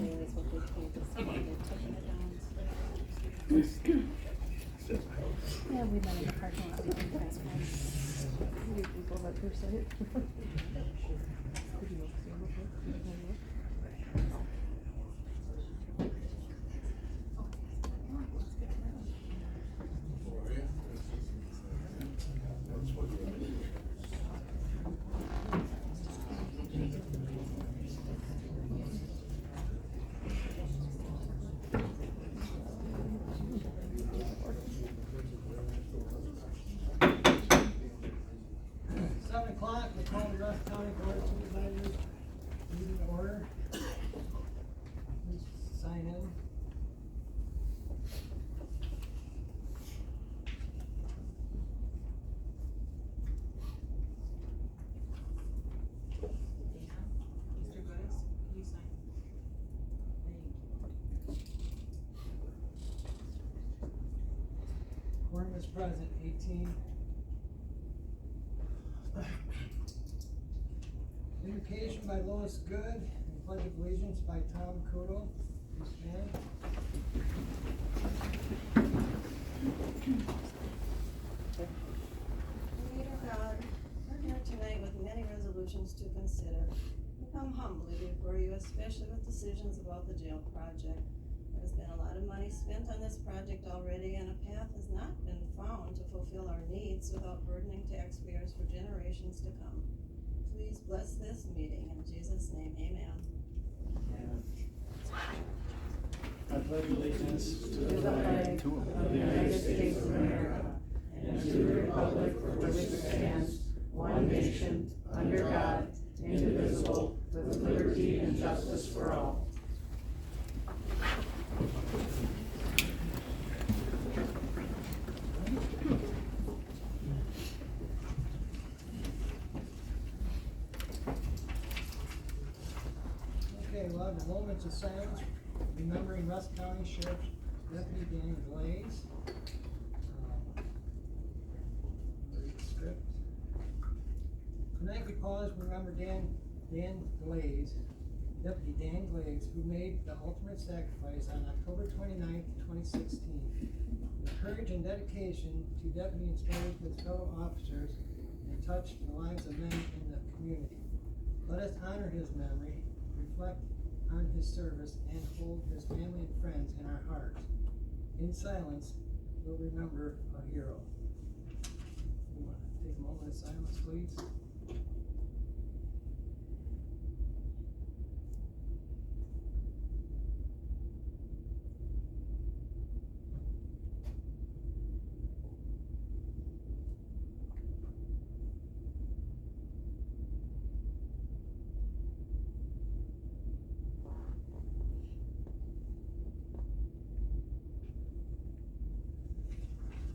is what they paid this year, they're taking it down. Yeah, we've been in the parking lot, we can transform. People that per se. We call the Rusk County Board of Supervisors meeting to order. Please sign in. Mr. Goods, can you sign? Thank you. Quorum is present, 18. Invocation by Lois Good and Pledge of Allegiance by Tom Kudo. Please stand. Creator God, we're here tonight with many resolutions to consider. We come humbly before you, especially with decisions about the jail project. There's been a lot of money spent on this project already, and a path has not been found to fulfill our needs without burdening taxpayers for generations to come. Please bless this meeting in Jesus' name, amen. I pledge allegiance to To the flag of the United States of America and to the republic for which it stands, one nation, under God, indivisible, with liberty and justice for all. Okay, we'll have a moment of silence remembering Rusk County Sheriff Deputy Dan Glaze. Read the script. Tonight we pause to remember Dan Glaze, Deputy Dan Glaze, who made the ultimate sacrifice on October 29th, 2016. The courage and dedication to Deputy inspired his fellow officers and touched the lives of many in the community. Let us honor his memory, reflect on his service, and hold his family and friends in our hearts. In silence, we'll remember a hero. We want to take a moment of silence, please.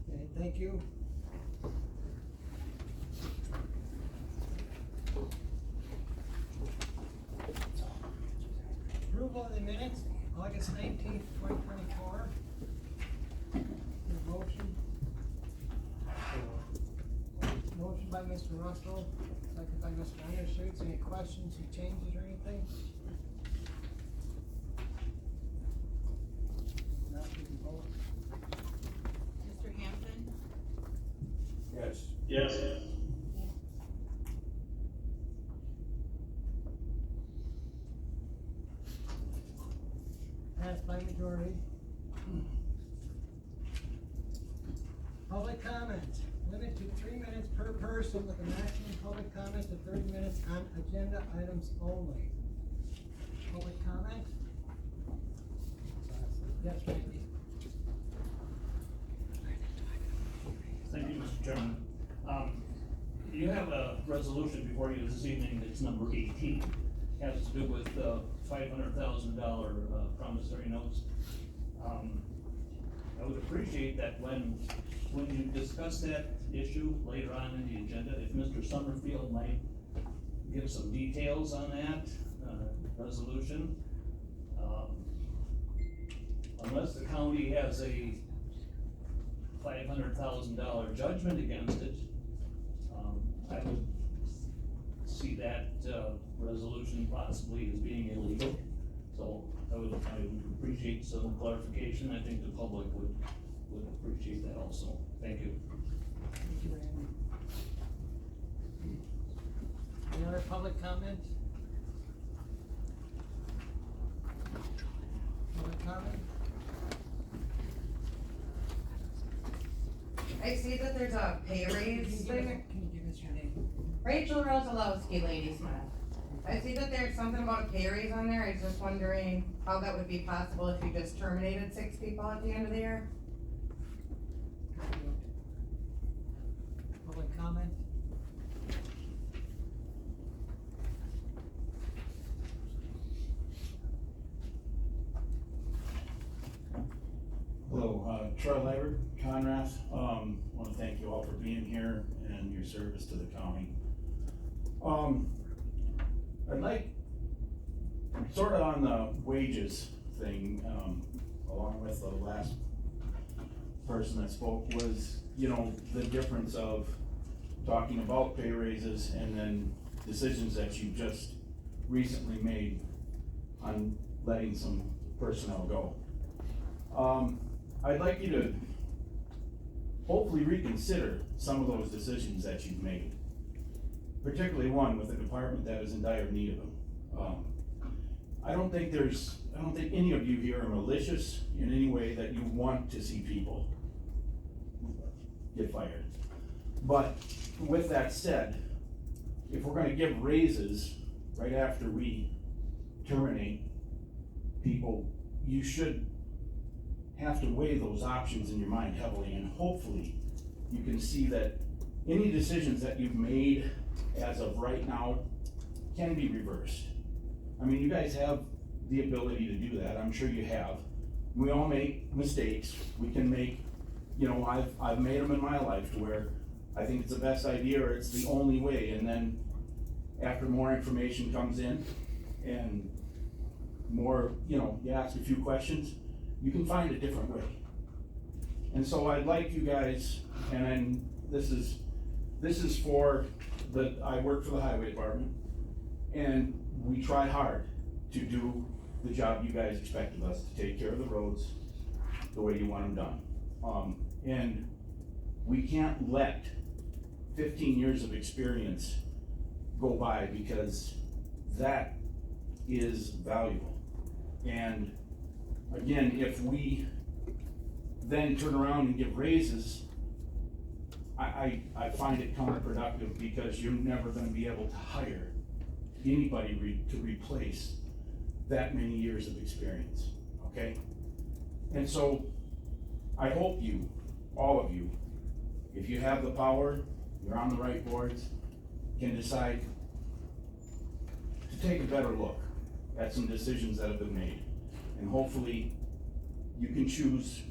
Okay, thank you. Approval of the minutes, August 19th, 2024. Motion. Motion by Mr. Russell, second by Mr. Undershoots. Any questions or changes or anything? Not, we can vote. Mr. Hampton, Yes. Yes. Passed by majority. Public comment, limit to 3 minutes per person with a maximum public comment of 30 minutes on agenda items only. Public comment? Yes, Randy. Thank you, Mr. Chairman. You have a resolution before you this evening, it's number 18. Has to do with $500,000 promissory notes. I would appreciate that when you discuss that issue later on in the agenda, if Mr. Summerfield might give some details on that resolution. Unless the county has a $500,000 judgment against it, I would see that resolution possibly as being illegal. So I I would appreciate some clarification. I think the public would appreciate that also. Thank you. Thank you, Randy. Any other public comment? Public comment? I see that there's a pay raise thing. Can you give us your name? Rachel Rosalowski, Lady Smith. I see that there's something about a pay raise on there. I was just wondering how that would be possible if you just terminated 6 people at the end of the year. Public comment? Hello, Troy Labor, Conrath. Want to thank you all for being here and your service to the county. I'd like, sort of on the wages thing, along with the last person that spoke, was, you know, the difference of talking about pay raises and then decisions that you just recently made on letting some personnel go. I'd like you to hopefully reconsider some of those decisions that you've made. Particularly one with a department that is in dire need of them. I don't think any of you here are malicious in any way that you want to see people get fired. But with that said, if we're gonna give raises right after we terminate people, you should have to weigh those options in your mind heavily, and hopefully you can see that any decisions that you've made as of right now can be reversed. I mean, you guys have the ability to do that, I'm sure you have. We all make mistakes, we can make, you know, I've made them in my life to where I think it's the best idea or it's the only way, and then after more information comes in and more, you know, you ask a few questions, you can find a different way. And so I'd like you guys, and then this is for I work for the highway department, and we try hard to do the job you guys expect of us, to take care of the roads the way you want them done. And we can't let 15 years of experience go by, because that is valuable. And again, if we then turn around and give raises, I find it counterproductive, because you're never gonna be able to hire anybody to replace that many years of experience, okay? And so, I hope you, all of you, if you have the power, you're on the right boards, can decide to take a better look at some decisions that have been made. And hopefully, you can choose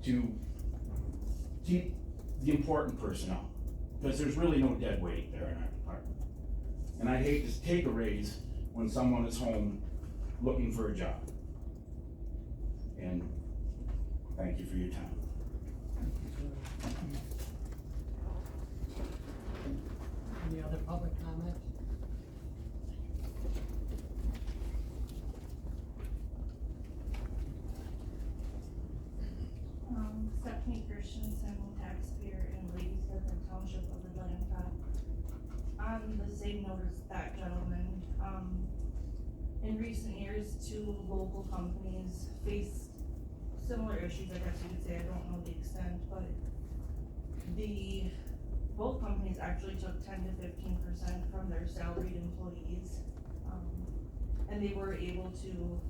to keep the important personnel, because there's really no dead weight there in our department. And I hate to take a raise when someone is home looking for a job. And thank you for your time. Any other public comment? Stephanie Christensen, taxpayer in Ladysmith and Township of Atlanta. On the same note as that gentleman, in recent years, 2 local companies faced similar issues, I guess you could say. I don't know the extent, but both companies actually took 10 to 15% from their salaried employees. And they were able to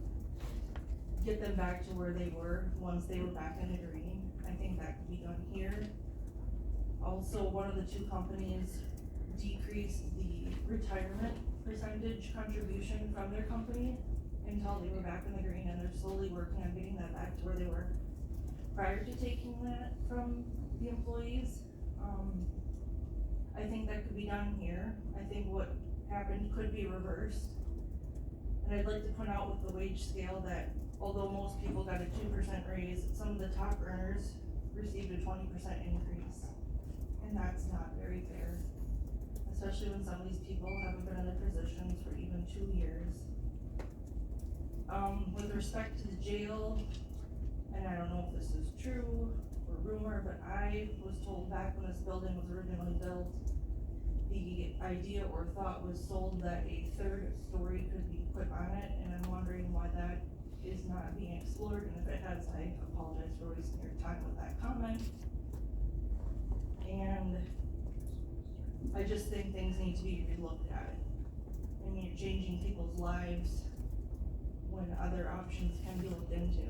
get them back to where they were once they were back in the green. I think that could be done here. Also, one of the 2 companies decreased the retirement percentage contribution from their company until they were back in the green, and they're slowly working on getting that back to where they were prior to taking that from the employees. I think that could be done here. I think what happened could be reversed. And I'd like to point out with the wage scale that although most people got a 2% raise, some of the top earners received a 20% increase. And that's not very fair, especially when some of these people haven't been in their positions for even 2 years. with respect to the jail, and I don't know if this is true or rumor, but I was told back when this building was originally built, the idea or thought was sold that a third story could be put on it, and I'm wondering why that is not being explored, and if it has, I apologize for wasting your time with that comment. And I just think things need to be relooked at. I mean, you're changing people's lives when other options can be looked into.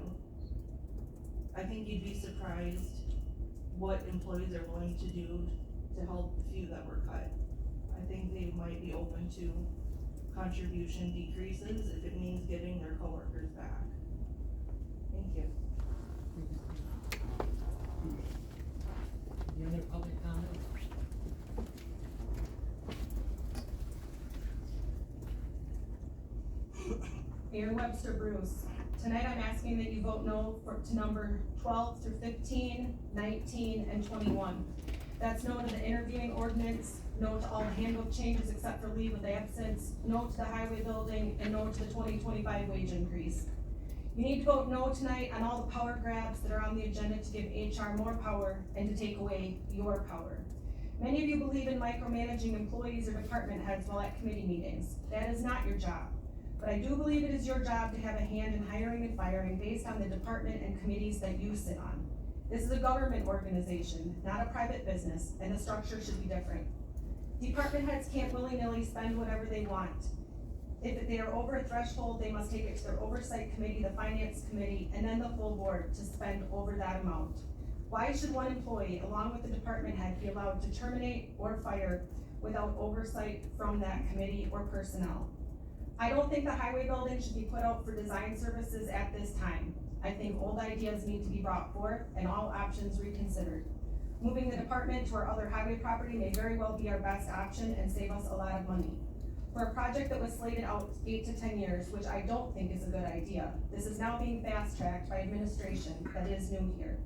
I think you'd be surprised what employees are willing to do to help the few that were cut. I think they might be open to contribution decreases if it means getting their coworkers back. Thank you. Any other public comments? Aaron Webster Bruce. Tonight I'm asking that you vote no to number 12 through 15, 19, and 21. That's no to the interviewing ordinance, no to all handbook changes except for leave of absence, no to the highway building, and no to the 2025 wage increase. You need to vote no tonight on all the power grabs that are on the agenda to give HR more power and to take away your power. Many of you believe in micromanaging employees or department heads while at committee meetings. That is not your job. But I do believe it is your job to have a hand in hiring and firing based on the department and committees that you sit on. This is a government organization, not a private business, and the structure should be different. Department heads can't willy-nilly spend whatever they want. If they are over a threshold, they must take it to their oversight committee, the finance committee, and then the full board to spend over that amount. Why should one employee, along with the department head, be allowed to terminate or fire without oversight from that committee or personnel? I don't think the highway building should be put out for design services at this time. I think old ideas need to be brought forth and all options reconsidered. Moving the department to our other highway property may very well be our best option and save us a lot of money. For a project that was slated out 8 to 10 years, which I don't think is a good idea, this is now being fast-tracked by administration that is new here.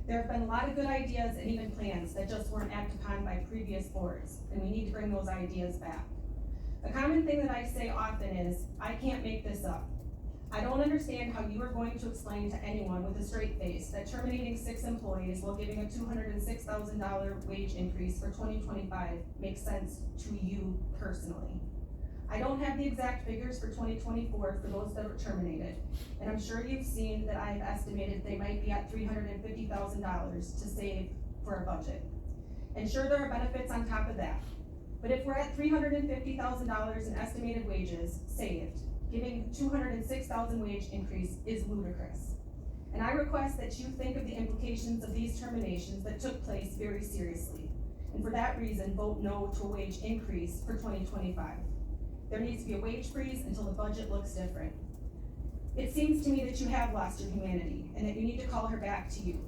There have been a lot of good ideas and even plans that just weren't acted upon by previous boards, and we need to bring those ideas back. A common thing that I say often is, I can't make this up. I don't understand how you are going to explain to anyone with a straight face that terminating 6 employees while giving a $206,000 wage increase for 2025 makes sense to you personally. I don't have the exact figures for 2024 for those that were terminated, and I'm sure you've seen that I have estimated they might be at $350,000 to save for our budget. And sure, there are benefits on top of that. But if we're at $350,000 in estimated wages saved, giving $206,000 wage increase is ludicrous. And I request that you think of the implications of these terminations that took place very seriously. And for that reason, vote no to a wage increase for 2025. There needs to be a wage freeze until the budget looks different. It seems to me that you have lost your humanity and that you need to call her back to you.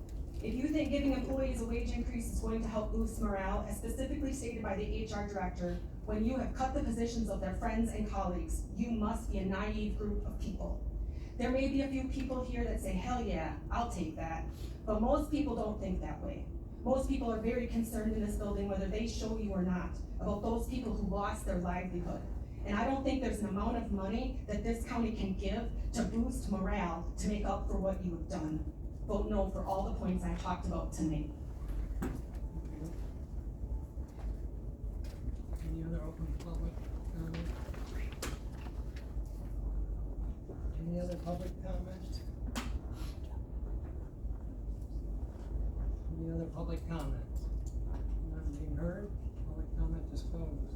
If you think giving employees a wage increase is going to help boost morale, as specifically stated by the HR director, when you have cut the positions of their friends and colleagues, you must be a naive group of people. There may be a few people here that say, hell yeah, I'll take that. But most people don't think that way. Most people are very concerned in this building, whether they show you or not, about those people who lost their livelihood. And I don't think there's an amount of money that this county can give to boost morale to make up for what you have done. Vote no for all the points I talked about tonight. Any other open public comment? Any other public comment? Any other public comment? None being heard, public comment is closed.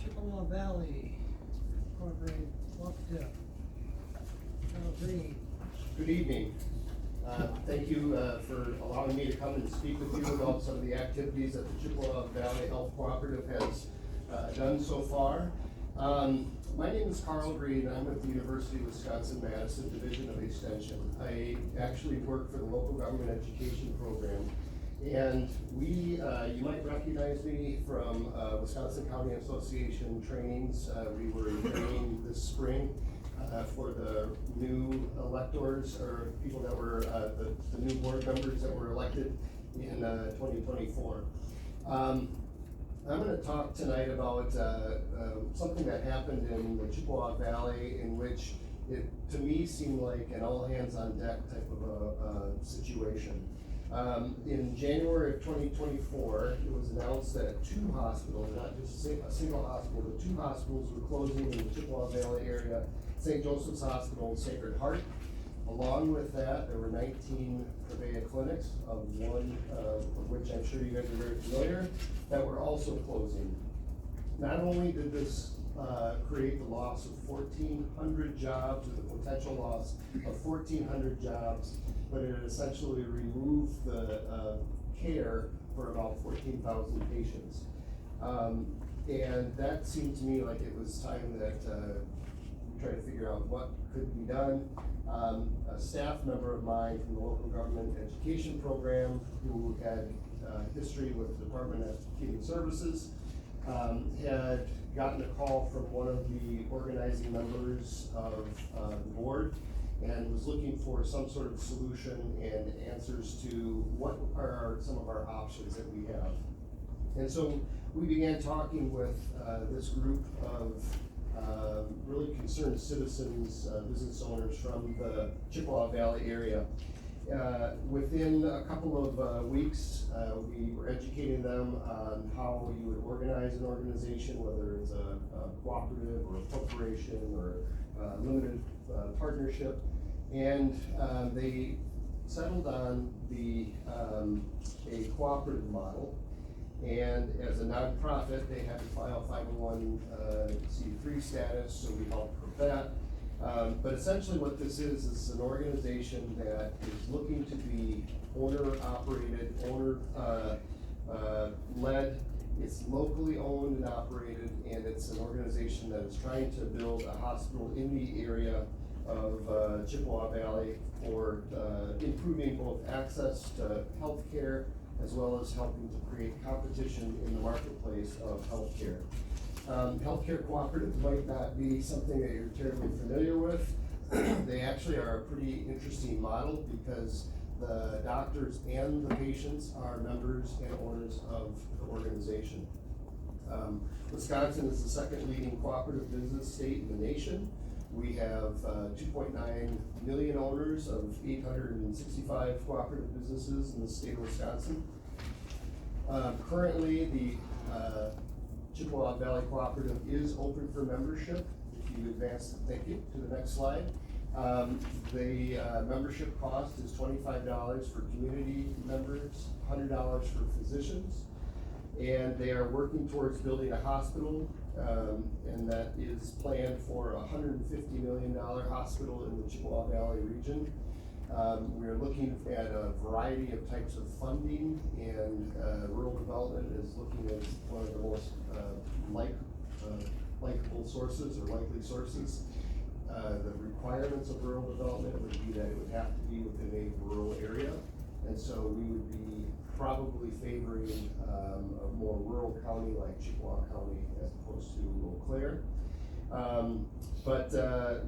Chippewa Valley Incorporated, walk tip. Carl Green. Good evening. Thank you for allowing me to come and speak with you about some of the activities that the Chippewa Valley Health Cooperative has done so far. My name is Carl Green. I'm with the University of Wisconsin-Madison Division of Extension. I actually work for the local government education program. And we, you might recognize me from Wisconsin County Association trainings. We were in training this spring for the new electors, or people that were, the new board members that were elected in 2024. I'm gonna talk tonight about, something that happened in the Chippewa Valley in which it, to me, seemed like an all-hands-on-deck type of a situation. In January of 2024, it was announced that 2 hospitals, not just a single hospital, but 2 hospitals were closing in the Chippewa Valley area, St. Joseph's Hospital and Sacred Heart. Along with that, there were 19 Prevea clinics, of which I'm sure you guys are very familiar, that were also closing. Not only did this create the loss of 1,400 jobs, or the potential loss of 1,400 jobs, but it essentially removed the care for about 14,000 patients. And that seemed to me like it was time that we try to figure out what could be done. A staff member of mine from the local government education program who had history with the Department of Human Services had gotten a call from one of the organizing members of the board and was looking for some sort of solution and answers to what are some of our options that we have. And so we began talking with this group of really concerned citizens, business owners from the Chippewa Valley area. Within a couple of weeks, we were educating them on how you would organize an organization, whether it's a cooperative or a corporation or a limited partnership. And they settled on a cooperative model. And as a nonprofit, they had to file 501c3 status, so we helped with that. But essentially what this is an organization that is looking to be owner-operated, led. It's locally owned and operated, and it's an organization that is trying to build a hospital in the area of Chippewa Valley for improving both access to healthcare as well as helping to create competition in the marketplace of healthcare. Healthcare cooperatives might not be something that you're terribly familiar with. They actually are a pretty interesting model because the doctors and the patients are members and owners of the organization. Wisconsin is the second leading cooperative business state in the nation. We have 2.9 million owners of 865 cooperative businesses in the state of Wisconsin. Currently, the Chippewa Valley Cooperative is open for membership. If you advance, thank you, to the next slide. The membership cost is $25 for community members, $100 for physicians. And they are working towards building a hospital, and that is planned for a $150 million hospital in the Chippewa Valley region. We are looking at a variety of types of funding, and rural development is looking at one of the most likable sources or likely sources. The requirements of rural development would be that it would have to be within a rural area, and so we would be probably favoring a more rural county like Chippewa County as opposed to Eau Claire. But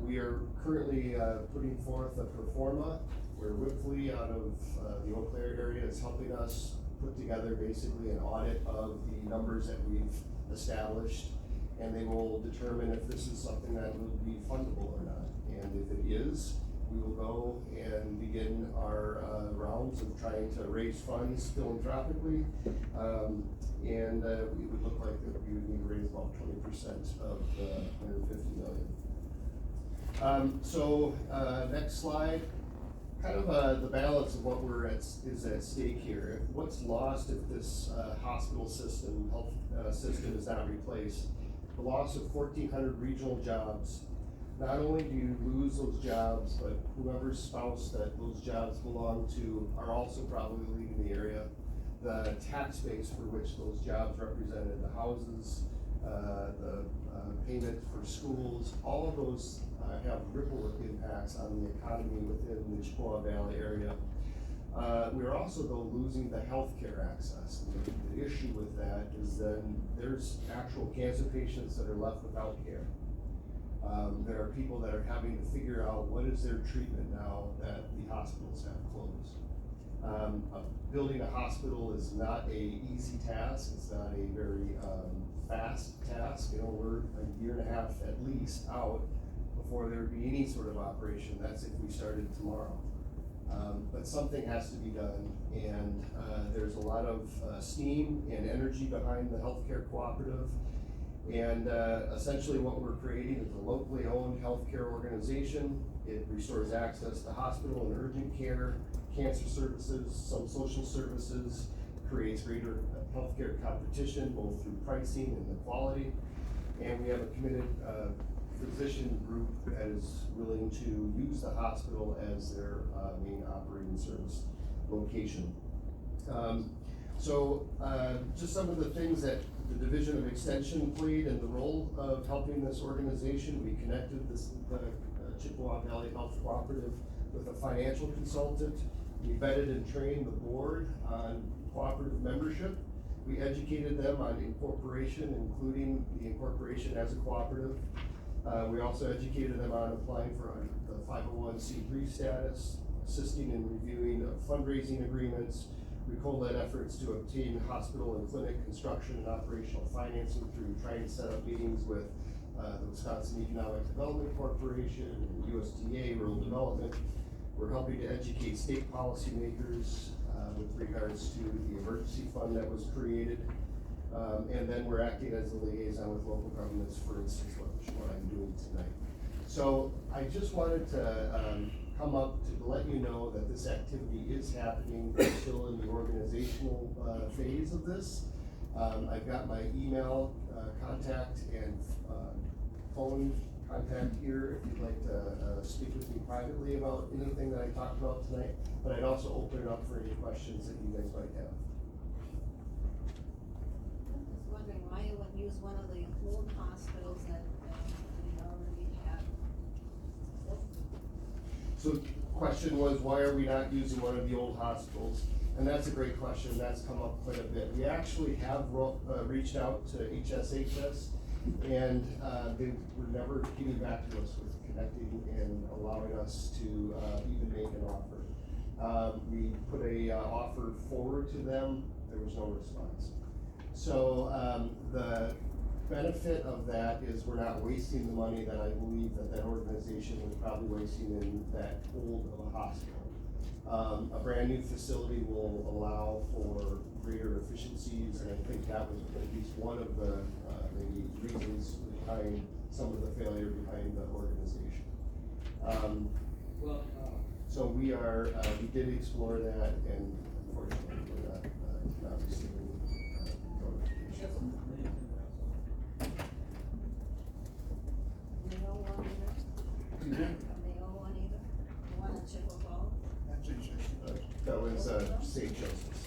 we are currently putting forth a pro forma where Whipley out of the Eau Claire area is helping us put together basically an audit of the numbers that we've established, and they will determine if this is something that will be fundable or not. And if it is, we will go and begin our rounds of trying to raise funds philanthropically. And we would look like that we would need to raise about 20% of the $150 million. So next slide. Kind of the balance of what is at stake here. What's lost if this hospital system, health system is not replaced? The loss of 1,400 regional jobs. Not only do you lose those jobs, but whoever's spouse that those jobs belong to are also probably leaving the area. The tax base for which those jobs represented, the houses, the payment for schools, all of those have ripple impacts on the economy within the Chippewa Valley area. We're also though losing the healthcare access. And the issue with that is then there's actual cancer patients that are left without care. There are people that are having to figure out what is their treatment now that the hospitals have closed. Building a hospital is not a easy task, it's not a very, fast task, you know, we're a year and a half at least out before there would be any sort of operation, that's if we started tomorrow. But something has to be done, and, there's a lot of, steam and energy behind the healthcare cooperative. And, essentially what we're creating is a locally owned healthcare organization. It restores access to hospital and urgent care, cancer services, some social services, creates greater healthcare competition, both through pricing and the quality. And we have a committed, physician group that is willing to use the hospital as their, main operating service location. Just some of the things that the Division of Extension played in the role of helping this organization. We connected the Chippewa Valley Health Cooperative with a financial consultant. We vetted and trained the board on cooperative membership. We educated them on incorporation, including the incorporation as a cooperative. We also educated them on applying for the 501c3 status, assisting in reviewing fundraising agreements. We co-led efforts to obtain hospital and clinic construction and operational financing through trying to set up meetings with the Wisconsin Economic Development Corporation and USDA Rural Development. We're helping to educate state policymakers with regards to the emergency fund that was created. And then we're acting as a liaison with local governments, for instance, what I'm doing tonight. So I just wanted to come up to let you know that this activity is happening. We're still in the organizational phase of this. I've got my email contact and phone contact here if you'd like to speak with me privately about anything that I talked about tonight. But I'd also open it up for any questions that you guys might have. Just wondering why you wouldn't use one of the old hospitals that we already have. So question was, why are we not using one of the old hospitals? And that's a great question, that's come up quite a bit. We actually have reached out to HSHS, and they were never getting back to us with connecting and allowing us to even make an offer. We put a offer forward to them, there was no response. So the benefit of that is we're not wasting the money that I believe that organization was probably wasting in that old of a hospital. A brand new facility will allow for greater efficiencies, and I think that was at least one of the maybe reasons behind some of the failure behind the organization. So we did explore that, and unfortunately we're not receiving notification. Mayo one either? Mayo one either? The one in Chippewa? That was St. Joseph's.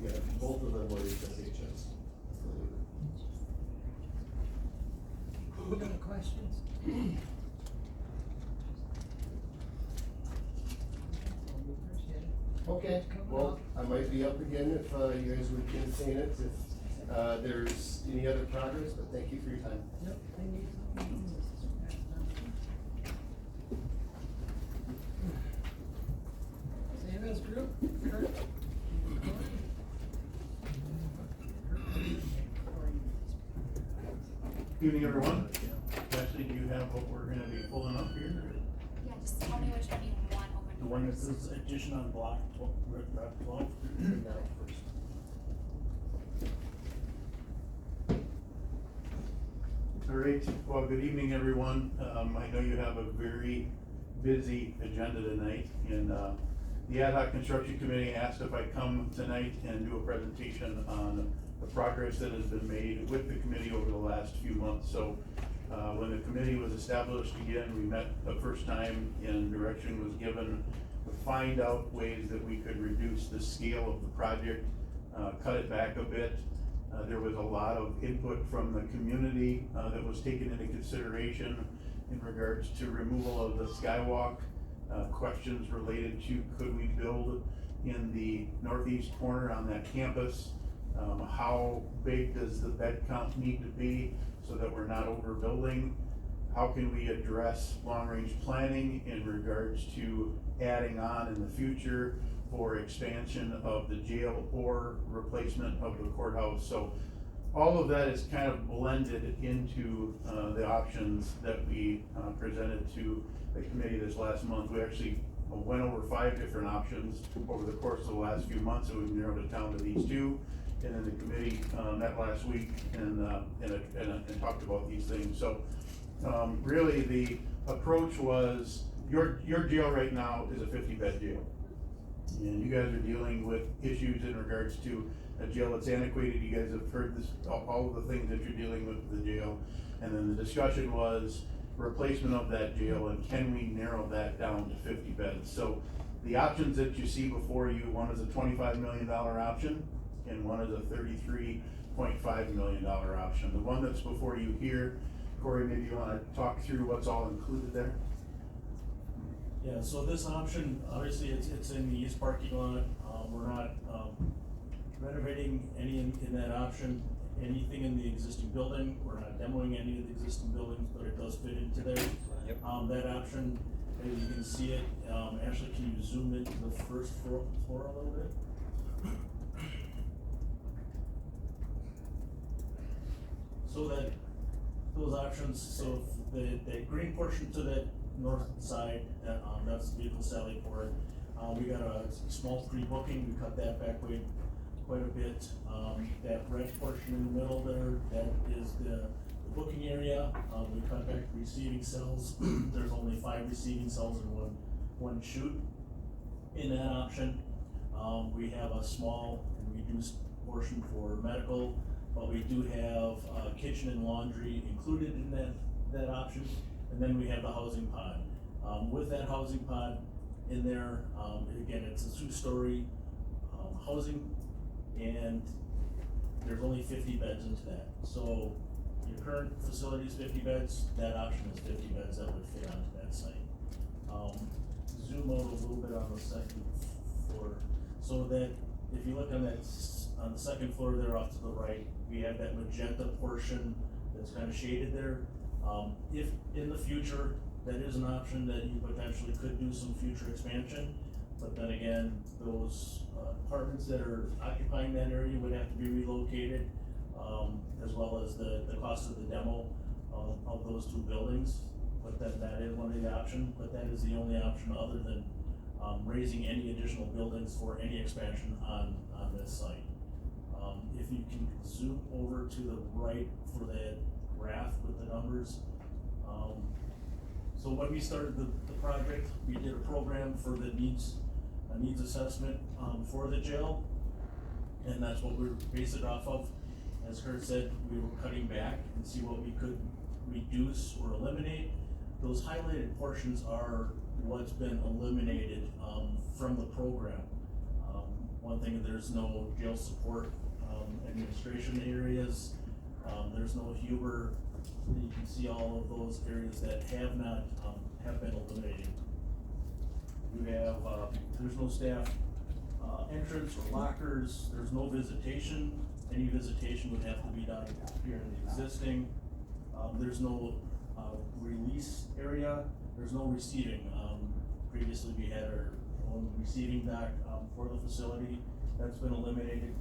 Yeah, both of them were HSHS. Any other questions? Okay, well, I might be up again if you guys would entertain it, if there's any other progress, but thank you for your time. Yep, thank you. Savings Group, Kurt. Good evening, everyone. Ashley, do you have what we're gonna be pulling up here? Yeah, just tell me which one you want open. The one that says addition on block 12. All right, well, good evening, everyone. I know you have a very busy agenda tonight, and the Ad hoc Construction Committee asked if I'd come tonight and do a presentation on the progress that has been made with the committee over the last few months. So when the committee was established again, we met the first time and direction was given to find out ways that we could reduce the scale of the project, cut it back a bit. There was a lot of input from the community that was taken into consideration in regards to removal of the skywalk, questions related to could we build in the northeast corner on that campus, how big does the bed count need to be so that we're not overbuilding, how can we address long-range planning in regards to adding on in the future for expansion of the jail or replacement of the courthouse. So all of that is kind of blended into the options that we presented to the committee this last month. We actually went over 5 different options over the course of the last few months, and we've narrowed it down to these 2. And then the committee met last week and talked about these things. So really the approach was, your jail right now is a 50-bed jail. And you guys are dealing with issues in regards to a jail that's antiquated. You guys have heard this, all of the things that you're dealing with the jail. And then the discussion was replacement of that jail, and can we narrow that down to 50 beds? So the options that you see before you, one is a $25 million option, and one is a $33.5 million option. The one that's before you here, Corey, maybe you wanna talk through what's all included there? Yeah, so this option, obviously, it's in the east parking lot. We're not renovating any in that option, anything in the existing building. We're not demoing any of the existing buildings, but it does fit into there. Yep. That option, as you can see it, Ashley, can you zoom into the first floor a little bit? So that, those options, so the green portion to the north side, that's the vehicle Sally Port. We got a small pre-booking, we cut that back quite a bit. That red portion in the middle there, that is the booking area. We cut back receiving cells. There's only 5 receiving cells in one chute in that option. We have a small and reduced portion for medical, but we do have kitchen and laundry included in that option. And then we have the housing pod. With that housing pod in there, again, it's a 2-story housing, and there's only 50 beds into that. So your current facility is 50 beds, that option is 50 beds that would fit onto that site. Zoom out a little bit on the second floor, so that if you look on the second floor there off to the right, we have that magenta portion that's kind of shaded there. If in the future, that is an option that you potentially could do some future expansion, but then again, those apartments that are occupying that area would have to be relocated, as well as the cost of the demo of those 2 buildings. But then that is one of the options, but that is the only option other than raising any additional buildings for any expansion on this site. If you can zoom over to the right for that graph with the numbers. So when we started the project, we did a program for the needs assessment for the jail, and that's what we're based it off of. As Kurt said, we were cutting back and see what we could reduce or eliminate. Those highlighted portions are what's been eliminated from the program. One thing, there's no jail support administration areas. There's no Huber. You can see all of those areas that have not have been eliminated. You have there's no staff entrance or lockers. There's no visitation. Any visitation would have to be done here in the existing. There's no release area. There's no receiving. Previously we had our own receiving dock for the facility. That's been eliminated.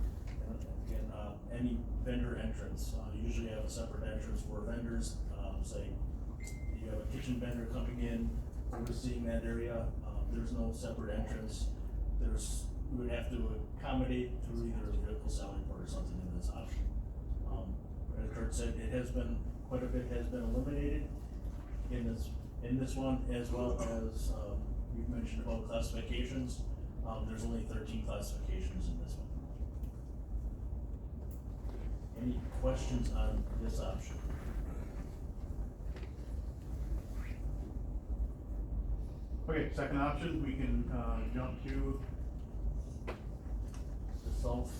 And again, any vendor entrance, usually have a separate entrance for vendors. Say you have a kitchen vendor coming in, overseeing that area. There's no separate entrance. We would have to accommodate through either a vehicle selling port or something in this option. As Kurt said, it has been, quite a bit has been eliminated in this one, as well as, we've mentioned about classifications. There's only 13 classifications in this one. Any questions on this option? Okay, second option, we can jump to the South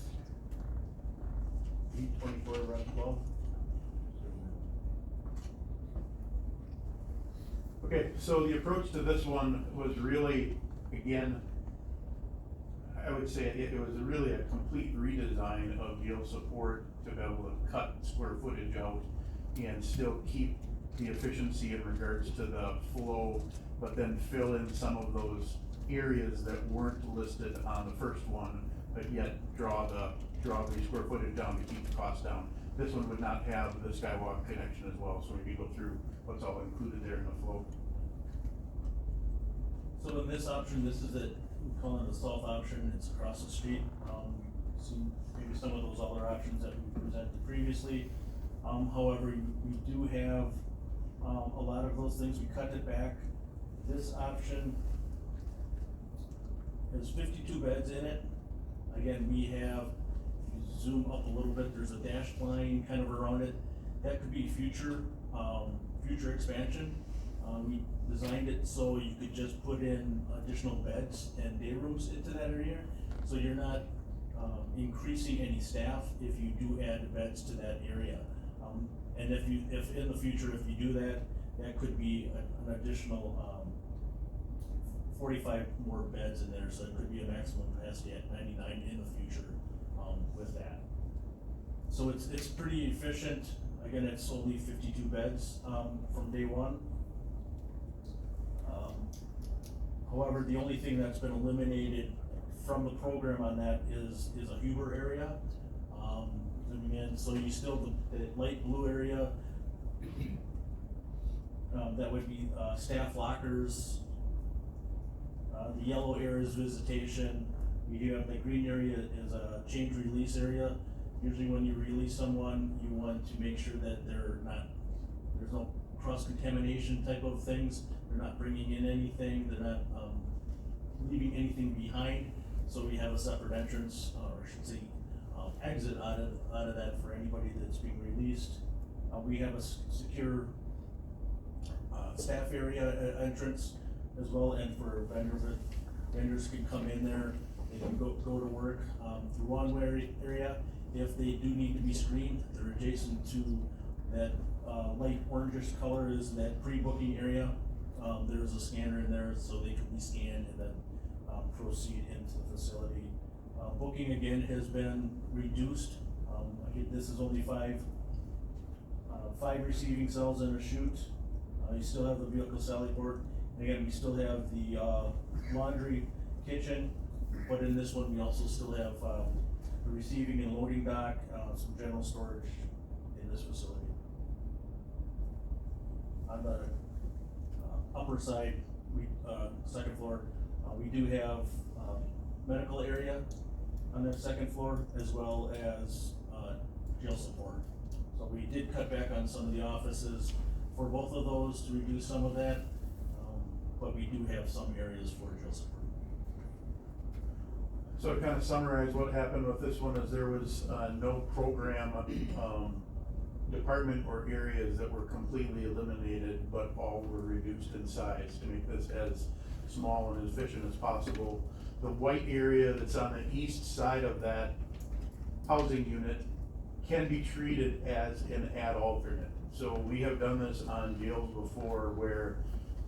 824 Route 12. Okay, so the approach to this one was really, again, I would say it was really a complete redesign of jail support to be able to cut square footage out and still keep the efficiency in regards to the flow, but then fill in some of those areas that weren't listed on the first one, but yet draw the square footage down to keep the cost down. This one would not have the skywalk connection as well, so we could go through what's all included there in the flow. So in this option, this is it, we call it the south option, it's across the street. Maybe some of those other options that we presented previously. However, we do have, a lot of those things, we cut it back. This option has 52 beds in it. Again, we have, if you zoom up a little bit, there's a dashed line kind of around it. That could be future expansion. We designed it so you could just put in additional beds and day rooms into that area. So you're not increasing any staff if you do add beds to that area. And if in the future, if you do that, that could be an additional 45 more beds in there, so it could be a maximum capacity at 99 in the future with that. So it's pretty efficient. Again, it's only 52 beds from day one. However, the only thing that's been eliminated from the program on that is a Huber area. Zooming in, so you still, the light blue area, that would be staff lockers. The yellow area is visitation. We do have the green area is a change release area. Usually when you release someone, you want to make sure that there's no cross-contamination type of things. They're not bringing in anything, they're not leaving anything behind. So we have a separate entrance, or I should say, exit out of that for anybody that's being released. We have a secure staff area entrance as well, and for vendors can come in there, they can go to work through one area. If they do need to be screened, they're adjacent to that light orangish color is that pre-booking area. There's a scanner in there, so they can be scanned and then proceed into the facility. Booking again has been reduced. Again, this is only five receiving cells in a chute. You still have the vehicle sally port. And again, we still have the laundry kitchen, but in this one, we also still have the receiving and loading dock, some general storage in this facility. On the upper side, second floor, we do have medical area on that second floor, as well as jail support. So we did cut back on some of the offices for both of those to reduce some of that, but we do have some areas for jail support. So to kind of summarize what happened with this one is there was no program department or areas that were completely eliminated, but all were reduced in size to make this as small and efficient as possible. The white area that's on the east side of that housing unit can be treated as an ad alternate. So we have done this on jails before where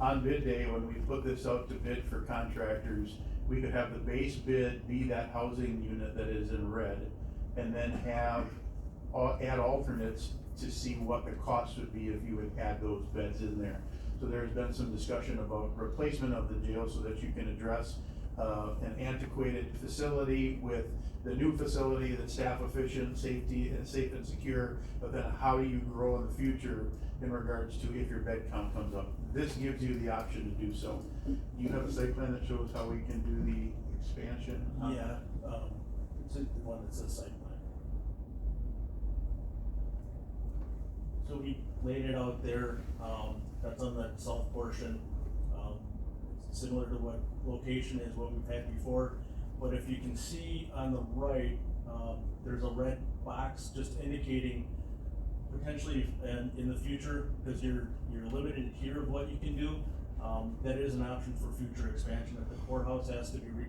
on bid day, when we put this out to bid for contractors, we could have the base bid be that housing unit that is in red, and then have add alternates to see what the cost would be if you would add those beds in there. So there's been some discussion about replacement of the jail so that you can address an antiquated facility with the new facility that's staff efficient, safe and secure, but then how do you grow in the future in regards to if your bed count comes up. This gives you the option to do so. You have a site plan that shows how we can do the expansion? Yeah, it's the one that says site plan. So we laid it out there, that's on the south portion. It's similar to what location is what we've had before, but if you can see on the right, there's a red box just indicating potentially in the future, because you're limited here of what you can do, that is an option for future expansion. If the courthouse has to be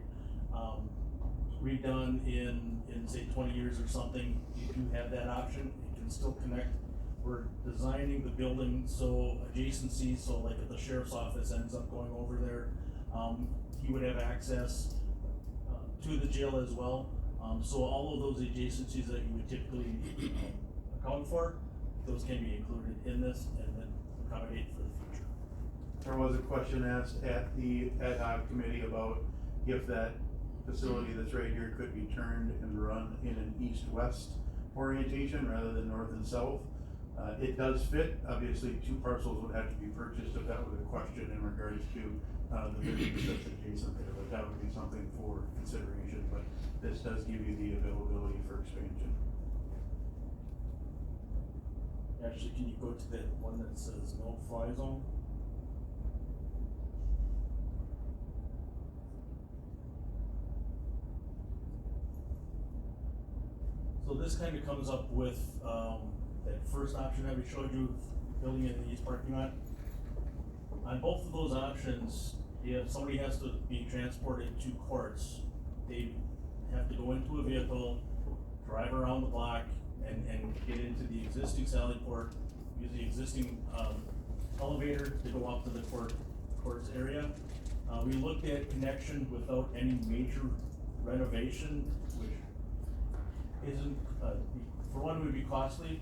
redone in say 20 years or something, you do have that option. You can still connect. We're designing the building so adjacencies, so like if the sheriff's office ends up going over there, he would have access to the jail as well. So all of those adjacencies that you would typically account for, those can be included in this, and then accommodate for the future. There was a question asked at the ad hoc committee about if that facility that's right here could be turned and run in an east-west orientation rather than north and south. It does fit, obviously 2 parcels would have to be purchased if that was a question in regards to, the buildings that's adjacent there, but that would be something for consideration, but this does give you the availability for expansion. Actually, can you go to that one that says no fly zone? So this kind of comes up with, that first option that we showed you, building in the east parking lot. On both of those options, if somebody has to be transported to courts, they have to go into a vehicle, drive around the block, and get into the existing Sally Port, use the existing, elevator to go up to the courts area. We looked at connection without any major renovation, which isn't, for one, would be costly,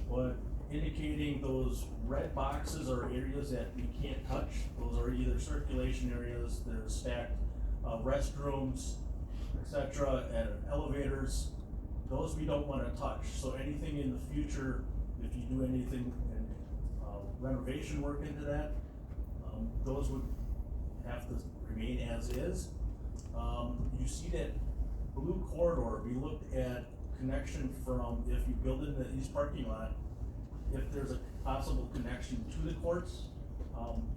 but indicating those red boxes are areas that we can't touch. Those are either circulation areas, they're stacked, restrooms, etc., and elevators. Those we don't wanna touch, so anything in the future, if you do anything in, renovation work into that, those would have to remain as is. You see that blue corridor, we looked at connection from, if you build in the east parking lot, if there's a possible connection to the courts,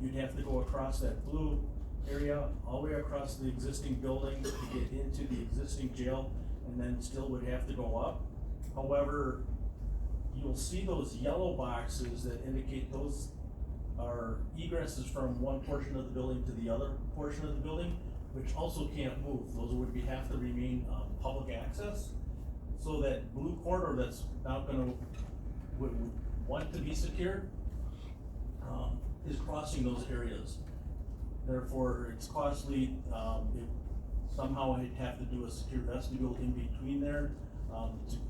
you'd have to go across that blue area, all the way across the existing building to get into the existing jail, and then still would have to go up. However, you'll see those yellow boxes that indicate those are egresses from one portion of the building to the other portion of the building, which also can't move. Those would have to remain, public access. So that blue corridor that's now would want to be secured, is crossing those areas. Therefore, it's costly, somehow I'd have to do a secure vestibule in between there,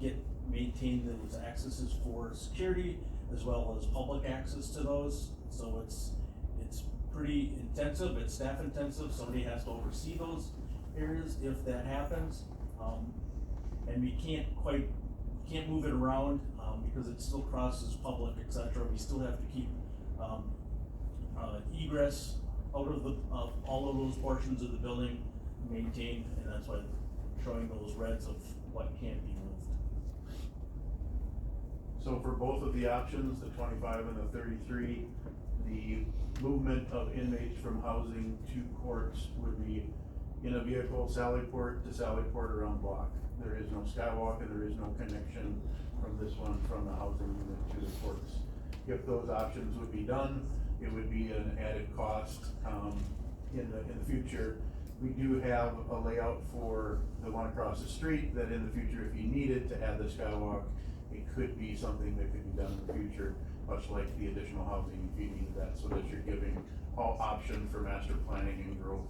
to maintain those accesses for security, as well as public access to those. So it's pretty intensive, it's staff intensive, somebody has to oversee those areas if that happens. And we can't move it around, because it still crosses public, etc. We still have to keep, egress out of all of those portions of the building maintained, and that's why showing those reds of what can't be moved. So for both of the options, the 25 and the 33, the movement of inmates from housing to courts would be in a vehicle, Sally Port to Sally Port around block. There is no skywalk and there is no connection from this one from the housing unit to the courts. If those options would be done, it would be an added cost, in the future. We do have a layout for the one across the street that in the future, if you needed to add the skywalk, it could be something that could be done in the future, much like the additional housing if you needed that, so that you're giving all option for master planning and growth,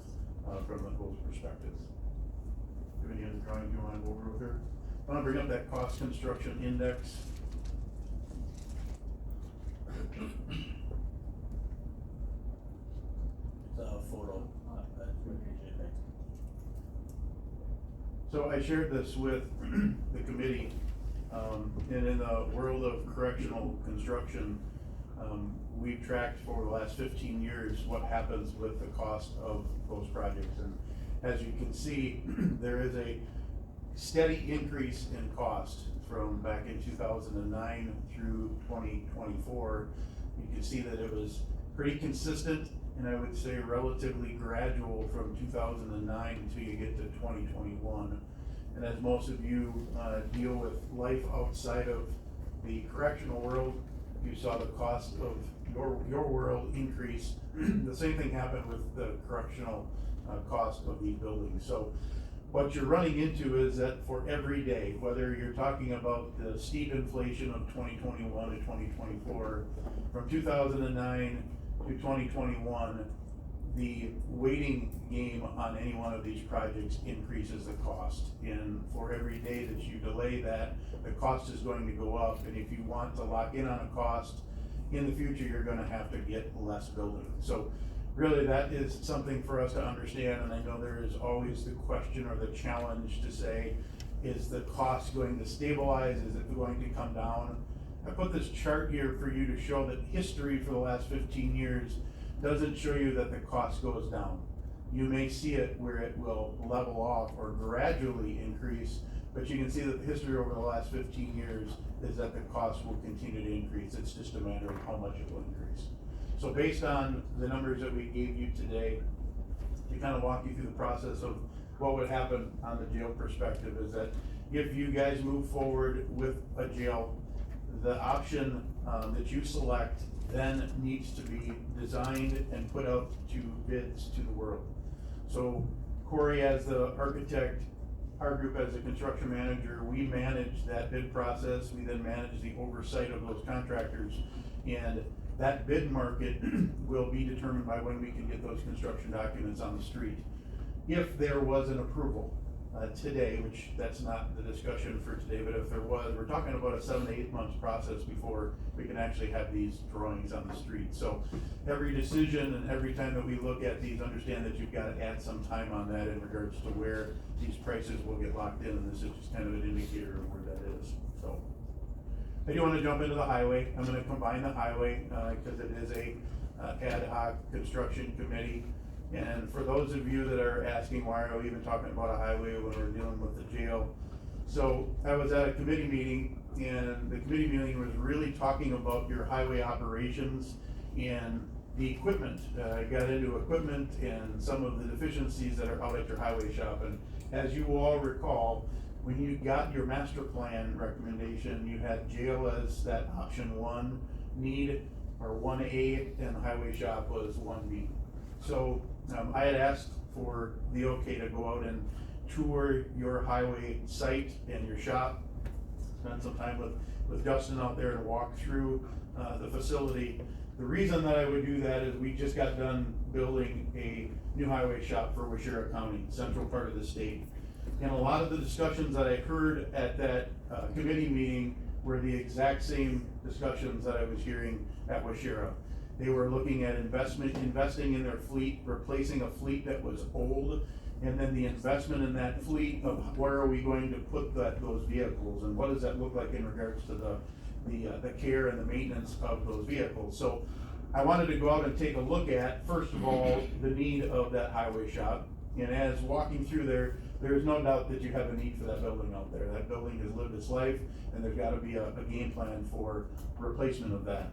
from those perspectives. Do you have any other drawings you wanna go over with her? I wanna bring up that cost construction index. It's a photo, that So I shared this with the committee, and in the world of correctional construction, we've tracked for the last 15 years what happens with the cost of those projects. And as you can see, there is a steady increase in cost from back in 2009 through 2024. You can see that it was pretty consistent, and I would say relatively gradual from 2009 until you get to 2021. And as most of you deal with life outside of the correctional world, you saw the cost of your world increase. The same thing happened with the correctional cost of these buildings. So what you're running into is that for every day, whether you're talking about the steep inflation of 2021 to 2024, from 2009 to 2021, the waiting game on any one of these projects increases the cost. And for every day that you delay that, the cost is going to go up. And if you want to lock in on a cost in the future, you're gonna have to get less building. So really, that is something for us to understand, and I know there is always the question or the challenge to say, is the cost going to stabilize, is it going to come down? I put this chart here for you to show that history for the last 15 years doesn't show you that the cost goes down. You may see it where it will level off or gradually increase, but you can see that the history over the last 15 years is that the cost will continue to increase. It's just a matter of how much it will increase. So based on the numbers that we gave you today, to kind of walk you through the process of what would happen on the jail perspective is that if you guys move forward with a jail, the option that you select then needs to be designed and put out to bids to the world. So Corey as the architect, our group as a construction manager, we manage that bid process. We then manage the oversight of those contractors, and that bid market will be determined by when we can get those construction documents on the street. If there was an approval today, which that's not the discussion for today, but if there was, we're talking about a 7 to 8 months process before we can actually have these drawings on the street. So every decision and every time that we look at these, understand that you've got to add some time on that in regards to where these prices will get locked in, and this is just kind of an indicator of where that is. So I do want to jump into the highway. I'm going to combine the highway because it is a ad hoc construction committee. And for those of you that are asking why are we even talking about a highway when we're dealing with the jail, so I was at a committee meeting, and the committee meeting was really talking about your highway operations and the equipment. I got into equipment and some of the deficiencies that are out at your highway shop. And as you all recall, when you got your master plan recommendation, you had jail as that option 1 need, or 1A, and the highway shop was 1B. So I had asked for the okay to go out and tour your highway site and your shop, spend some time with Justin out there and walk through the facility. The reason that I would do that is we just got done building a new highway shop for Washira County, central part of the state. And a lot of the discussions that I heard at that committee meeting were the exact same discussions that I was hearing at Washira. They were looking at investing in their fleet, replacing a fleet that was old, and then the investment in that fleet of where are we going to put those vehicles, and what does that look like in regards to the care and the maintenance of those vehicles. So I wanted to go out and take a look at, first of all, the need of that highway shop. And as walking through there is no doubt that you have a need for that building out there. That building has lived its life, and there's gotta be a game plan for replacement of that.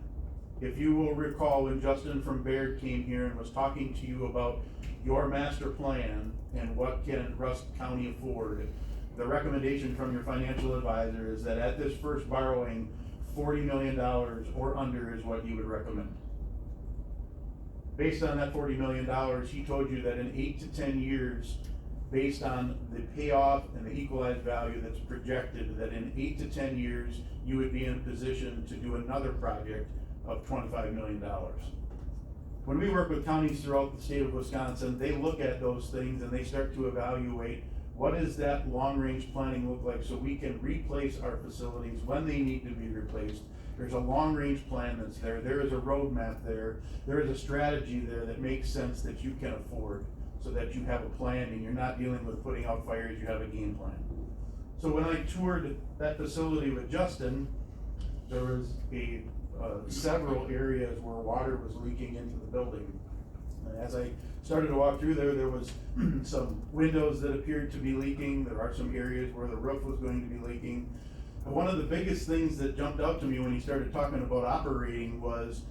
If you will recall, when Justin from Baird came here and was talking to you about your master plan and what can Rusk County afford, the recommendation from your financial advisor is that at this first borrowing, $40 million or under is what you would recommend. Based on that $40 million, he told you that in 8 to 10 years, based on the payoff and the equalized value that's projected, that in 8 to 10 years, you would be in a position to do another project of $25 million. When we work with counties throughout the state of Wisconsin, they look at those things and they start to evaluate what does that long-range planning look like so we can replace our facilities when they need to be replaced. There's a long-range plan that's there. There is a roadmap there. There is a strategy there that makes sense that you can afford so that you have a plan and you're not dealing with putting out fires, you have a game plan. So when I toured that facility with Justin, there was several areas where water was leaking into the building. And as I started to walk through there was some windows that appeared to be leaking. There are some areas where the roof was going to be leaking. But one of the biggest things that jumped out to me when he started talking about operating was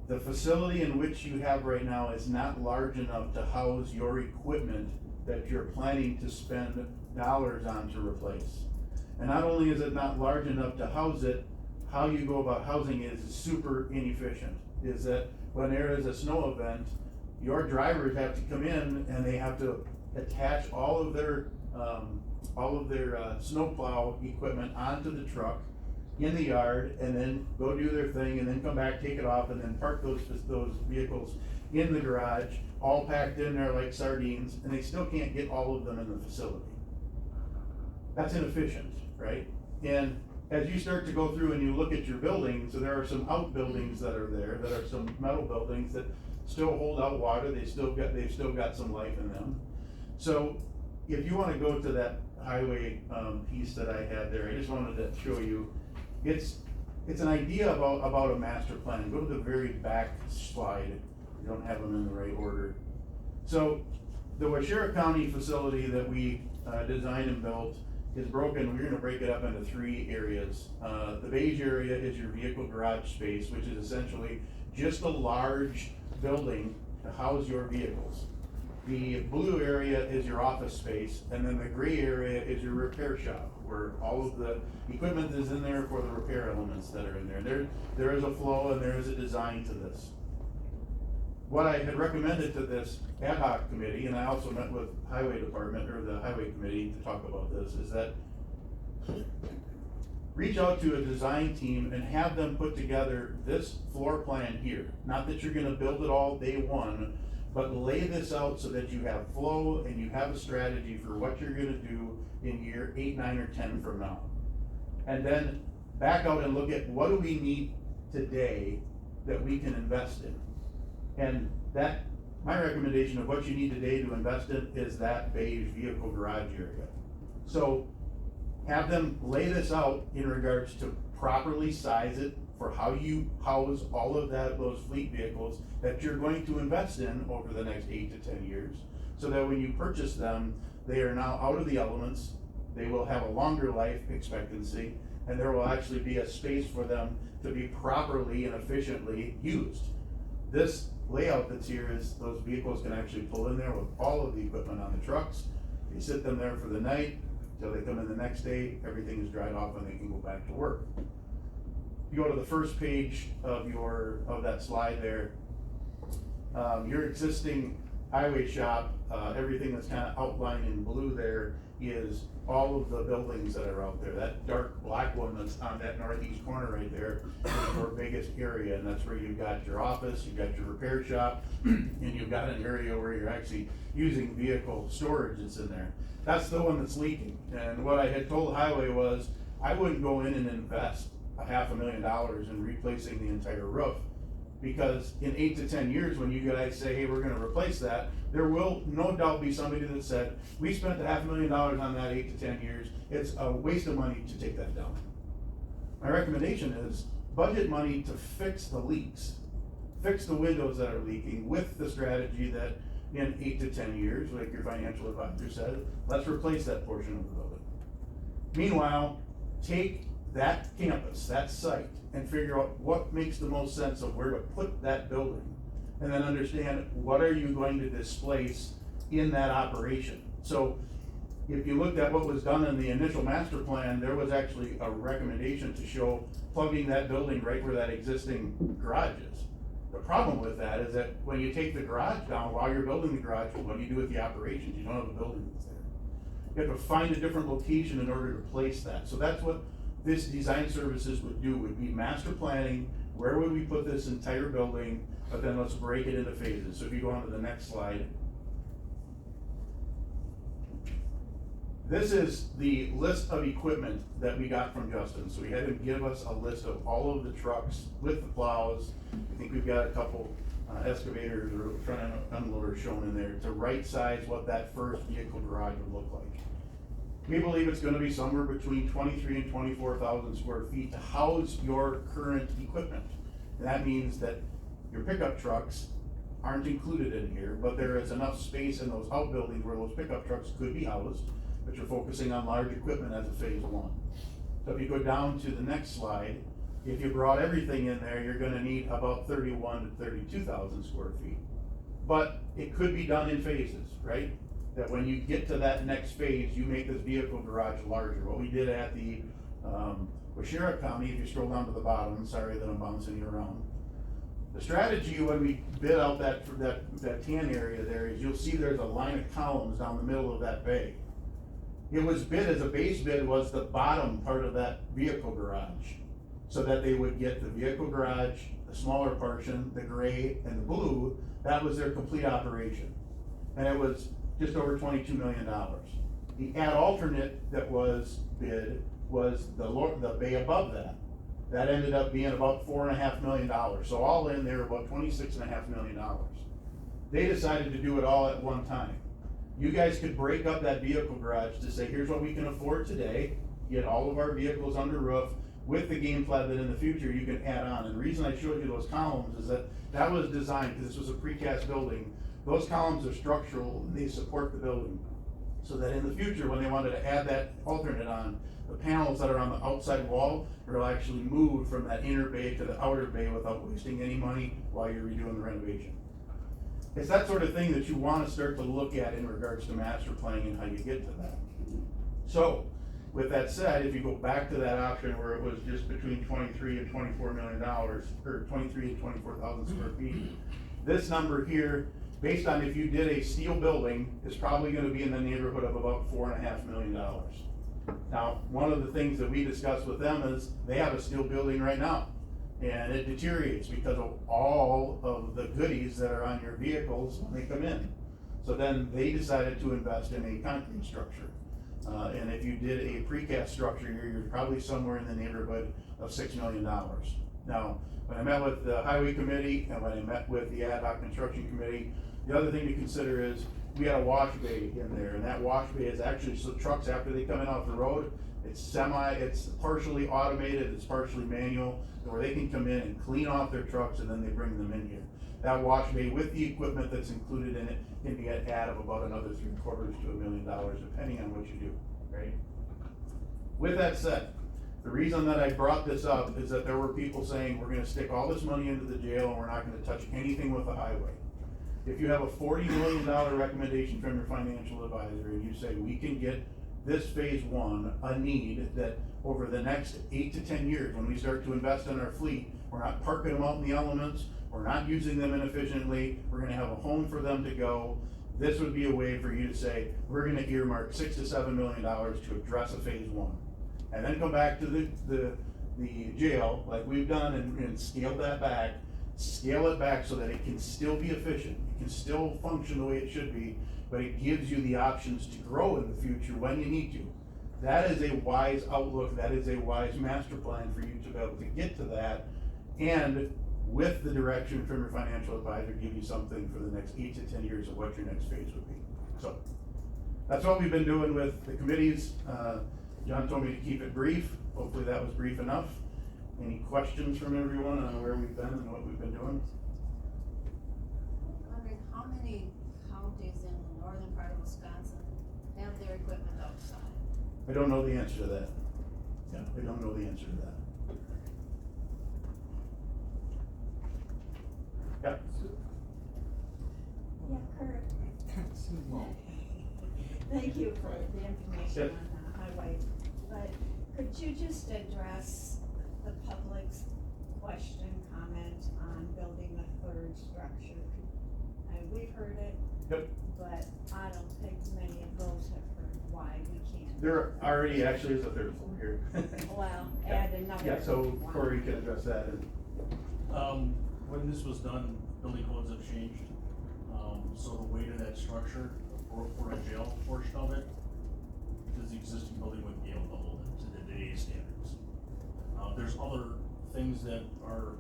the facility in which you have right now is not large enough to house your equipment that you're planning to spend dollars on to replace. And not only is it not large enough to house it, how you go about housing it is super inefficient. Is that when there is a snow event, your drivers have to come in and they have to attach all of their snowplow equipment onto the truck in the yard, and then go do their thing, and then come back, take it off, and then park those vehicles in the garage, all packed in there like sardines, and they still can't get all of them in the facility. That's inefficient, right? And as you start to go through and you look at your buildings, so there are some outbuildings that are there, that are some metal buildings that still hold out water, they've still got some life in them. So if you wanna go to that highway, piece that I had there, I just wanted to show you, it's an idea about a master plan. Go to the very back slide, you don't have them in the right order. So, the Washera County facility that we, designed and built is broken, we're gonna break it up into 3 areas. The beige area is your vehicle garage space, which is essentially just a large building to house your vehicles. The blue area is your office space, and then the gray area is your repair shop, where all of the equipment is in there for the repair elements that are in there. There is a flow and there is a design to this. What I had recommended to this ad hoc committee, and I also met with highway department, or the highway committee to talk about this, is that reach out to a design team and have them put together this floor plan here. Not that you're gonna build it all day one, but lay this out so that you have flow and you have a strategy for what you're gonna do in year 8, 9, or 10 from now. And then back out and look at what do we need today that we can invest in. And that, my recommendation of what you need today to invest in is that beige vehicle garage area. So have them lay this out in regards to properly size it for how you house all of those fleet vehicles that you're going to invest in over the next 8 to 10 years. So that when you purchase them, they are now out of the elements, they will have a longer life expectancy, and there will actually be a space for them to be properly and efficiently used. This layout that's here is those vehicles can actually pull in there with all of the equipment on the trucks. They sit them there for the night, till they come in the next day, everything is dried off and they can go back to work. If you go to the first page of that slide there, your existing highway shop, everything that's kind of outlined in blue there is all of the buildings that are out there. That dark black one that's on that northeast corner right there is your biggest area, and that's where you've got your office, you've got your repair shop, and you've got an area where you're actually using vehicle storage that's in there. That's the one that's leaking. And what I had told Highway was, I wouldn't go in and invest $500,000 in replacing the entire roof. Because in 8 to 10 years, when you guys say, hey, we're gonna replace that, there will no doubt be somebody that said, we spent $500,000 on that 8 to 10 years, it's a waste of money to take that down. My recommendation is budget money to fix the leaks, fix the windows that are leaking with the strategy that in 8 to 10 years, like your financial advisor said, let's replace that portion of the building. Meanwhile, take that campus, that site, and figure out what makes the most sense of where to put that building. And then understand what are you going to displace in that operation. So if you looked at what was done in the initial master plan, there was actually a recommendation to show plugging that building right where that existing garage is. The problem with that is that when you take the garage down, while you're building the garage, well, what do you do with the operations? You don't have a building that's there. You have to find a different location in order to place that. So that's what this design services would do, would be master planning, where would we put this entire building, but then let's break it into phases. So if you go on to the next slide. This is the list of equipment that we got from Justin. So we had him give us a list of all of the trucks with the plows. I think we've got a couple excavators or front end unloaders shown in there to right size what that first vehicle garage would look like. We believe it's gonna be somewhere between 23 and 24,000 square feet to house your current equipment. And that means that your pickup trucks aren't included in here, but there is enough space in those outbuildings where those pickup trucks could be housed, but you're focusing on large equipment as a phase one. So if you go down to the next slide, if you brought everything in there, you're gonna need about 31 to 32,000 square feet. But it could be done in phases, right? That when you get to that next phase, you make this vehicle garage larger. What we did at the Washera County, if you scroll down to the bottom, sorry that I'm bouncing you around. The strategy when we bid out that tan area there is you'll see there's a line of columns down the middle of that bay. It was bid as a base bid was the bottom part of that vehicle garage. So that they would get the vehicle garage, the smaller portion, the gray and the blue, that was their complete operation. And it was just over $22 million. The ad alternate that was bid was the bay above that. That ended up being about $4.5 million. So all in, they were about $26.5 million. They decided to do it all at one time. You guys could break up that vehicle garage to say, here's what we can afford today, get all of our vehicles under roof, with the game plan that in the future you can add on. And the reason I showed you those columns is that was designed, because this was a precast building. Those columns are structural, and they support the building. So that in the future, when they wanted to add that alternate on, the panels that are on the outside wall will actually move from that inner bay to the outer bay without wasting any money while you're redoing the renovation. It's that sort of thing that you wanna start to look at in regards to master planning and how you get to that. So, with that said, if you go back to that option where it was just between 23 and $24 million, or 23 and 24,000 square feet, this number here, based on if you did a steel building, is probably gonna be in the neighborhood of about $4.5 million. Now, one of the things that we discussed with them is they have a steel building right now, and it deteriorates because of all of the goodies that are on your vehicles when they come in. So then they decided to invest in a concrete structure. And if you did a precast structure here, you're probably somewhere in the neighborhood of $6 million. Now, when I met with the highway committee and when I met with the ad hoc construction committee, the other thing to consider is we had a wash bay in there, and that wash bay is actually, so trucks, after they come in off the road, it's partially automated, it's partially manual, where they can come in and clean off their trucks and then they bring them in here. That wash bay with the equipment that's included in it can be an add of about another $750,000 to $1 million, depending on what you do, right? With that said, the reason that I brought this up is that there were people saying, we're gonna stick all this money into the jail and we're not gonna touch anything with the highway. If you have a $40 million recommendation from your financial advisor and you say, we can get this phase one, a need that over the next 8 to 10 years, when we start to invest in our fleet, we're not parking them out in the elements, we're not using them inefficiently, we're gonna have a home for them to go. This would be a way for you to say, we're gonna earmark $6 to $7 million to address a phase one. And then come back to the jail, like we've done, and scale that back, scale it back so that it can still be efficient, it can still function the way it should be, but it gives you the options to grow in the future when you need to. That is a wise outlook, that is a wise master plan for you to be able to get to that, and with the direction from your financial advisor, give you something for the next 8 to 10 years of what your next phase would be. So, that's what we've been doing with the committees. John told me to keep it brief, hopefully that was brief enough. Any questions from everyone on where we've been and what we've been doing? Wondering how many counties in the northern part of Wisconsin have their equipment outside? I don't know the answer to that. Yeah, I don't know the answer to that. Yeah. Yeah, Kurt. Thank you for the information on the highway, but could you just address the public's question, comment on building a third structure? We've heard it. Yep. But I don't think many of those have heard why we can't. There already actually is a third floor here. Well, add another. Yeah, so one. Corey can address that. When this was done, building codes have changed. So the weight of that structure for a jail portion of it, because the existing building wouldn't be able to hold it to today's standards. There's other things that are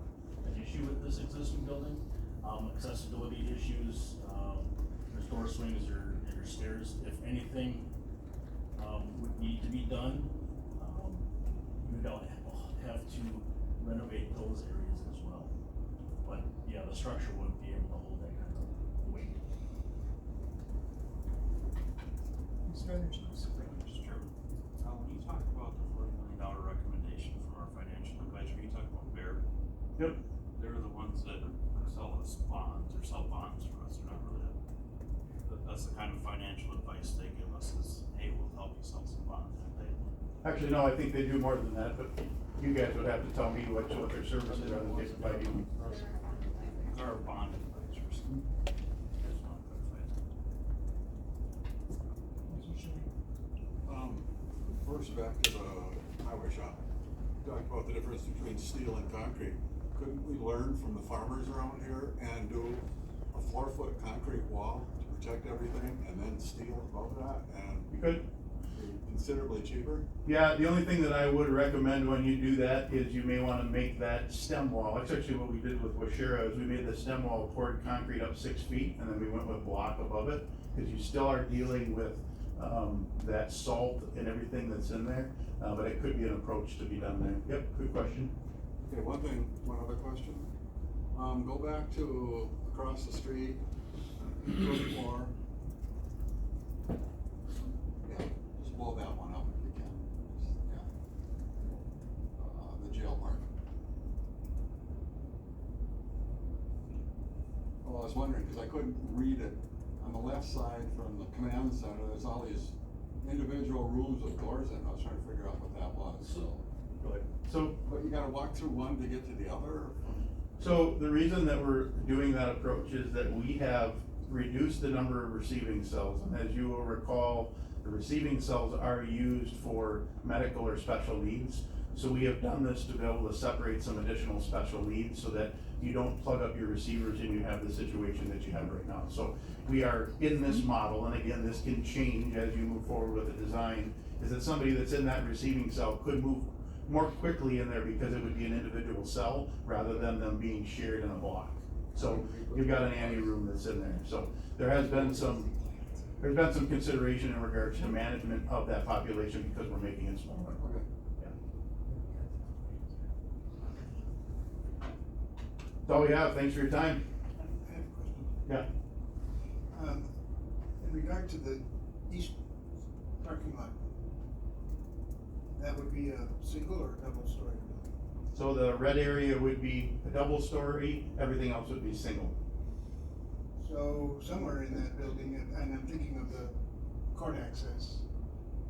an issue with this existing building, accessibility issues, there's door swings or stairs. If anything, would need to be done, you don't have to renovate those areas as well. But yeah, the structure wouldn't be able to hold that kind of weight. Mr. Anderson. Mr. Chairman, when you talk about the $40 million recommendation from our financial advisor, you talk about Bear? Yep. They're the ones that sell us bonds or sell bonds for us. They're not really that's the kind of financial advice they give us is, hey, we'll help you sell some bonds. Actually, no, I think they do more than that, but you guys would have to tell me what their services are that they provide you. They're our bond advisors. Just want to clarify that. First, back to the highway shop. Talked about the difference between steel and concrete. Couldn't we learn from the farmers around here and do a 4-foot concrete wall to protect everything and then steel above that? And you could. The considerably cheaper? Yeah, the only thing that I would recommend when you do that is you may wanna make that stem wall, that's actually what we did with Washera, is we made the stem wall, poured concrete up 6 feet, and then we went with block above it, cause you still are dealing with, that salt and everything that's in there, but it could be an approach to be done there. Yep, good question. Okay, one other question. Go back to across the street, first floor. Yeah, just blow that one up if you can. Just, yeah. The jail part. Well, I was wondering, cause I couldn't read it. On the left side from the command center, there's all these individual rooms with doors in. I was trying to figure out what that was, so. So, But you gotta walk through one to get to the other? so the reason that we're doing that approach is that we have reduced the number of receiving cells. And as you will recall, the receiving cells are used for medical or special needs. So we have done this to be able to separate some additional special needs so that you don't plug up your receivers and you have the situation that you have right now. So we are in this model, and again, this can change as you move forward with the design, is that somebody that's in that receiving cell could move more quickly in there because it would be an individual cell rather than them being shared in a block. So you've got an ante room that's in there. So there's been some consideration in regards to management of that population because we're making it smaller. Okay. Yeah. That's all we have. Thanks for your time. I have a question. Yeah. In regard to the east parking lot, that would be a single or a double story building? So the red area would be a double story, everything else would be single. So somewhere in that building, and I'm thinking of the court access,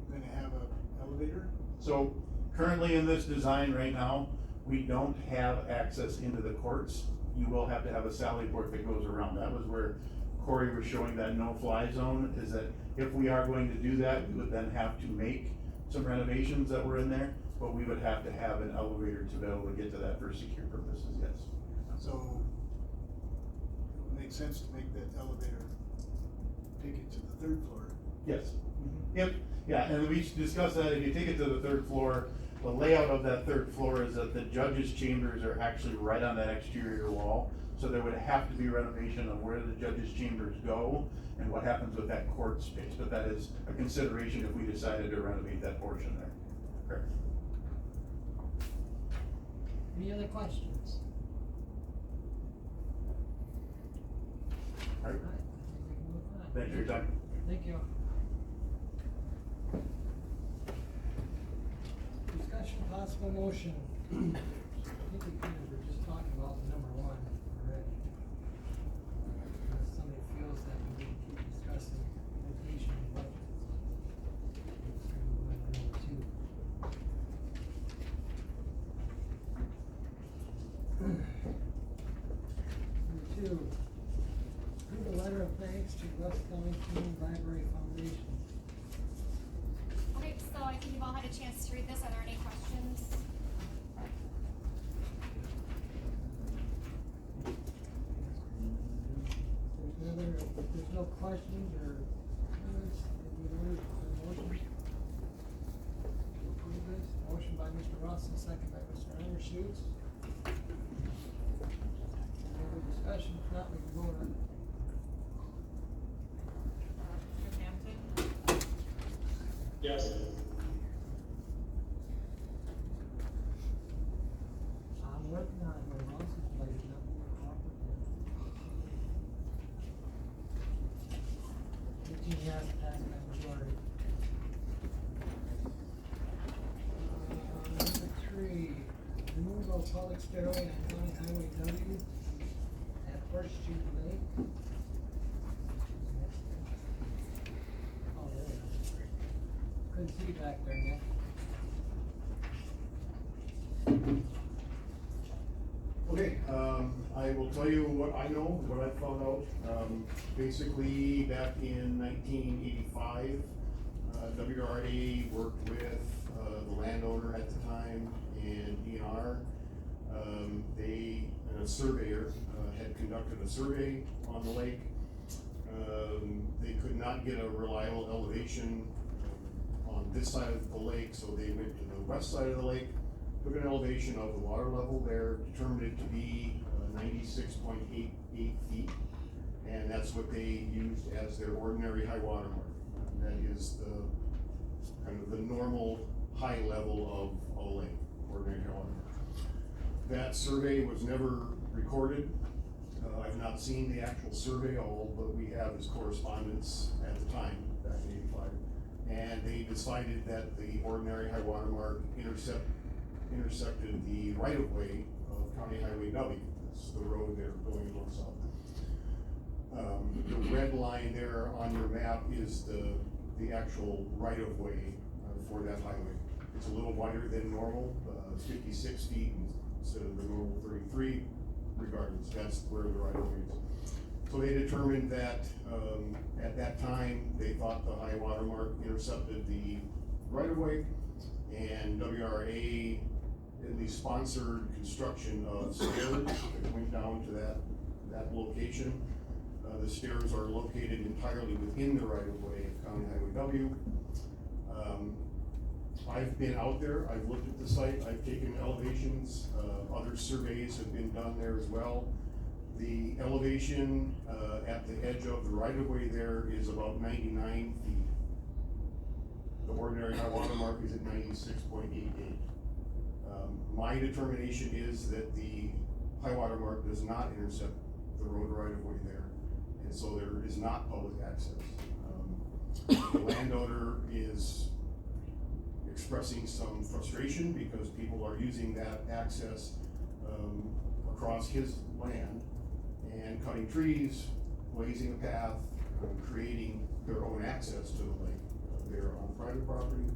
you're gonna have an elevator? So currently in this design right now, we don't have access into the courts. You will have to have a sally port that goes around. That was where Corey was showing that no-fly zone, is that if we are going to do that, we would then have to make some renovations that were in there, but we would have to have an elevator to be able to get to that for secure purposes, yes. So it would make sense to make that elevator take it to the third floor. Yes. Yep, yeah, and we discussed that, if you take it to the third floor, the layout of that third floor is that the judges' chambers are actually right on that exterior wall. So there would have to be renovation of where the judges' chambers go and what happens with that court space, but that is a consideration if we decided to renovate that portion there. Correct. Any other questions? All right. Alright, I think we can move on. Thanks for your time. Thank you. Discussion, possible motion. I think we kind of were just talking about number one already. Unless somebody feels that we need to keep discussing location and budget. Number two. Number two, approve a letter of thanks to Rusk County Community Library Foundation. Okay, so I think you've all had a chance to read this. Are there any questions? If there's no questions or comments, we need a motion. To approve this, motion by Mr. Ross and second by Mr. Andershoots. Any other discussion? If not, we can vote on it. Mr. Hampton, Yes. I'm working on my license plate, not more cooperative. 15 yes, passed by majority. Number three, removal of public stairway on County Highway W at Horseshoe Lake. Oh, there we go. Couldn't see back there, Nick. Okay, I will tell you what I know, what I found out. Basically, back in 1985, WRA worked with the landowner at the time and DNR. A surveyor had conducted a survey on the lake. They could not get a reliable elevation on this side of the lake, so they went to the west side of the lake, took an elevation of the water level there, determined it to be 96.88 feet, and that's what they used as their ordinary high water mark. That is the kind of the normal high level of a lake, ordinary high water mark. That survey was never recorded. I've not seen the actual survey, all that we have is correspondence at the time, back in '85. And they decided that the ordinary high water mark intersected the right-of-way of County Highway W. That's the road there going north south. The red line there on your map is the actual right-of-way for that highway. It's a little wider than normal, 56 feet instead of the normal 33. Regardless, that's where the right-of-way is. So they determined that at that time, they thought the high water mark intercepted the right-of-way, and WRA at least sponsored construction of stairs that went down to that location. The stairs are located entirely within the right-of-way of County Highway W. I've been out there, I've looked at the site, I've taken elevations, other surveys have been done there as well. The elevation at the edge of the right-of-way there is about 99 feet. The ordinary high water mark is at 96.88. My determination is that the high water mark does not intercept the road right-of-way there, and so there is not public access. The landowner is expressing some frustration because people are using that access across his land and cutting trees, blazing a path, creating their own access to the lake. They're on private property.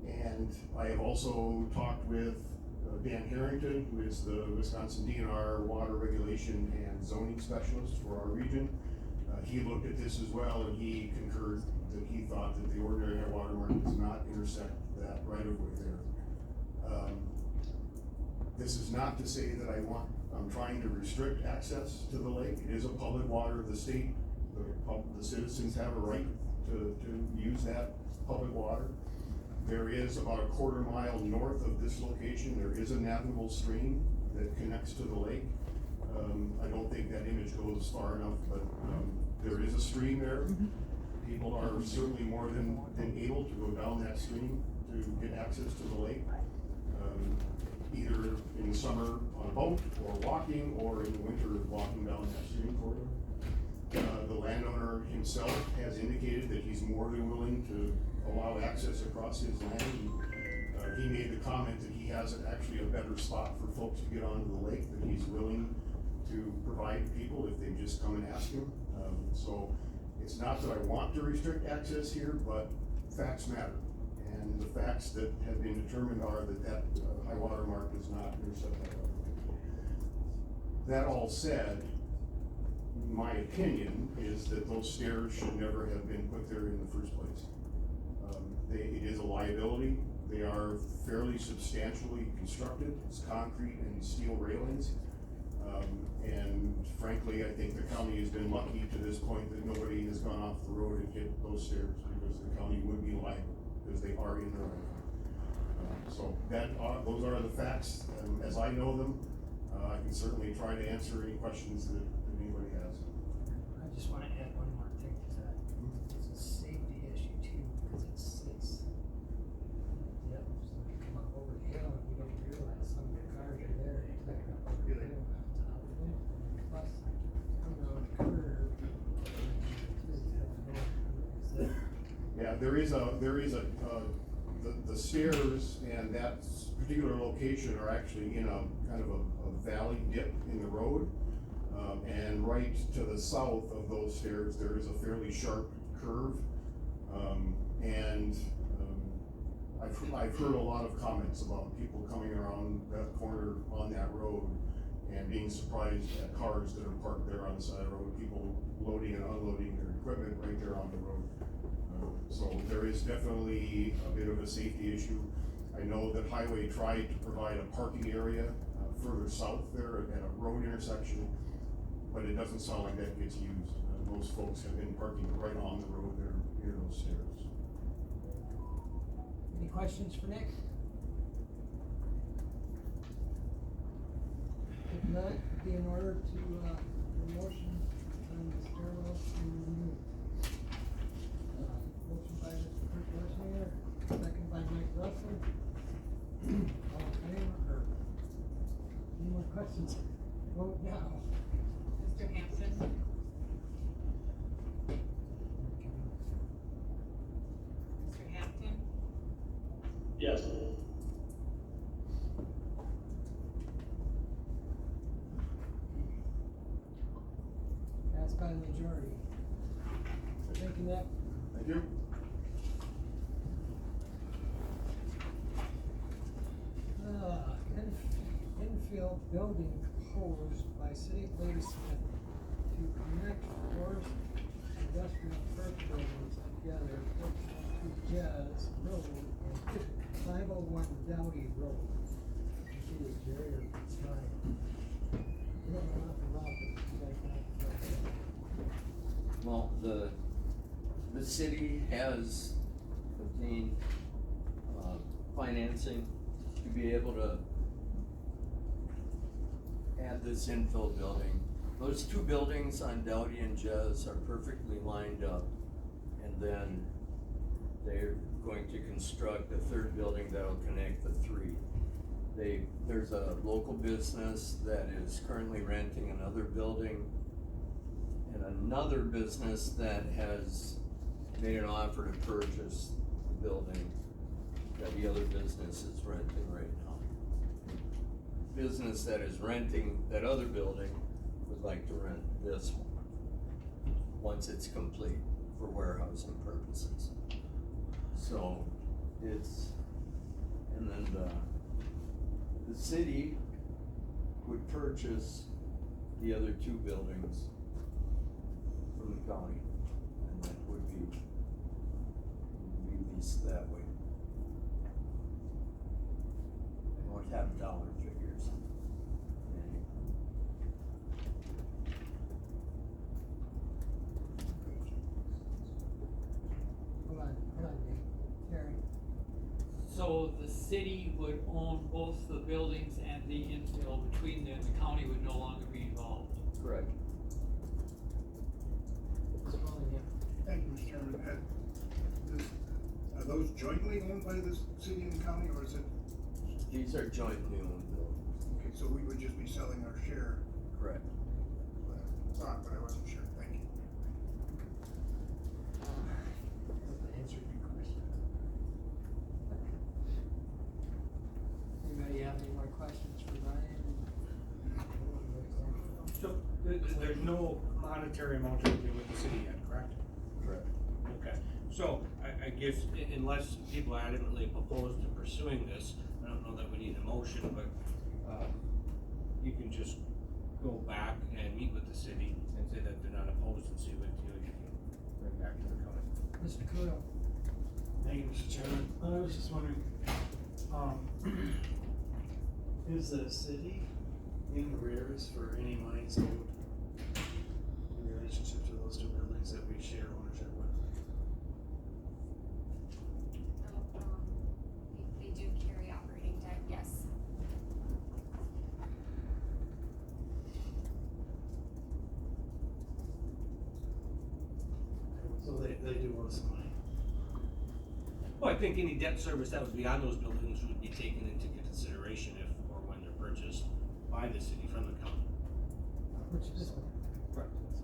And I have also talked with Dan Harrington, who is the Wisconsin DNR water regulation and zoning specialist for our region. He looked at this as well, and he concurred that he thought that the ordinary high water mark does not intersect that right-of-way there. This is not to say that I'm trying to restrict access to the lake. It is a public water of the state. The citizens have a right to use that public water. There is about a quarter mile north of this location, there is a navigable stream that connects to the lake. I don't think that image goes far enough, but there is a stream there. People are certainly more than able to go down that stream to get access to the lake. Either in the summer on a boat, or walking, or in the winter walking down that stream corridor. The landowner himself has indicated that he's more than willing to allow access across his land. He made the comment that he has actually a better spot for folks to get onto the lake, that he's willing to provide people if they just come and ask him. So it's not that I want to restrict access here, but facts matter. And the facts that have been determined are that high water mark does not intercept that right-of-way. That all said, my opinion is that those stairs should never have been put there in the first place. It is a liability. They are fairly substantially constructed. It's concrete and steel railings. And frankly, I think the county has been lucky to this point that nobody has gone off the road and hit those stairs, because the county would be liable, because they are in the right. So those are the facts, as I know them. I can certainly try to answer any questions that anybody has. I just wanna add one more thing to that. It's a safety issue too, because it's, yep, so you come up over the hill and you don't realize some of the cars are there, they back up over the hill on top of it. Plus, come around the curve. Yeah, there is the stairs and that particular location are actually in a kind of a valley dip in the road. And right to the south of those stairs, there is a fairly sharp curve. I've heard a lot of comments about people coming around that corner on that road and being surprised at cars that are parked there on the side of the road, people loading and unloading their equipment right there on the road. So there is definitely a bit of a safety issue. I know that Highway tried to provide a parking area further south there at a road intersection, but it doesn't sound like that gets used. Most folks have been parking right on the road there near those stairs. Any questions for Nick? If not, be in order to, motion on the stairwell to remove. Motion by Mr. Kurt Wessner, second by Mike Russell. All in favor, or any more questions? Vote now. Mr. Hampton? Mr. Hampton? Yes. Passed by the majority. Thank you, Nick. Thank you. Infield building proposed by City of Ladysmith to connect forest industrial park buildings together to Jazz Road and 501 Dowdy Road. Gee, Jerry, or Ryan. You don't know nothing about this, you guys know. Well, the city has obtained, financing to be able to add this infill building. Those two buildings on Dowdy and Jez are perfectly lined up, and then they're going to construct a third building that'll connect the three. There's a local business that is currently renting another building, and another business that has made an offer to purchase the building that the other business is renting right now. Business that is renting that other building would like to rent this one once it's complete for warehousing purposes. So it's, and then the city would purchase the other two buildings from the county, and that would be leased that way. I don't have dollar figures. Hold on, Dave. Terry. So the city would own both the buildings and the infill between them, the county would no longer be involved. Correct. Thank you, Mr. Chairman. Are those jointly owned by the city and the county, or is it? These are jointly owned buildings. Okay, so we would just be selling our share. Correct. Thought, but I wasn't sure. Thank you. Answered your question. Anybody have any more questions for Ryan? So, there's no monetary amount to do with the city yet, correct? Correct. Okay, so, I guess unless people are adamantly opposed to pursuing this, I don't know that we need a motion, but, you can just go back and meet with the city and say that they're not opposed and see what you can bring back to the county. Mr. Kudo. Thank you, Mr. Chairman. I was just wondering, is the city in arrears for any monies owed in relationship to those two buildings that we share ownership with? They do carry operating debt, yes. So they do owe some money. Well, I think any debt service that would be on those buildings would be taken into consideration if or when they're purchased by the city from the county. Which is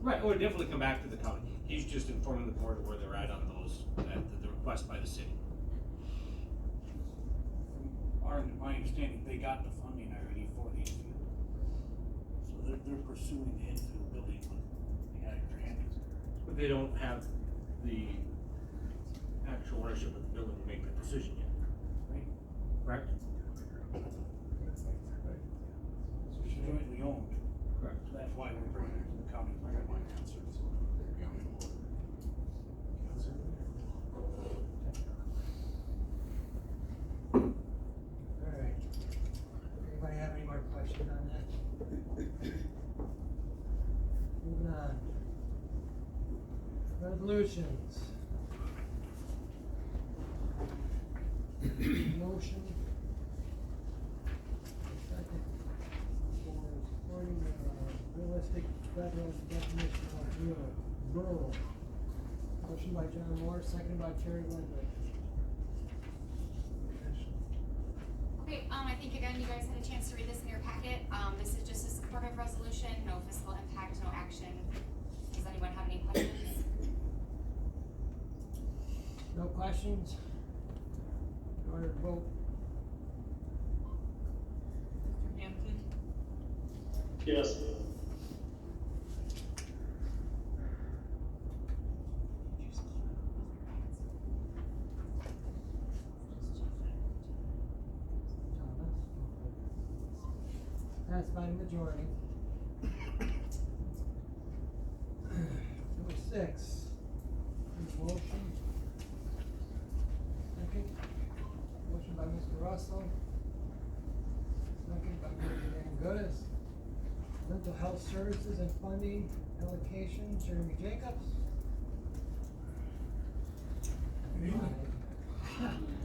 Right, or definitely come back to the county. He's just informing the board where they're at on those, at the request by the city. My understanding, they got the funding already for the infield. So they're pursuing the infield building when they got a grant. But they don't have the actual ownership of the building to make the decision yet, right? Correct? It's jointly owned. Correct. So that's why we're bringing it to the county. Alright. Anybody have any more questions on that? Moving on. Resolutions. motion. Second, for supporting the realistic federal definition of rural. Motion by John Moore, second by Terry Lindbergh. Okay, I think again, you guys had a chance to read this in your packet. This is just a supportive resolution, no fiscal impact, no action. Does anyone have any questions? No questions? Order to vote. Mr. Hampton, Yes. Passed by the majority. Number 6, motion. Second, motion by Mr. Russell. Second by Mr. Dan Goodes. Mental health services and funding allocation, Jeremy Jacobs. Good evening.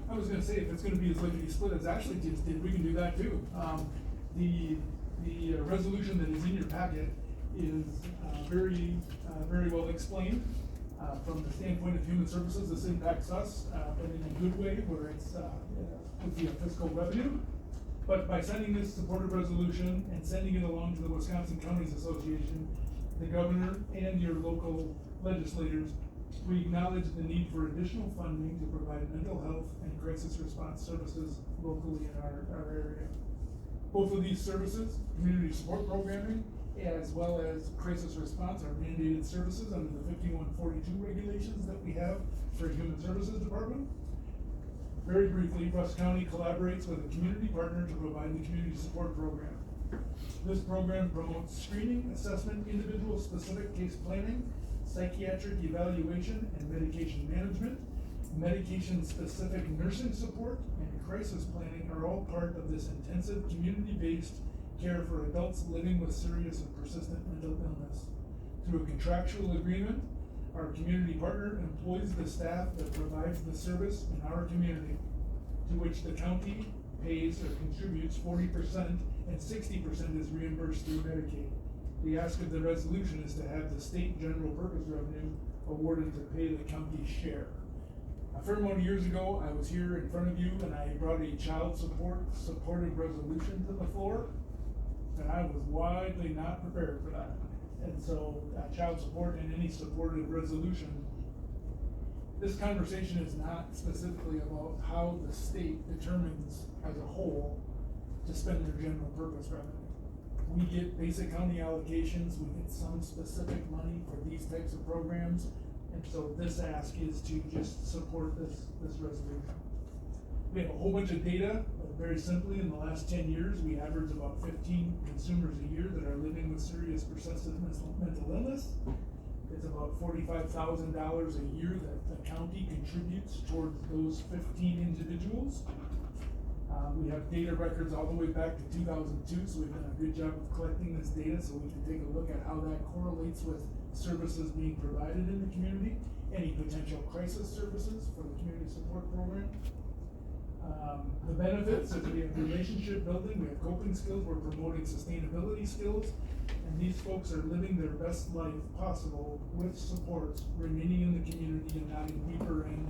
I was gonna say, if it's gonna be as lickety split as Ashley just did, we can do that too. The resolution that is in your packet is very well explained. From the standpoint of human services, this impacts us, but in a good way, where it's would be a fiscal revenue. But by sending this supportive resolution and sending it along to the Wisconsin Counties Association, the governor and your local legislators, we acknowledge the need for additional funding to provide mental health and crisis response services locally in our area. Both of these services, community support programming, as well as crisis response, are mandated services under the 5142 regulations that we have for a human services department. Very briefly, Rusk County collaborates with a community partner to provide the community support program. This program promotes screening, assessment, individual specific case planning, psychiatric evaluation and medication management, medication-specific nursing support, and crisis planning are all part of this intensive community-based care for adults living with serious and persistent mental illness. Through a contractual agreement, our community partner employs the staff that provides the service in our community, to which the county pays or contributes 40% and 60% is reimbursed through Medicaid. The ask of the resolution is to have the state general purpose revenue awarded to pay the county's share. A fair amount of years ago, I was here in front of you and I brought a child supportive resolution to the floor, and I was widely not prepared for that. And so, child support and any supportive resolution, this conversation is not specifically about how the state determines as a whole to spend their general purpose revenue. We get basic county allocations, we get some specific money for these types of programs, and so this ask is to just support this resolution. We have a whole bunch of data, but very simply, in the last 10 years, we average about 15 consumers a year that are living with serious persistent mental illness. It's about $45,000 a year that the county contributes towards those 15 individuals. We have data records all the way back to 2002, so we've done a good job of collecting this data so we can take a look at how that correlates with services being provided in the community, any potential crisis services for the community support program. The benefits is we have relationship building, we have coping skills, we're promoting sustainability skills, and these folks are living their best life possible with supports, remaining in the community and having deeper end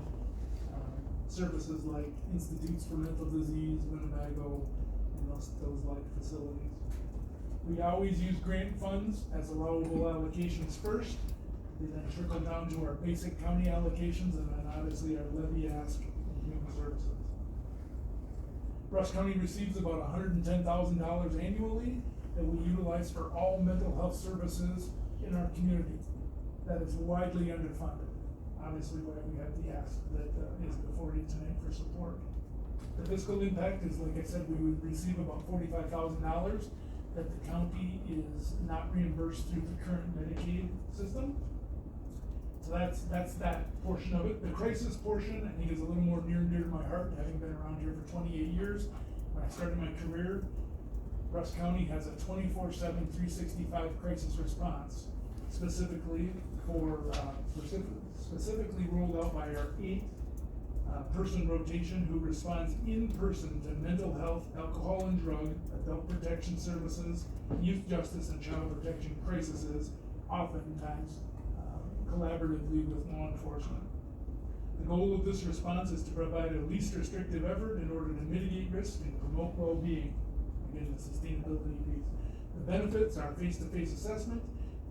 services like Institutes for Mental Disease, Winnebago, and those like facilities. We always use grant funds as allowable allocations first. They then trickle down to our basic county allocations and then obviously our levy ask and human services. Rusk County receives about $110,000 annually that we utilize for all mental health services in our community. That is widely underfunded. Obviously, why we have the ask that is before you tonight for support. The fiscal impact is, like I said, we would receive about $45,000 that the county is not reimbursed through the current Medicaid system. So that's that portion of it. The crisis portion, I think, is a little more near and dear to my heart, having been around here for 28 years. When I started my career, Rusk County has a 24/7, 365 crisis response, specifically rolled out by our 8 person rotation who responds in person to mental health, alcohol and drug, adult protection services, youth justice and child protection crises, oftentimes collaboratively with law enforcement. The goal of this response is to provide a least restrictive effort in order to mitigate risk and promote well-being. Again, the sustainability piece. The benefits are face-to-face assessment,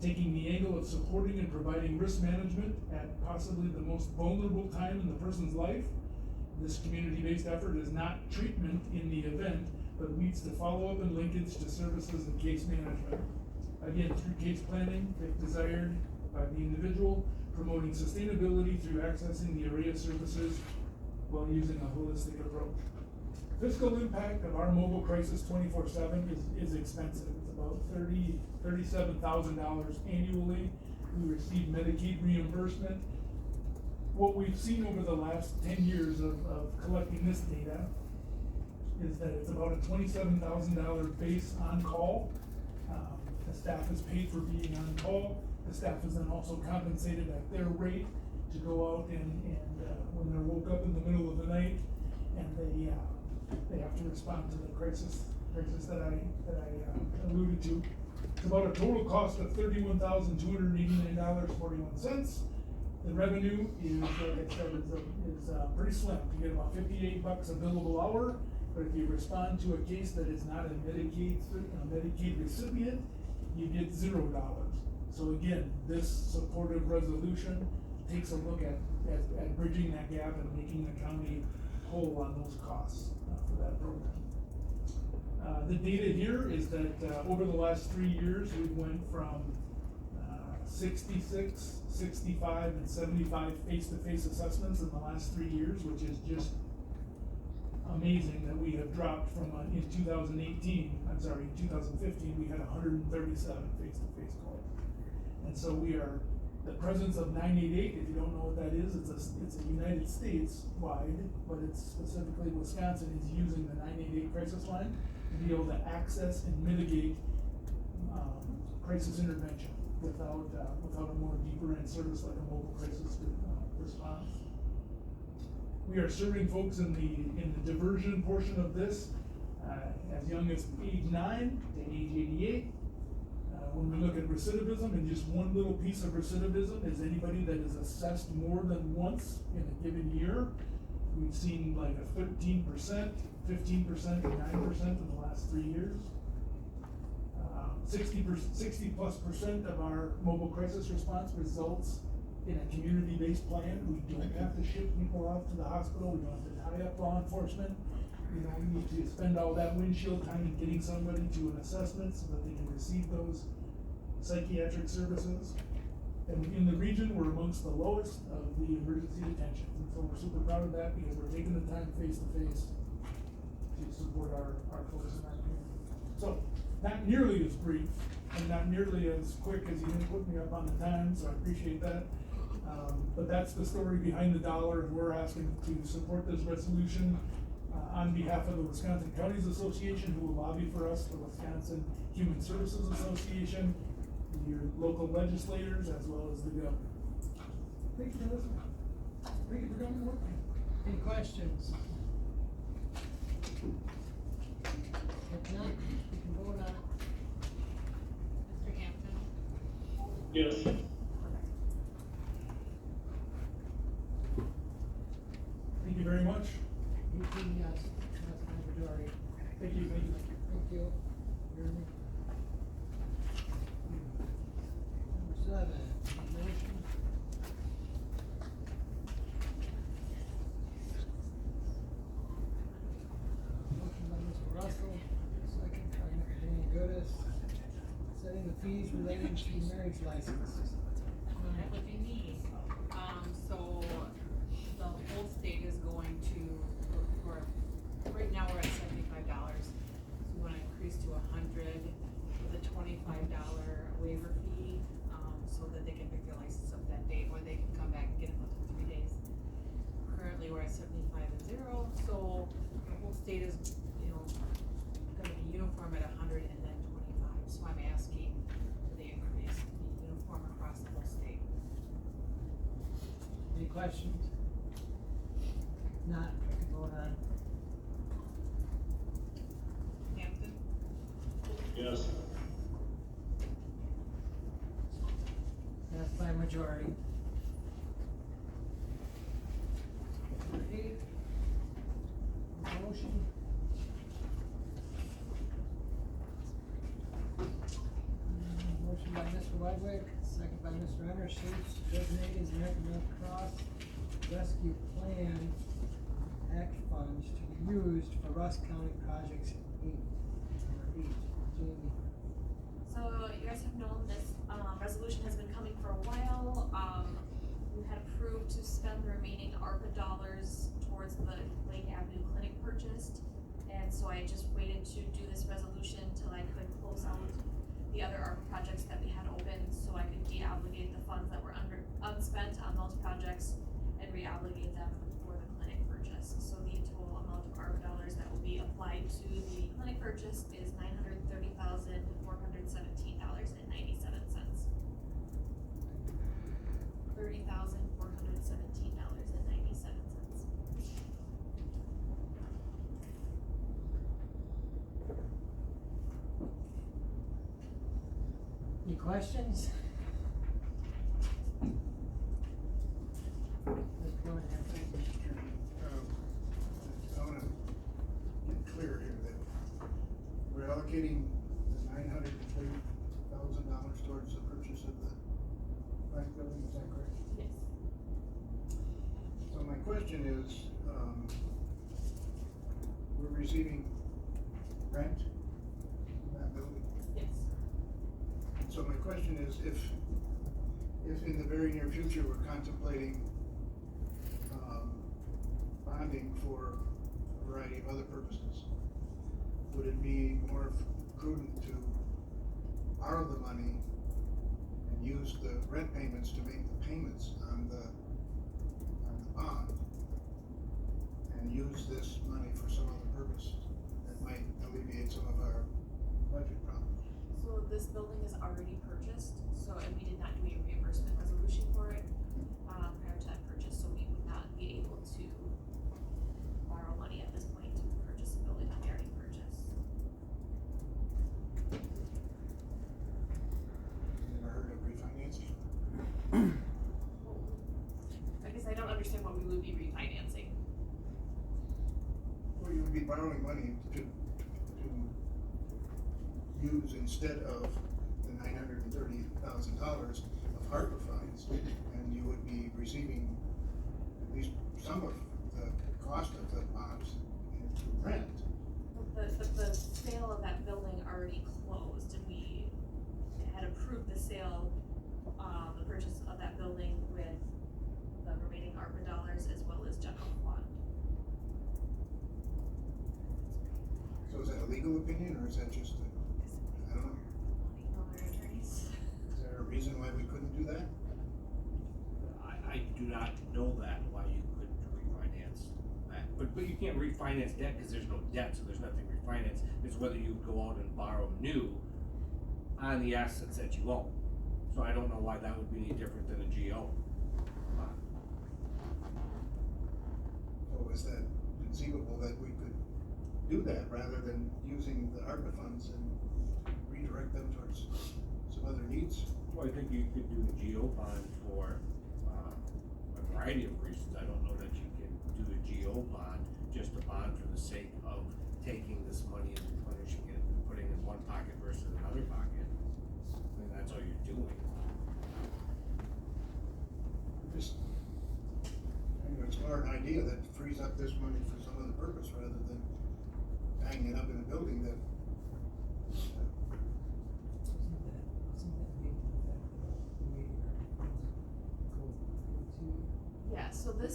taking the angle of supporting and providing risk management at possibly the most vulnerable time in the person's life. This community-based effort is not treatment in the event, but leads to follow-up and linkage to services and case management. Again, through case planning, if desired by the individual, promoting sustainability through accessing the array of services while using a holistic approach. Fiscal impact of our mobile crisis 24/7 is expensive. It's about $37,000 annually. We receive Medicaid reimbursement. What we've seen over the last 10 years of collecting this data is that it's about a $27,000 base on call. The staff is paid for being on call. The staff is then also compensated at their rate to go out and when they're woke up in the middle of the night and they have to respond to the crisis that I alluded to. It's about a total cost of $31,289.41. The revenue is, like I said, is pretty slim. You get about $58 a billable hour, but if you respond to a case that is not a Medicaid recipient, you get $0. So again, this supportive resolution takes a look at bridging that gap and making the county whole on those costs for that program. The data here is that over the last 3 years, we went from 66, 65, and 75 face-to-face assessments in the last 3 years, which is just amazing that we have dropped from, in 2015, we had 137 face-to-face calls. And so we are, the presence of 988, if you don't know what that is, it's a United States wide, but it's specifically Wisconsin is using the 988 crisis line to be able to access and mitigate crisis intervention without a more deeper end service like a mobile crisis response. We are serving folks in the diversion portion of this as young as age 9 to age 88. When we look at recidivism, and just one little piece of recidivism is anybody that is assessed more than once in a given year. We've seen like a 13%, 15%, and 9% in the last 3 years. 60+% of our mobile crisis response results in a community-based plan. We don't have to ship people off to the hospital. We don't have to tie up law enforcement. We don't need to spend all that windshield time in getting somebody to an assessment so that they can receive those psychiatric services. And in the region, we're amongst the lowest of the emergency detentions. And so we're super proud of that because we're taking the time face-to-face to support our folks in our community. So, not nearly as brief and not nearly as quick as you didn't put me up on the time, so I appreciate that. But that's the story behind the dollar, and we're asking to support this resolution on behalf of the Wisconsin Counties Association, who will lobby for us, the Wisconsin Human Services Association, your local legislators, as well as the governor. Thank you for listening. Thank you for coming to work. Any questions? If not, we can vote on it. Mr. Hampton? Yes. Thank you very much. 18 yes, that's my majority. Thank you. Thank you. Jeremy? Number 7, motion. Motion by Mr. Russell, second by Mr. Dan Goodes, setting the fees relating to marriage licenses. That would be me. So the whole state is going to, right now we're at $75. So we wanna increase to 100 with a $25 waiver fee, so that they can pick their license up that day, or they can come back and get it within 3 days. Currently, we're at 75 and 0, so the whole state is, gonna be uniform at 100 and then 25. So I'm asking for the increase to be uniform across the whole state. Any questions? not, I could vote on. Hampton, Yes. Passed by majority. Number 8, motion. Motion by Mr. Ludwig, second by Mr. Undershoots, to designate as American Red Cross Rescue Plan Act funds to be used for Rusk County Projects 8. Number 8, Jamie. So you guys have known this, resolution has been coming for a while. We had approved to spend the remaining ARPA dollars towards the Lake Avenue Clinic purchased. And so I just waited to do this resolution till I could close out the other ARPA projects that we had open, so I could de-obligate the funds that were unspent on those projects and re-obligate them for the clinic purchase. So the total amount of ARPA dollars that will be applied to the clinic purchase is $930,417.97. $30,417.97. Any questions? Let's go ahead. Thank you, Mr. Chairman. I wanna get clear here that we're allocating the $930,000 towards the purchase of the bank building, is that correct? Yes. So my question is, we're receiving rent in that building? Yes. So my question is, if in the very near future, we're contemplating, bonding for a variety of other purposes, would it be more prudent to borrow the money and use the rent payments to make the payments on the bond, and use this money for some other purpose that might alleviate some of our budget problems? So this building is already purchased, and we did not do a reimbursement resolution for it, prior to that purchase, so we would not be able to borrow money at this point to purchase a building that we already purchased. Never heard of refinancing? I guess I don't understand what we would be refinancing. Well, you would be borrowing money to use instead of the $930,000 of ARPA funds, and you would be receiving at least some of the cost of the bonds in rent. The sale of that building already closed, and we had approved the sale, the purchase of that building with the remaining ARPA dollars as well as general fund. So is that a legal opinion, or is that just I don't know. Other attorneys? Is there a reason why we couldn't do that? I do not know that, why you couldn't refinance that, but you can't refinance debt, cause there's no debt, so there's nothing to refinance, it's whether you go out and borrow new on the assets that you own. So I don't know why that would be any different than a GO. So is that conceivable that we could do that rather than using the ARPA funds and redirect them towards some other needs? Well, I think you could do a GO bond for, a variety of reasons. I don't know that you can do a GO bond, just a bond for the sake of taking this money and replenishing it and putting it in one pocket versus another pocket. I mean, that's all you're doing. Just, explore an idea that frees up this money for some other purpose rather than hanging it up in a building that Yeah, so the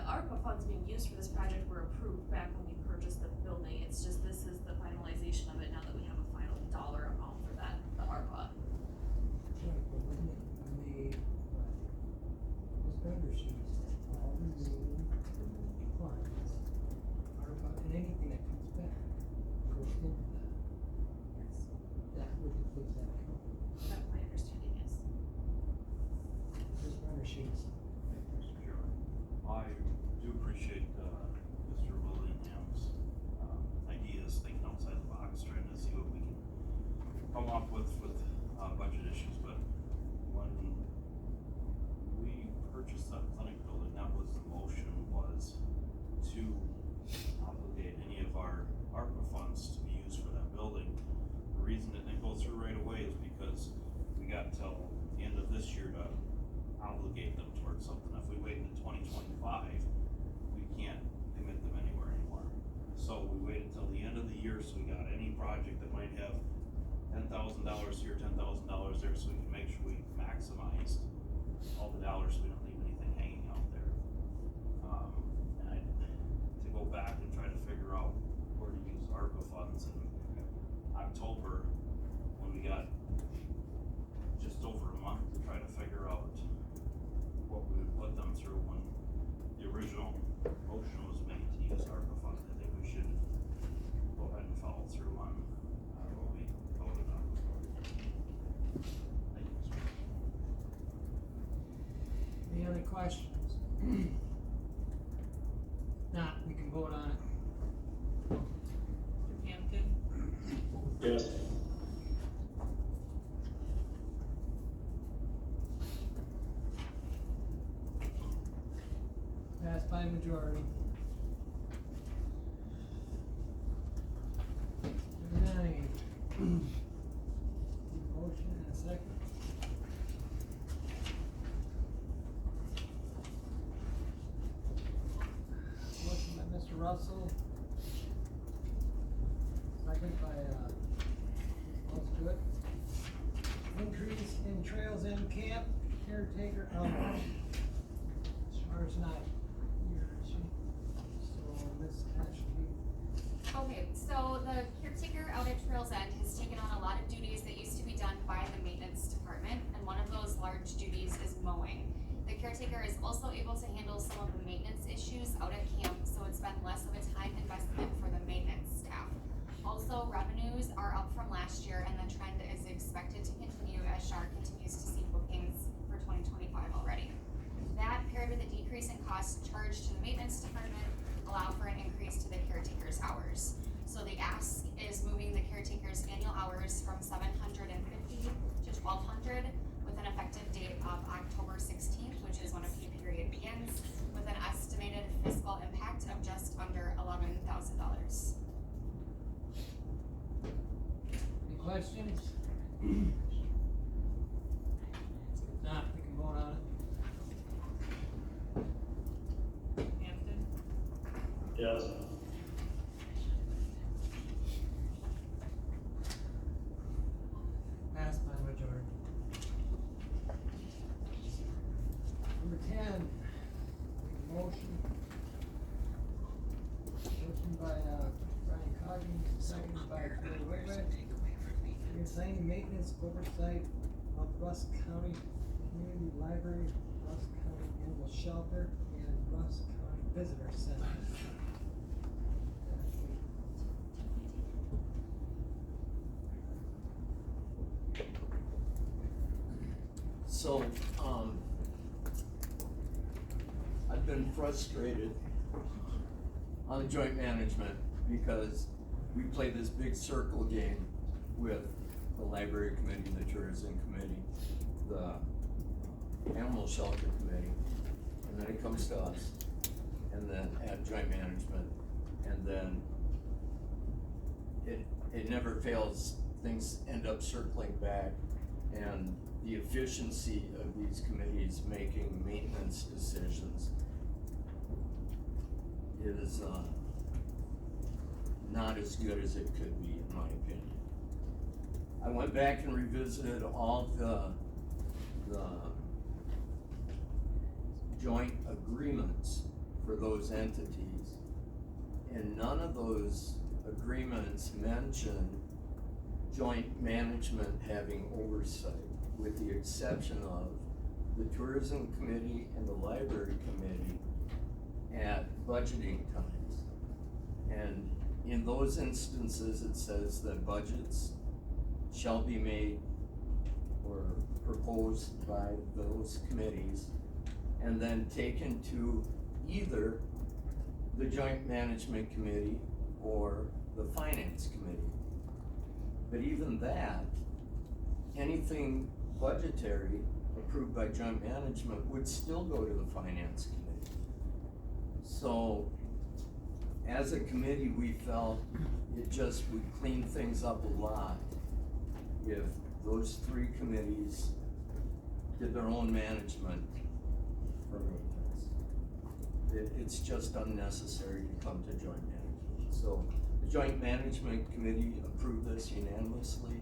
ARPA funds being used for this project were approved back when we purchased the building, it's just this is the finalization of it now that we have a final dollar amount for that, the ARPA. Right, but wouldn't it be made, this vendor sheets, all the remaining funds, ARPA, and anything that comes back goes into that. Yes. That would include that account. That's my understanding, yes. This vendor sheets. Mr. Chairman, I do appreciate to obligate any of our ARPA funds to be used for that building. The reason it didn't go through right away is because we got till the end of this year to obligate them towards something. If we wait into 2025, we can't commit them anywhere anymore. So we waited till the end of the year, so we got any project that might have $10,000 here, $10,000 there, so we can make sure we maximize all the dollars, so we don't leave anything hanging out there. And to go back and try to figure out where to use ARPA funds in October, when we got just over a month to try to figure out what we would put them through when the original motion was made to use ARPA funds. I think we should go ahead and follow through on what we voted on before. Thank you, Mr. Any other questions? Not, we can vote on it. Mr. Hampton, Yes. Passed by majority. Nine. Motion and a second. Motion by Mr. Russell. Second by, let's do it. Increase in Trails End Camp caretaker hours. Char's not here, is she? So, Ms. Ashley. Okay, so the caretaker out at Trails End has taken on a lot of duties that used to be done by the maintenance department, and one of those large duties is mowing. The caretaker is also able to handle some of the maintenance issues out at camp, so it's been less of a time investment for the maintenance staff. Also, revenues are up from last year, and the trend is expected to continue as SHAR continues to see bookings for 2025 already. That, paired with a decrease in costs charged to the maintenance department, allow for an increase to the caretaker's hours. So the ask is moving the caretaker's annual hours from 750 to 1,200 with an effective date of October 16th, which is when a pay period begins, with an estimated fiscal impact of just under $11,000. Any questions? If not, we can vote on it. Hampton, Yes. Passed by majority. Number 10, motion. Motion by, Brian Coggan, seconded by Bill Whitwick. Reassigning maintenance oversight of Rusk County Community Library, Rusk County Animal Shelter, and Rusk County Visitor Center. So, I've been frustrated on the joint management because we play this big circle game with the library committee, the tourism committee, the animal shelter committee, and then it comes to us, and then at joint management, and then it never fails, things end up circling back, and the efficiency of these committees making maintenance decisions is not as good as it could be, in my opinion. I went back and revisited all the joint agreements for those entities, and none of those agreements mention joint management having oversight, with the exception of the tourism committee and the library committee at budgeting times. And in those instances, it says that budgets shall be made or proposed by those committees and then taken to either the joint management committee or the finance committee. But even that, anything budgetary approved by joint management would still go to the finance committee. So as a committee, we felt it just would clean things up a lot if those three committees did their own management for maintenance. It's just unnecessary to come to joint management. So the joint management committee approved this unanimously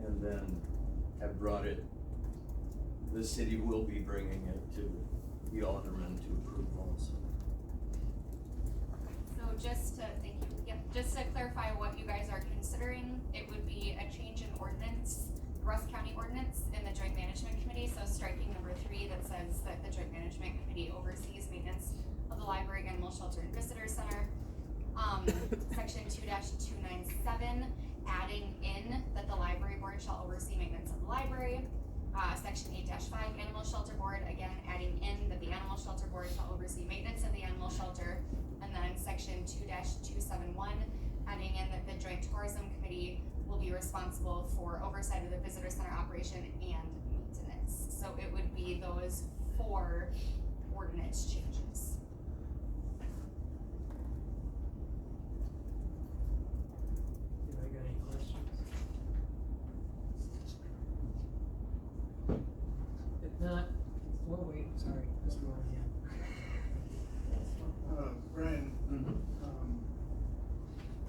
and then have brought it, the city will be bringing it to the aldermen to approve also. So just to, thank you, yep, just to clarify what you guys are considering, it would be a change in ordinance, Rusk County ordinance in the joint management committee, so striking number 3 that says that the joint management committee oversees maintenance of the library, animal shelter, and visitor center. Section 2-297, adding in that the library board shall oversee maintenance of the library. Section 8-5, animal shelter board, again, adding in that the animal shelter board shall oversee maintenance of the animal shelter. And then section 2-271, adding in that the joint tourism committee will be responsible for oversight of the visitor center operation and maintenance. So it would be those 4 ordinance changes. Anybody got any questions? If not, we'll wait, sorry, Mr. Monahan. Brian,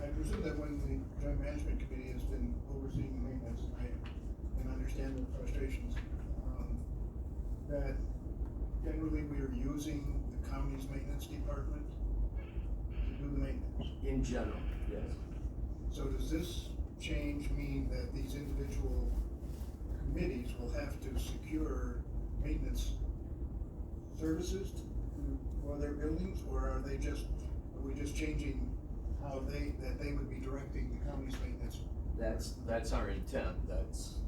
I presume that when the joint management committee has been overseeing maintenance, I can understand the frustrations, that generally we are using the county's maintenance department to do the maintenance. In general, yes. So does this change mean that these individual committees will have to secure maintenance services for their buildings, or are we just changing how that they would be directing the county's maintenance? That's our intent, that's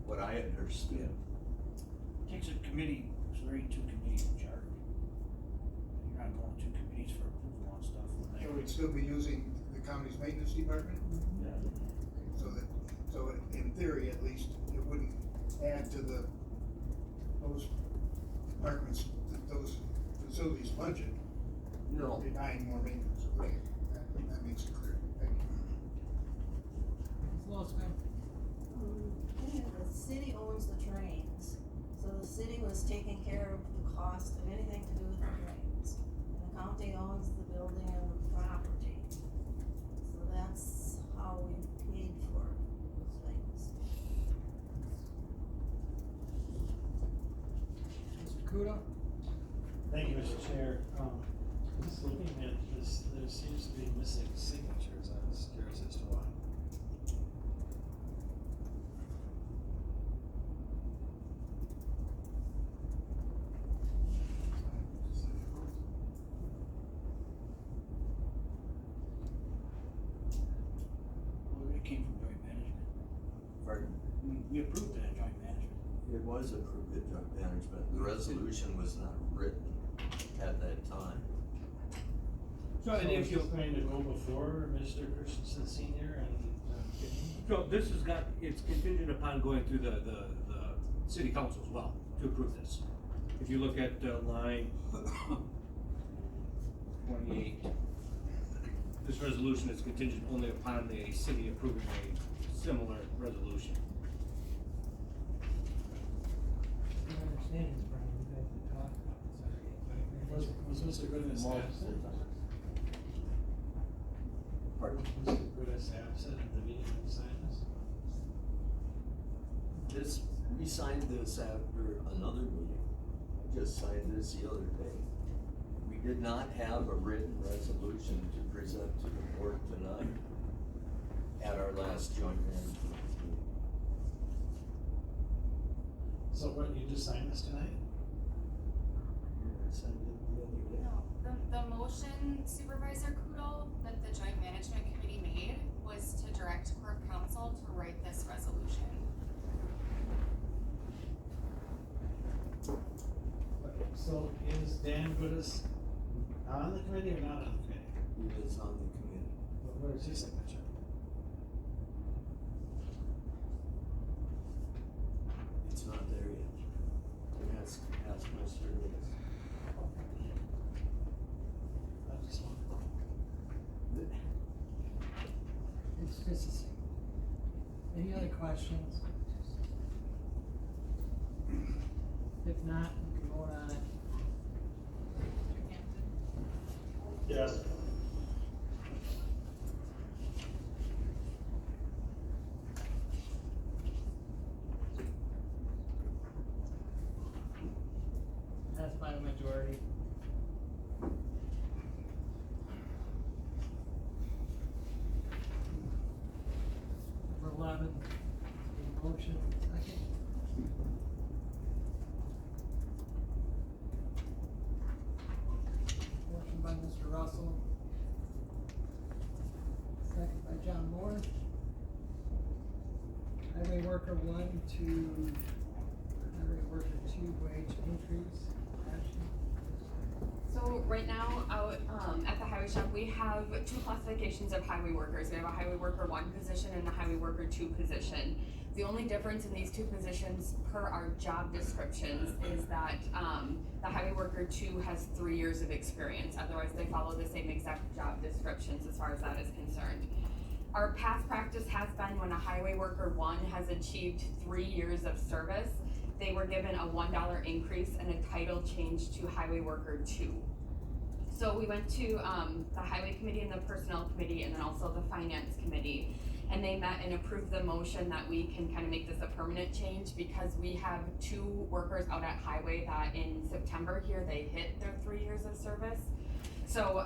what I understand. Takes a committee, it's very 2 committees in charge. You're not going 2 committees for approval on stuff when they. So we'd still be using the county's maintenance department? Yeah. So in theory, at least, it wouldn't add to those departments, those facilities budget. No. Be buying more maintenance, okay, that makes it clear, thank you. Ms. Losman? The city owns the trains, so the city was taking care of the cost of anything to do with the trains. And the county owns the building and the property. So that's how we paid for those things. Mr. Kudo? Thank you, Mr. Chair. Just looking at this, there seems to be missing signatures. I was curious as to why. Well, it came from joint management. Pardon? We approved it at joint management. It was approved at joint management. The resolution was not written at that time. So and if you. Going to go before Mr. Christensen Senior and. So this has got, it's contingent upon going through the city council as well to approve this. If you look at line 28, this resolution is contingent only upon the city approving a similar resolution. My understanding is, Brian, you guys had talked about this already. Was Mr. Goodness absent? Pardon? Was Mr. Goodness absent at the meeting when we signed this? We signed this after another meeting. I just signed this the other day. We did not have a written resolution to present to the board tonight at our last joint management meeting. So what, you just signed this tonight? I signed it the other day. No, the motion, Supervisor Kudo, that the joint management committee made was to direct court counsel to write this resolution. So is Dan Goodis on the committee or not on the committee? He is on the committee. Where's his signature? It's not there yet. Ask Mr. Lewis. I just want. questions? If not, we can vote on it. Yes. Passed by the majority. Number 11, a motion, second. Motion by Mr. Russell. Second by John Moore. Highway worker 1 to highway worker 2 wage increase. Action. So right now, out, at the highway shop, we have two classifications of highway workers. We have a highway worker 1 position and a highway worker 2 position. The only difference in these two positions per our job descriptions is that, the highway worker 2 has 3 years of experience. Otherwise, they follow the same exact job descriptions as far as that is concerned. Our past practice has been when a highway worker 1 has achieved 3 years of service, they were given a $1 increase and a title change to highway worker 2. So we went to the highway committee and the personnel committee and then also the finance committee. And they met and approved the motion that we can kind of make this a permanent change because we have 2 workers out at highway that in September here, they hit their 3 years of service. So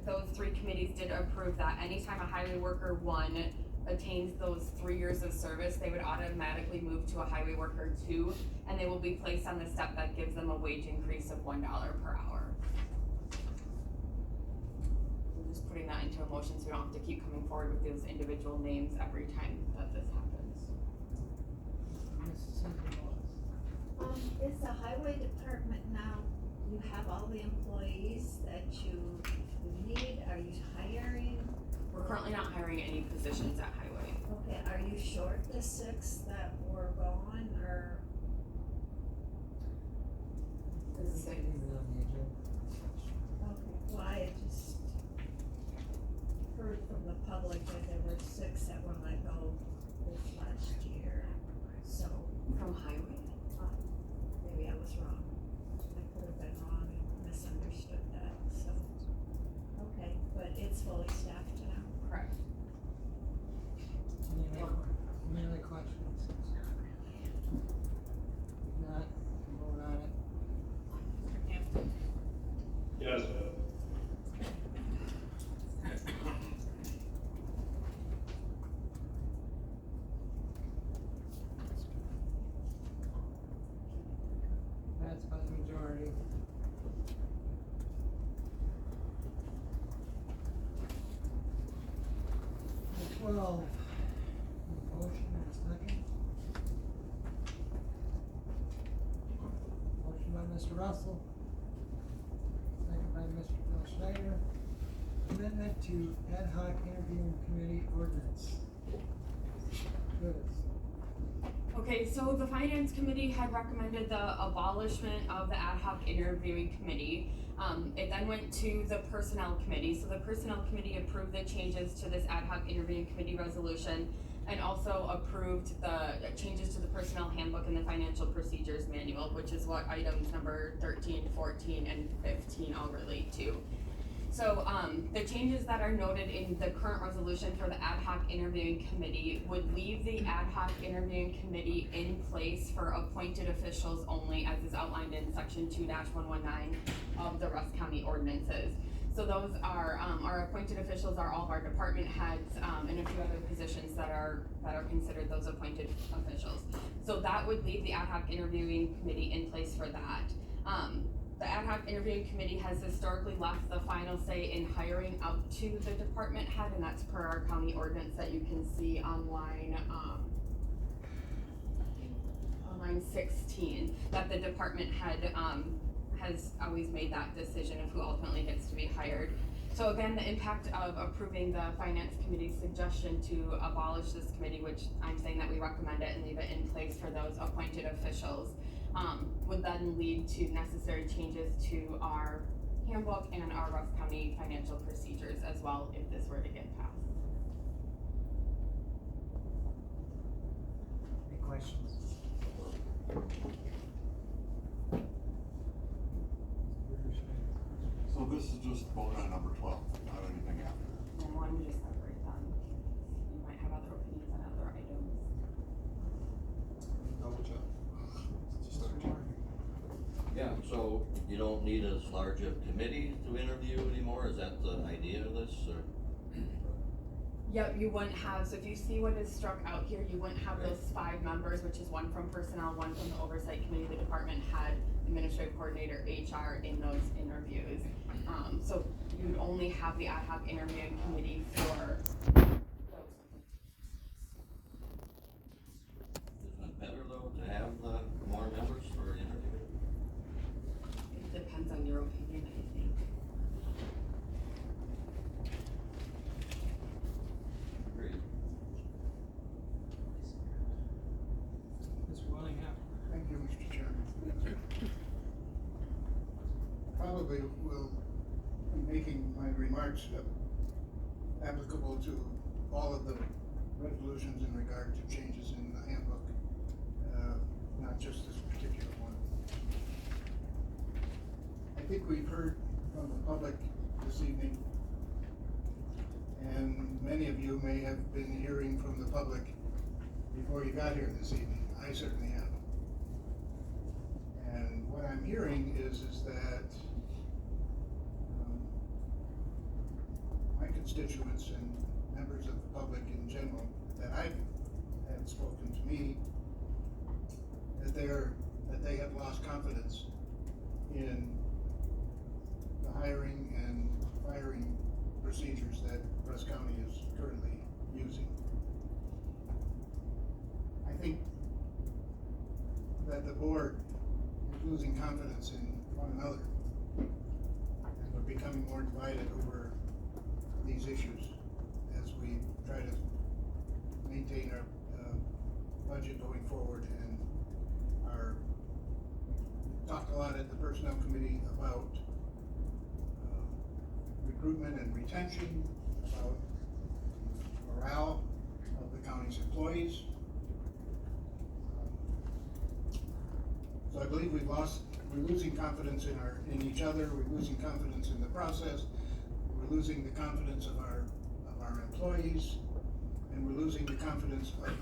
those 3 committees did approve that anytime a highway worker 1 attains those 3 years of service, they would automatically move to a highway worker 2, and they will be placed on the step that gives them a wage increase of $1 per hour. We're just putting that into a motion so we don't have to keep coming forward with those individual names every time that this happens. Is the highway department now, you have all the employees that you need, are you hiring? We're currently not hiring any positions at highway. Okay, are you short the 6 that were gone, or? The 6. Okay, well, I just heard from the public that there were 6 that were let go this last year, so. From highway? Maybe I was wrong. I could have been wrong and misunderstood that, so. Okay, but it's fully staffed now. Correct. Any other questions? If not, vote on it. Yes. Passed by the majority. Number 12, motion and second. Motion by Mr. Russell. Second by Mr. Phil Schneider. Amendment to ad hoc interviewing committee ordinance. Good. Okay, so the finance committee had recommended the abolishment of the ad hoc interviewing committee. It then went to the personnel committee, so the personnel committee approved the changes to this ad hoc interviewing committee resolution and also approved the changes to the personnel handbook and the financial procedures manual, which is what items number 13, 14, and 15 all relate to. So, the changes that are noted in the current resolution for the ad hoc interviewing committee would leave the ad hoc interviewing committee in place for appointed officials only, as is outlined in section 2-119 of the Rusk County ordinances. So those are, our appointed officials are all of our department heads, and a few other positions that are considered those appointed officials. So that would leave the ad hoc interviewing committee in place for that. The ad hoc interviewing committee has historically left the final say in hiring out to the department head, and that's per our county ordinance that you can see on line 16, that the department head has always made that decision of who ultimately gets to be hired. So again, the impact of approving the finance committee's suggestion to abolish this committee, which I'm saying that we recommend it and leave it in place for those appointed officials, would then lead to necessary changes to our handbook and our Rusk County financial procedures as well if this were to get passed. So this is just vote on number 12, not anything after. No, I'm just separate them. You might have other opinions on other items. Double check. Just double check. Yeah, so you don't need as large a committee to interview anymore, is that the idea of this, or? Yep, you wouldn't have, so if you see what is struck out here, you wouldn't have those 5 members, which is 1 from personnel, 1 from the oversight committee, the department head, administrative coordinator, HR in those interviews. So you'd only have the ad hoc interviewing committee for those. Isn't it better though to have more members for interview? It depends on your opinion, I think. Agreed. Mr. Willingham. Thank you, Mr. Chairman. Probably will be making my remarks applicable to all of the resolutions in regard to changes in the handbook, not just this particular one. I think we've heard from the public this evening, and many of you may have been hearing from the public before you got here this evening. I certainly have. And what I'm hearing is that my constituents and members of the public in general that I've had spoken to me, that they have lost confidence in the hiring and firing procedures that Rusk County is currently using. I think that the board is losing confidence in one another, and we're becoming more divided over these issues as we try to maintain our budget going forward, and talked a lot at the Personnel Committee about recruitment and retention, about morale of the county's employees. So I believe we're losing confidence in each other, we're losing confidence in the process, we're losing the confidence of our employees, and we're losing the confidence of our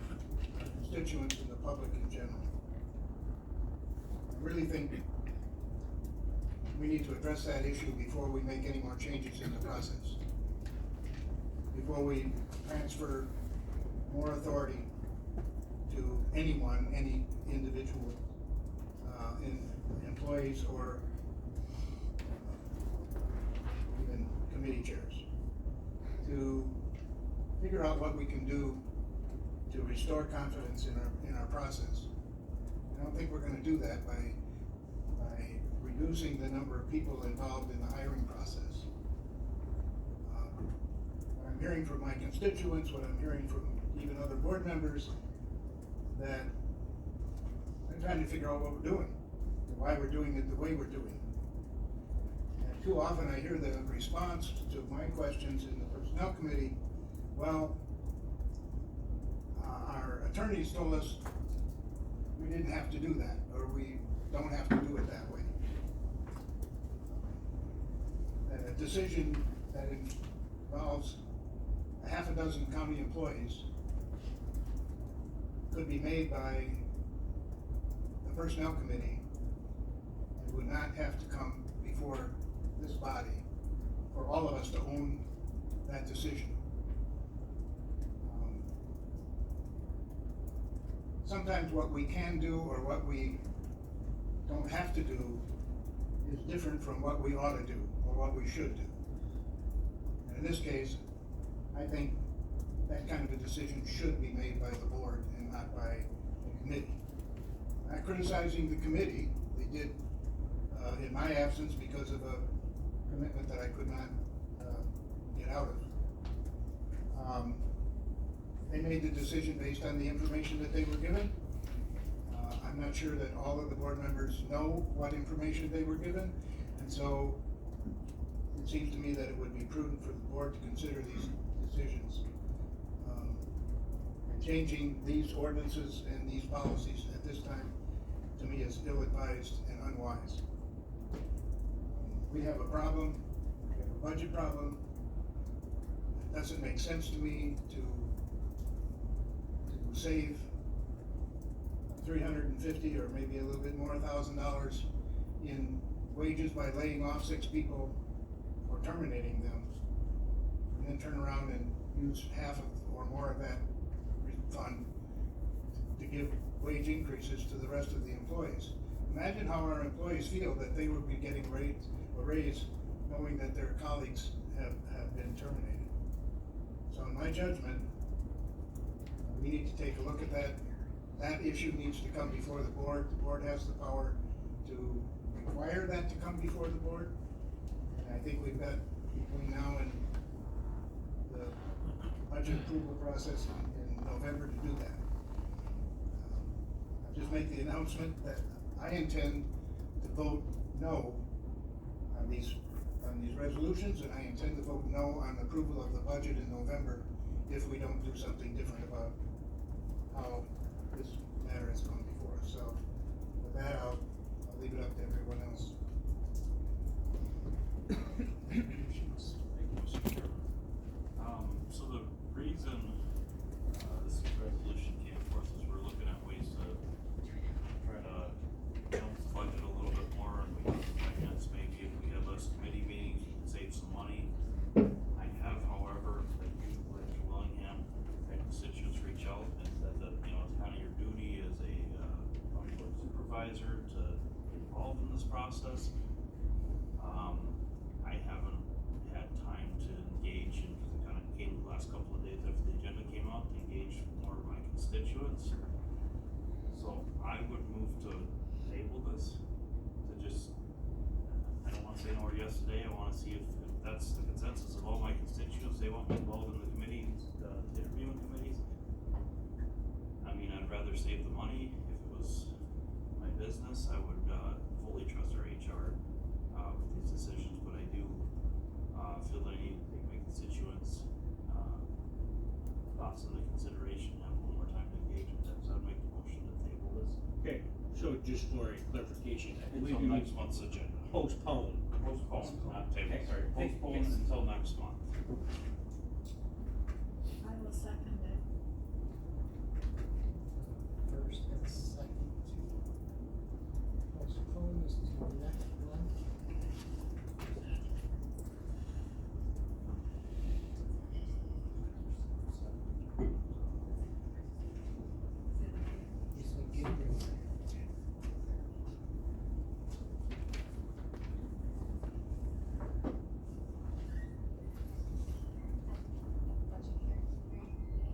constituents and the public in general. I really think we need to address that issue before we make any more changes in the process. Before we transfer more authority to anyone, any individual, employees or even committee chairs, to figure out what we can do to restore confidence in our process. I don't think we're going to do that by reducing the number of people involved in the hiring process. What I'm hearing from my constituents, what I'm hearing from even other board members, that they're trying to figure out what we're doing, and why we're doing it the way we're doing it. And too often I hear the response to my questions in the Personnel Committee, well, our attorneys told us we didn't have to do that, or we don't have to do it that way. That a decision that involves a half a dozen county employees could be made by the Personnel Committee and would not have to come before this body for all of us to own that decision. Sometimes what we can do or what we don't have to do is different from what we ought to do or what we should do. And in this case, I think that kind of a decision should be made by the board and not by the committee. I'm not criticizing the committee. They did in my absence because of a commitment that I could not get out of. They made the decision based on the information that they were given. I'm not sure that all of the board members know what information they were given, and so it seems to me that it would be prudent for the board to consider these decisions. And changing these ordinances and these policies at this time, to me, is ill-advised and unwise. We have a problem budget problem. It doesn't make sense to me to save $350 or maybe a little bit more $1,000 in wages by laying off 6 people or terminating them, and then turn around and use half of or more of that fund to give wage increases to the rest of the employees. Imagine how our employees feel that they would be getting a raise knowing that their colleagues have been terminated. So in my judgment, we need to take a look at that. That issue needs to come before the board. The board has the power to require that to come before the board. And I think we've got between now and the budget approval process in November to do that. I'll just make the announcement that I intend to vote no on these resolutions, and I intend to vote no on approval of the budget in November if we don't do something different about how this matter has come before us. So with that, I'll leave it up to everyone else. Thank you, Mr. Chairman. So the reason, this resolution came forth is we're looking at ways to try to balance the budget a little bit more, and we can finance maybe if we have less committee meetings, we can save some money. I have, however, like you, Mr. Willingham, had constituents reach out and said that, you know, it's kind of your duty as a, public supervisor to get involved in this process. I haven't had time to engage, and because it kind of came the last couple of days after the agenda came out, to engage more of my constituents. So I would move to table this, to just, I don't wanna say no or yes today, I wanna see if that's the consensus of all my constituents, they want me involved in the committees, the interviewing committees. I mean, I'd rather save the money. If it was my business, I would, fully trust our HR, with these decisions, but I do, feel that I need to take my constituents', thoughts into consideration, have a little more time to engage with them, so I'd make the motion to table this. Okay, so just for clarification, I believe Until you next month's agenda. postpone. Postpone, not table, Okay. sorry, postpone Yes. until next month. I will second it. First and second to postpone this to the next one. Yes, we give them.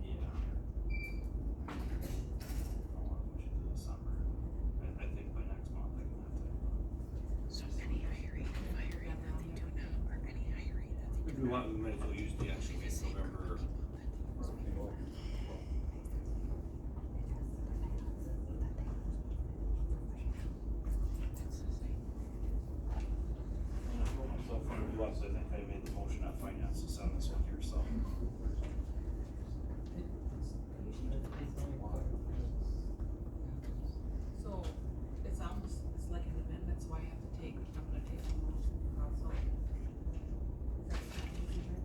Yeah. I don't wanna push it to the summer. I think by next month I can have that done. If we want, we might as well use the actual November. And I told myself when we left, I think I made the motion at finances on this one here, so. So, it sounds, it's like an amendment, so I have to take, I'm gonna take a motion also. Is that what you do?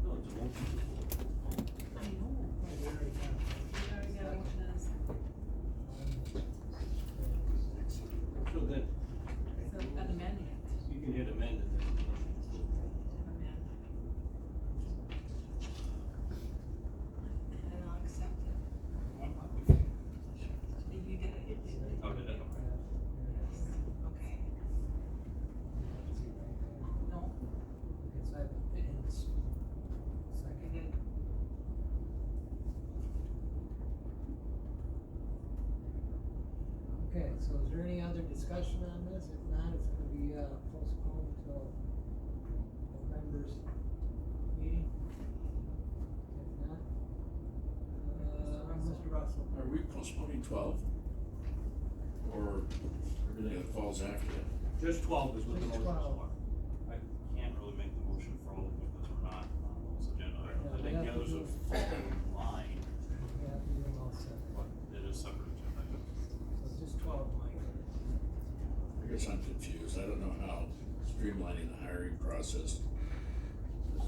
No, it's a motion. I know, but we already got a motion and a second. So then, So, an amendment. you can hit amend and then. Amend. And I'll accept it. You did it, Oh, did it? Okay. No, It's at the end. I Second. did. Okay, so is there any other discussion on this? If not, it's gonna be postponed till November's meeting. If not, Mr. Russell. Are we postponing 12? Or everything that falls after that? Just 12 is what the Just motion is 12. for. I can't really make the motion for all of them because we're not on those agenda items. I think Yeah, the others would fall in line, Yeah, you're all set. but it is separate agenda items. So just 12, Mike. I guess I'm confused. I don't know how streamlining the hiring process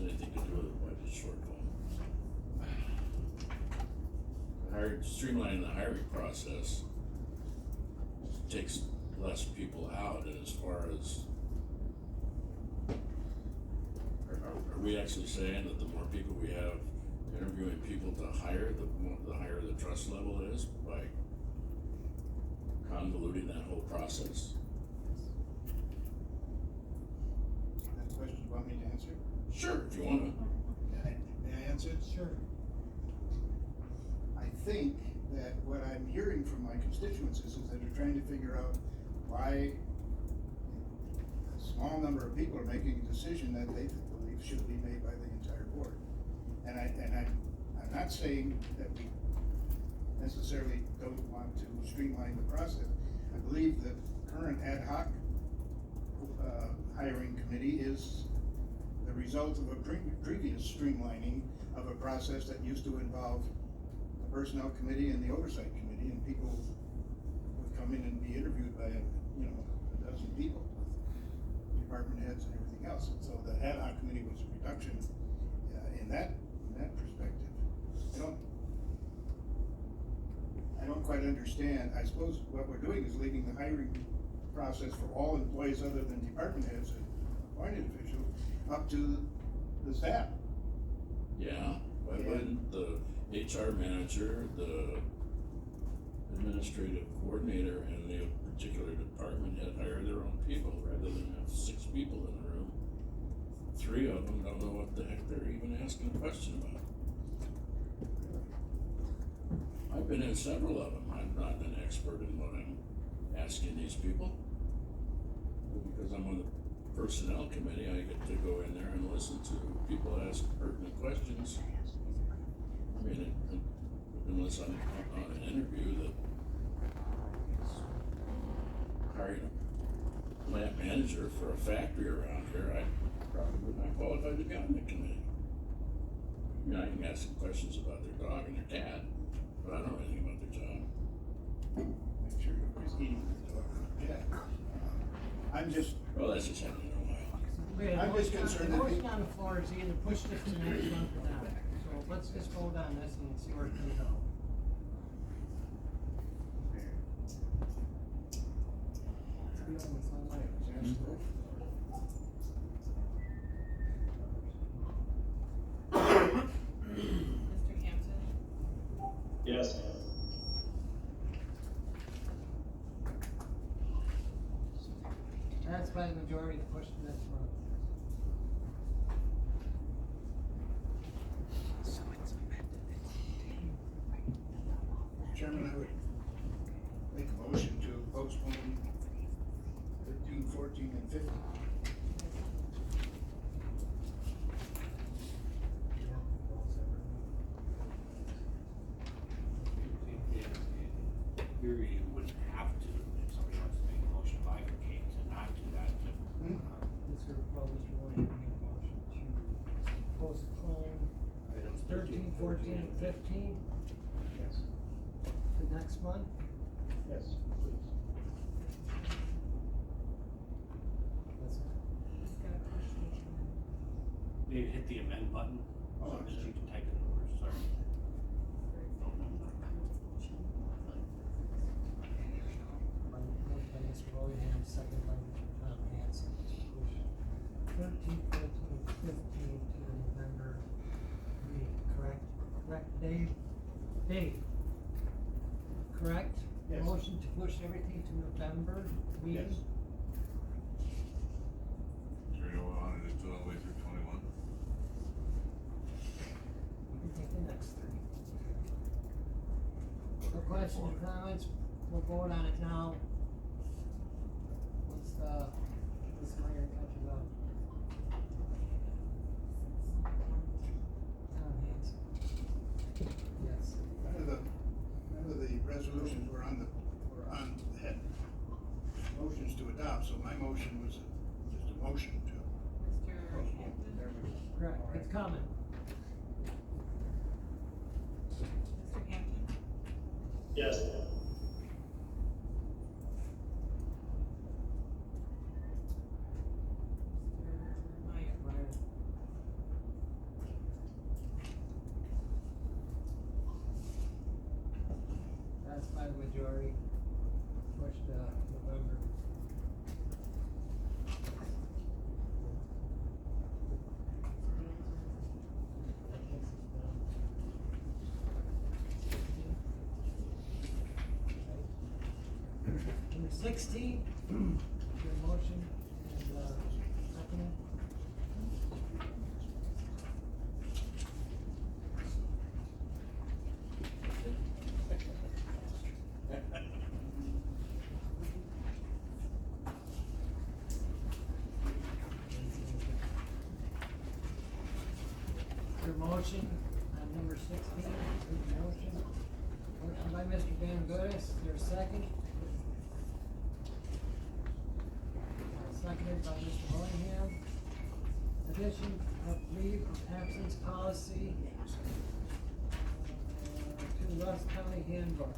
anything to do with the budget shortfall. Streamlining the hiring process takes less people out, and as far as, are we actually saying that the more people we have interviewing people to hire, the higher the trust level is by convoluting that whole process? That question you want me to answer? Sure, if you wanna. May I answer? Sure. I think that what I'm hearing from my constituents is that they're trying to figure out why a small number of people are making a decision that they believe should be made by the entire board. And I'm not saying that we necessarily don't want to streamline the process. I believe the current ad hoc hiring committee is the result of a previous streamlining of a process that used to involve the personnel committee and the oversight committee, and people would come in and be interviewed by a dozen people, department heads and everything else. And so the ad hoc committee was a reduction in that perspective. I don't quite understand. I suppose what we're doing is leaving the hiring process for all employees other than department heads and appointed officials up to the staff. Yeah, but wouldn't the HR manager, the administrative coordinator, and the particular department head hire their own people rather than have 6 people in a room? 3 of them don't know what the heck they're even asking a question about. I've been in several of them. I'm not an expert in what I'm asking these people. But because I'm on the personnel committee, I get to go in there and listen to people ask pertinent questions. I mean, unless I'm on an interview that hiring a plant manager for a factory around here, I probably would not qualify to be on the committee. I mean, I can ask them questions about their dog and their cat, but I don't know anything about their job. Make sure nobody's eating the dog or the cat. I'm just. Well, that's just happening in a while. I'm just concerned The that motion on the floor is either push this to next month or not. So let's just vote on this and see where it can go. Mr. Hampton? Yes. That's by the majority to push to next month. Chairman, I would make a motion to postpone 13, 14, and 15. Here you wouldn't have to, if somebody wants to make a motion by the case to not do that, to, Mr. Williams, make a motion to postpone items 13, 14, and 15 Yes. to next month. Yes, please. Maybe hit the amend button, so that you can type in the words, sorry. Moved by Mr. Williams, second by Mr. Tom Hanson, to push 13, 14, 15 to the November meeting, correct? Correct, Dave? Dave? Correct? Yes. Motion to push everything to November meeting? Yes. Do you want to just do it all the way through 21? You can take the next 3. No questions or comments, we'll vote on it now. Once Ms. Meyer catches up. Tom Hanson. Yes. None of the resolutions were had motions to adopt, so my motion was just a motion to. Mr. Hampton? Correct, it's coming. Mr. Hampton? Yes. Mr. Meyer? Number 16, your motion and, second. Your motion on number 16, your motion. Motion by Mr. Van Goodis, is there a second? Seconded by Mr. Willingham. Addition of leave of absence policy to Rusk County handbook.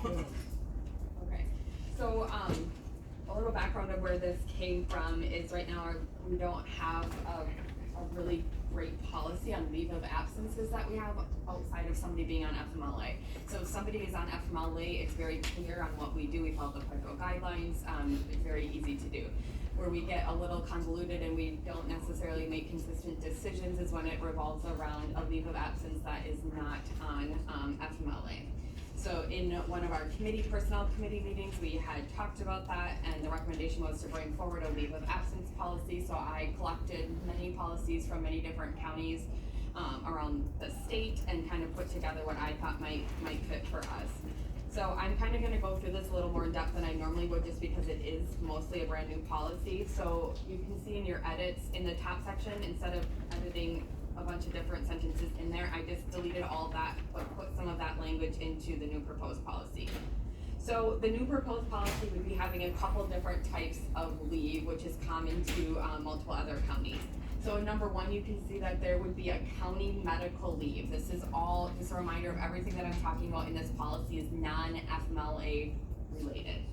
Okay, so, a little background of where this came from is right now, we don't have a really great policy on leave of absences that we have outside of somebody being on FMLA. So if somebody is on FMLA, it's very clear on what we do, we follow the federal guidelines, it's very easy to do. Where we get a little convoluted and we don't necessarily make consistent decisions is when it revolves around a leave of absence that is not on FMLA. So in one of our personnel committee meetings, we had talked about that, and the recommendation was to bring forward a leave of absence policy. So I collected many policies from many different counties around the state and kind of put together what I thought might fit for us. So I'm kind of gonna go through this a little more in depth than I normally would, just because it is mostly a brand new policy. So you can see in your edits, in the top section, instead of editing a bunch of different sentences in there, I just deleted all that, but put some of that language into the new proposed policy. So the new proposed policy would be having a couple different types of leave, which is common to multiple other counties. So in number 1, you can see that there would be a county medical leave. This is all, just a reminder of everything that I'm talking about in this policy is non-FMLA related.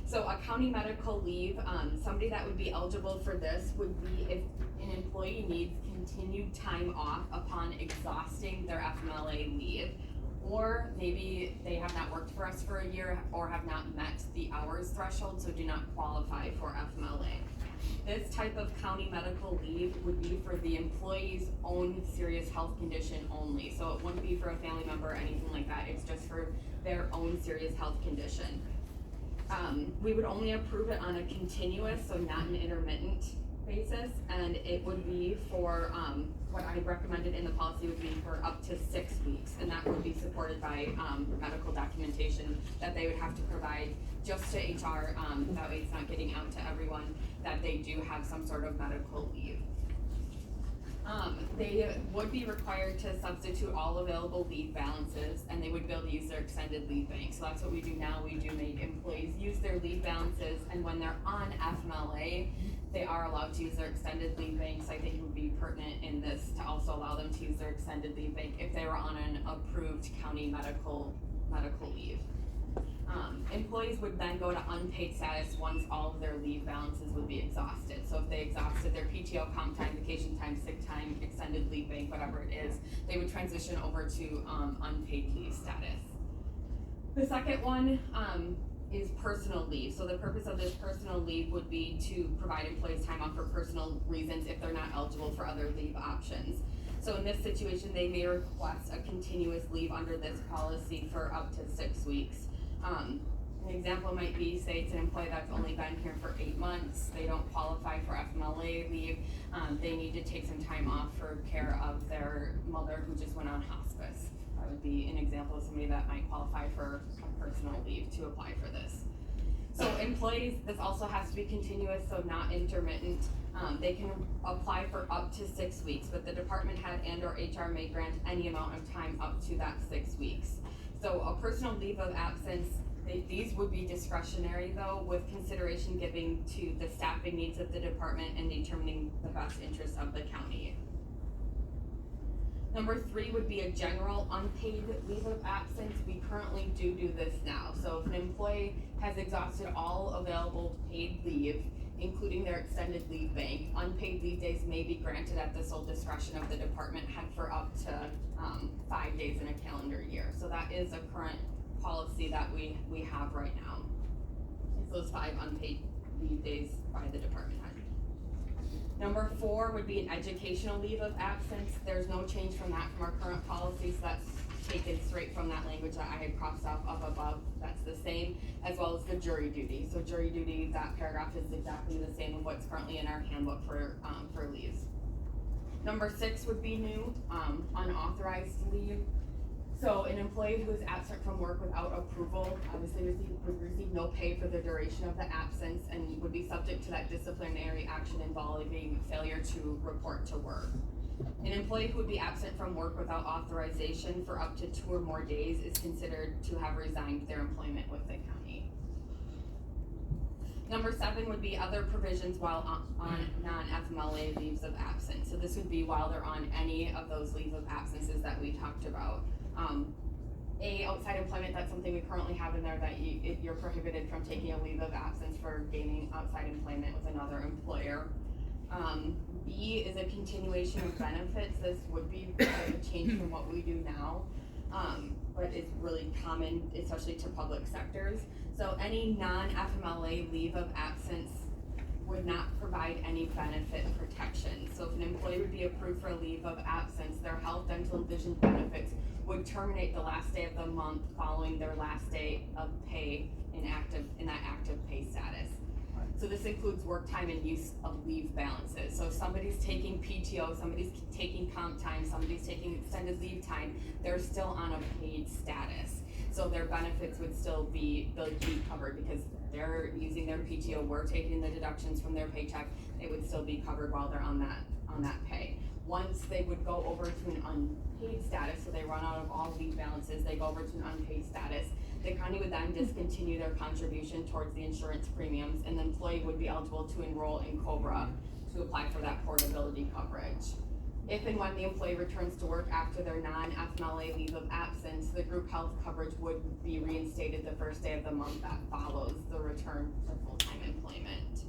So a county medical leave, somebody that would be eligible for this would be if an employee needs continued time off upon exhausting their FMLA leave, or maybe they have not worked for us for a year or have not met the hours threshold, so do not qualify for FMLA. This type of county medical leave would be for the employee's own serious health condition only. So it wouldn't be for a family member or anything like that, it's just for their own serious health condition. We would only approve it on a continuous, so not an intermittent basis, and it would be for, what I recommended in the policy would be for up to 6 weeks, and that would be supported by, medical documentation that they would have to provide just to HR, that way it's not getting out to everyone, that they do have some sort of medical leave. They would be required to substitute all available leave balances, and they would be able to use their extended leave bank. So that's what we do now. We do make employees use their leave balances, and when they're on FMLA, they are allowed to use their extended leave banks. I think it would be pertinent in this to also allow them to use their extended leave bank if they were on an approved county medical leave. Employees would then go to unpaid status once all of their leave balances would be exhausted. So if they exhausted their PTO, comp time, vacation time, sick time, extended leave bank, whatever it is, they would transition over to unpaid leave status. The second one is personal leave. So the purpose of this personal leave would be to provide employees time off for personal reasons if they're not eligible for other leave options. So in this situation, they may request a continuous leave under this policy for up to 6 weeks. An example might be, say it's an employee that's only been here for 8 months, they don't qualify for FMLA leave, they need to take some time off for care of their mother who just went on hospice. That would be an example of somebody that might qualify for a personal leave to apply for this. So employees, this also has to be continuous, so not intermittent. They can apply for up to 6 weeks, but the department head and or HR may grant any amount of time up to that 6 weeks. So a personal leave of absence, these would be discretionary though, with consideration given to the staffing needs of the department and determining the best interests of the county. Number 3 would be a general unpaid leave of absence. We currently do this now. So if an employee has exhausted all available paid leave, including their extended leave bank, unpaid leave days may be granted at the sole discretion of the department head for up to 5 days in a calendar year. So that is a current policy that we have right now. It's those 5 unpaid leave days by the department head. Number 4 would be an educational leave of absence. There's no change from that from our current policy, so that's taken straight from that language that I had crossed off up above, that's the same, as well as the jury duty. So jury duty, that paragraph is exactly the same of what's currently in our handbook for leaves. Number 6 would be new, unauthorized leave. So an employee who is absent from work without approval obviously would receive no pay for the duration of the absence and would be subject to that disciplinary action involving failure to report to work. An employee who would be absent from work without authorization for up to 2 or more days is considered to have resigned their employment with the county. Number 7 would be other provisions while on non-FMLA leaves of absence. So this would be while they're on any of those leaves of absences that we talked about. Outside employment, that's something we currently have in there that you're prohibited from taking a leave of absence for gaining outside employment with another employer. B is a continuation of benefits. This would be a change from what we do now, but it's really common, especially to public sectors. So any non-FMLA leave of absence would not provide any benefit protection. So if an employee would be approved for a leave of absence, their health, dental, and vision benefits would terminate the last day of the month following their last day of pay in that active pay status. So this includes work time and use of leave balances. So if somebody's taking PTO, somebody's taking comp time, somebody's taking extended leave time, they're still on a paid status. So their benefits would still be, they'll be covered because they're using their PTO, we're taking the deductions from their paycheck, they would still be covered while they're on that pay. Once they would go over to an unpaid status, so they run out of all leave balances, they go over to an unpaid status, the county would then discontinue their contribution towards the insurance premiums, and the employee would be eligible to enroll in COBRA to apply for that portability coverage. If and when the employee returns to work after their non-FMLA leave of absence, the group health coverage would be reinstated the first day of the month that follows the return to full-time employment.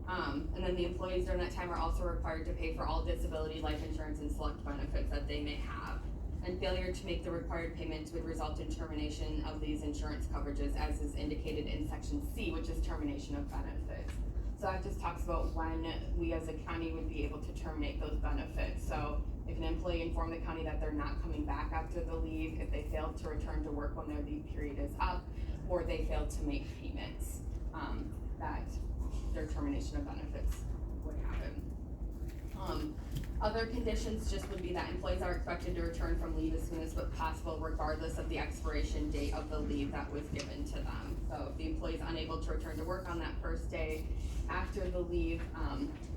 And then the employees during that time are also required to pay for all disability, life insurance, and select benefits that they may have. And failure to make the required payments would result in termination of these insurance coverages, as is indicated in section C, which is termination of benefits. So that just talks about when we as a county would be able to terminate those benefits. So if an employee informed the county that they're not coming back after the leave, if they failed to return to work when their leave period is up, or they failed to make payments, that their termination of benefits would happen. Other conditions just would be that employees are expected to return from leave as soon as possible, regardless of the expiration date of the leave that was given to them. So if the employee is unable to return to work on that first day after the leave,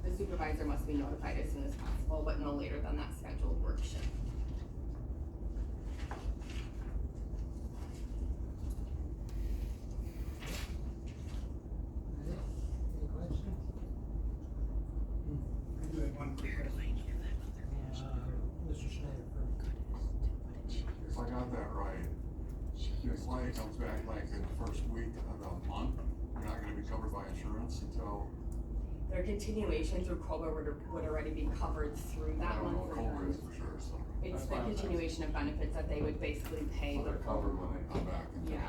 the supervisor must be notified as soon as possible, but no later than that scheduled work shift. Any questions? I do have one quick question. Mr. Schneider first. If I got that right, the employee comes back like in the first week of the month, you're not gonna be covered by insurance until, Their continuation through COBRA would already be covered through I that don't one. know what COBRA is for sure, so. It's the continuation of benefits that they would basically pay. So they're covered when they come back. Yeah.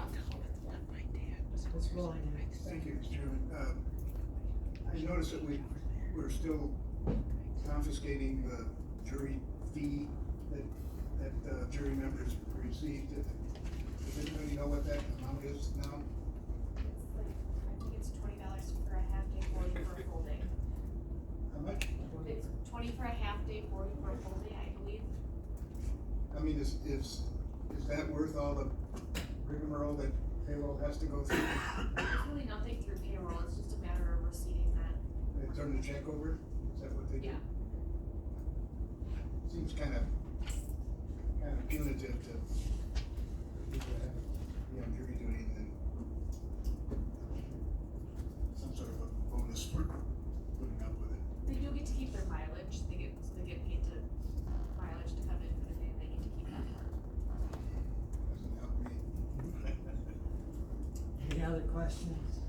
Let's roll on. Thank you, Mr. Chairman. I noticed that we're still confiscating the jury fee that jury members received. Does anybody know what that amount is now? It's like, I think it's $20 for a half day, 40 for a full day. How much? It's 20 for a half day, 40 for a full day, I believe. I mean, is that worth all the rigmarole that payroll has to go through? It's really nothing through payroll, it's just a matter of receiving that. They turn the check over? Is that what they do? Yeah. Seems kind of punitive to people that have to be on jury duty and then some sort of a bonus for putting up with it. They do get to keep their mileage, they get paid to mileage to come in for the day, they get to keep that part. Doesn't help me. Any other questions?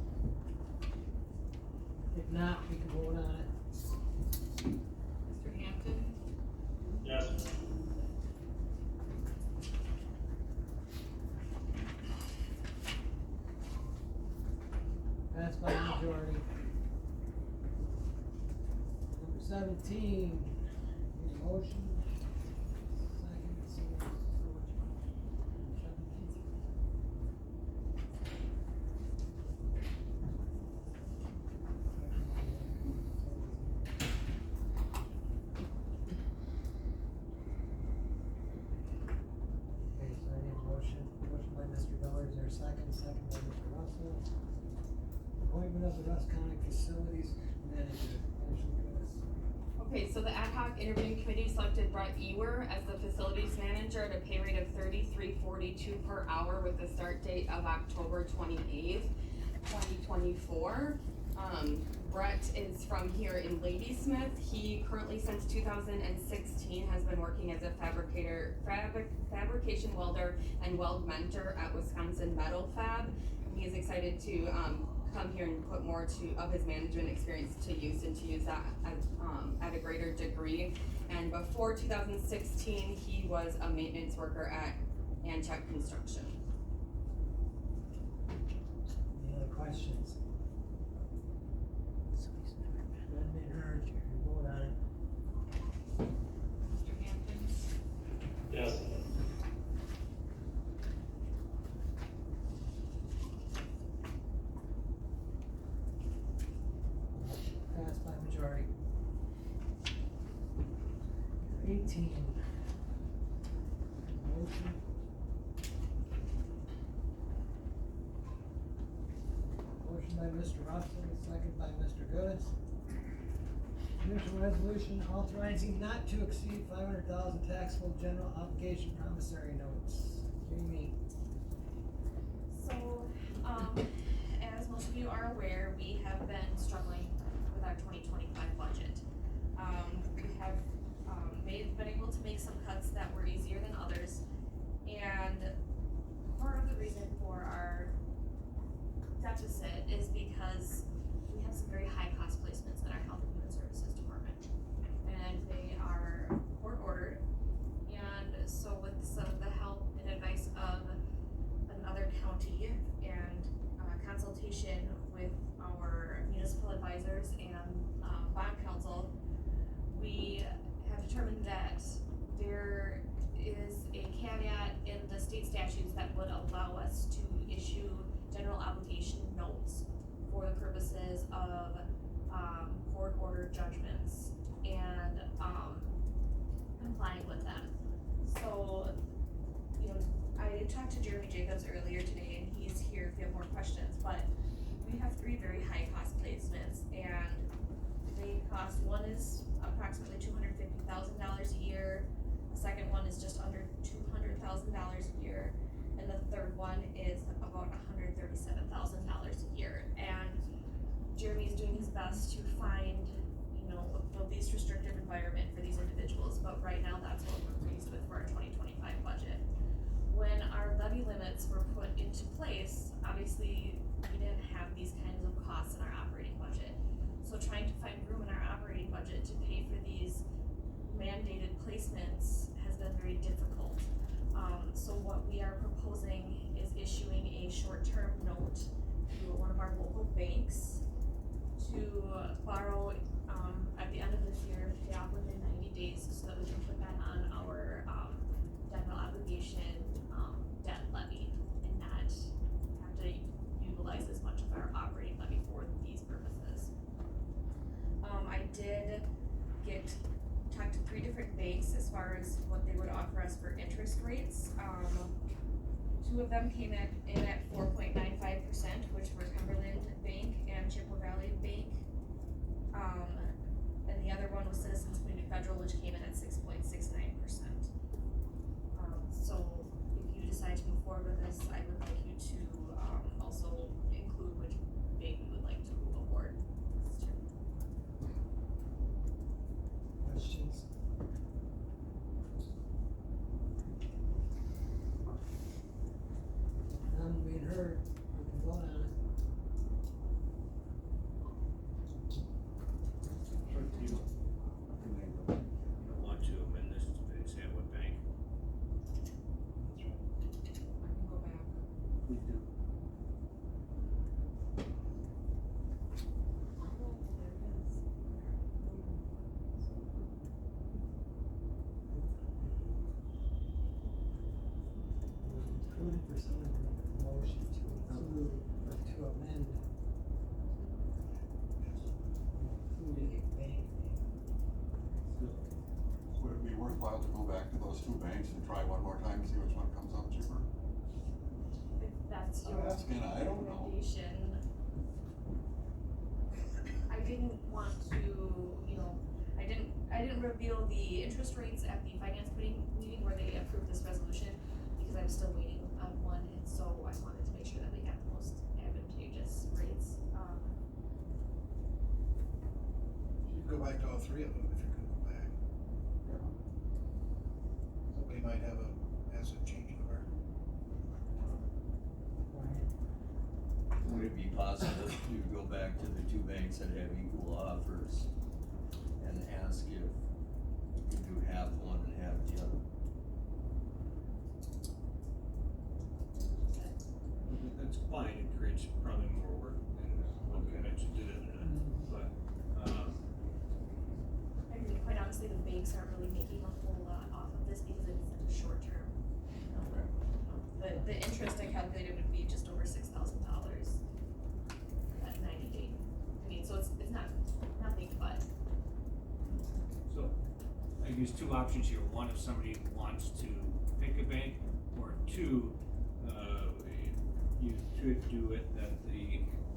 If not, we can vote on it. Mr. Hampton, Yes. Passed by majority. Number 17, need a motion? Second, so which one? second by Mr. Russell. Appointment of the Rusk County Facilities Manager, Ashley Curtis. Okay, so the ad hoc interviewing committee selected Brett Ewer as the facilities manager at a pay rate of $33.42 per hour with a start date of October 28th, 2024. Brett is from here in Ladysmith. He currently, since 2016, has been working as a fabrication welder and weld mentor at Wisconsin Metal Fab. He is excited to come here and put more of his management experience to use and to use that at a greater degree. And before 2016, he was a maintenance worker at Anchek Construction. Any other questions? None being heard, you can vote on it. Mr. Hampkins, Yes. Passed by majority. 18. Motion. Motion by Mr. Russell, second by Mr. Goods. Initial resolution authorizing not to exceed 500,000 taxable general obligation promissory notes. Jamie. So, as most of you are aware, we have been struggling with our 2025 budget. We have, been able to make some cuts that were easier than others, and part of the reason for our deficit is because we have some very high cost placements in our health and human services department, and they are court ordered. And so with some of the help and advice of another county and consultation with our municipal advisors and bond counsel, we have determined that there is a caveat in the state statutes that would allow us to issue general obligation notes for the purposes of court ordered judgments and complying with them. So, you know, I talked to Jeremy Jacobs earlier today, and he's here if you have more questions, but we have 3 very high cost placements, and they cost, one is approximately $250,000 a year, the second one is just under $200,000 a year, and the third one is about $137,000 a year. And Jeremy's doing his best to find, you know, the least restrictive environment for these individuals, but right now that's what we're faced with for our 2025 budget. When our levy limits were put into place, obviously we didn't have these kinds of costs in our operating budget. So trying to find room in our operating budget to pay for these mandated placements has been very difficult. So what we are proposing is issuing a short-term note to one of our local banks to borrow at the end of this year, pay off within 90 days, so that we can put that on our general obligation debt levy and not have to utilize as much of our operating levy for these purposes. I did talk to 3 different banks as far as what they would offer us for interest rates. 2 of them came in at 4.95%, which were Cumberland Bank and Chippewa Valley Bank. And the other one was Citizens Community Federal, which came in at 6.69%. So if you decide to move forward with this, I would like you to also include which bank you would like to award this to. Questions? None being heard, we can vote on it. Sure, you. You want to amend this to say what bank? That's right. I can go back. Please do. Included for someone to make a motion to include, or to amend. Including a bank name. Would it be worthwhile to go back to those 2 banks and try one more time, see which one comes up cheaper? If that's that's I'm your asking, I don't know. recommendation. I didn't want to, you know, I didn't reveal the interest rates at the finance committee meeting where they approved this resolution, because I'm still waiting on one, and so I wanted to make sure that we got the most advantageous rates. You go back to all three of them if you're gonna go back. Somebody might have a asset change of heart. Would it be possible to go back to the two banks that have equal offers and ask if you could do half one and half the other? That's fine, it creates probably more work than what we mentioned did it, but, I mean, quite honestly, the banks aren't really making a whole lot off of this because it's such a short term. The interest I calculated would be just over $6,000 at 90 day. I mean, so it's not nothing, but. so, I use two options here, one, if somebody wants to pick a bank, or two, you could do it that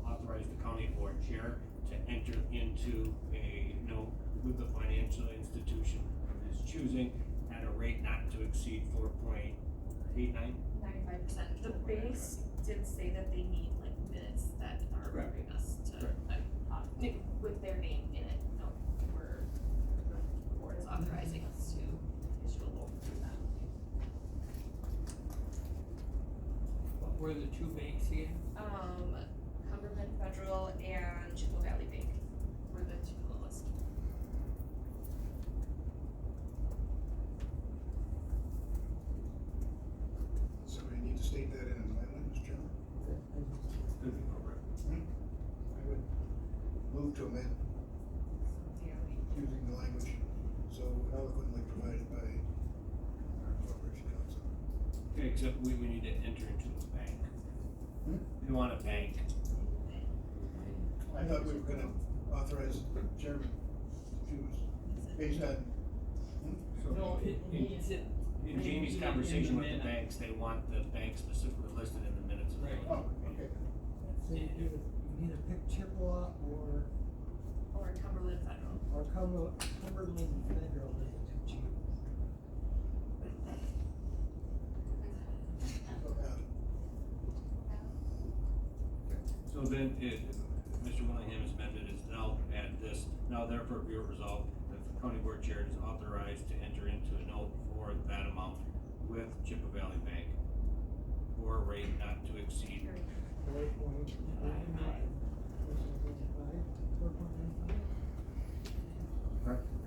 authorize the county board chair to enter into a note with the financial institution of his choosing at a rate not to exceed 4.89. 95%. The banks did say that they need like minutes that are Correct. approving us to, with their name in it. No, the board is authorizing us to issue a loan through that. What were the two banks again? Cumberland Federal and Chippewa Valley Bank were the two lowest. So we need to state that in an amendment, Mr. Chairman? Could be appropriate. I would move to amend using the language so eloquently provided by our corporation counsel. Okay, except we need to enter into a bank. We want a bank. I thought we were gonna authorize the chairman to choose based on. No, it needs it. In Jamie's conversation with the banks, they want the bank specifically listed in the minutes of the meeting. Oh, okay. So you either pick Chippewa or Cumberland Federal. Cumberland Federal is the two cheapest. So then Mr. Willingham has amended his now add this, now therefore be it resolved that the county board chair is authorized to enter into a note for that amount with Chippewa Valley Bank for a rate not to exceed. 4.95.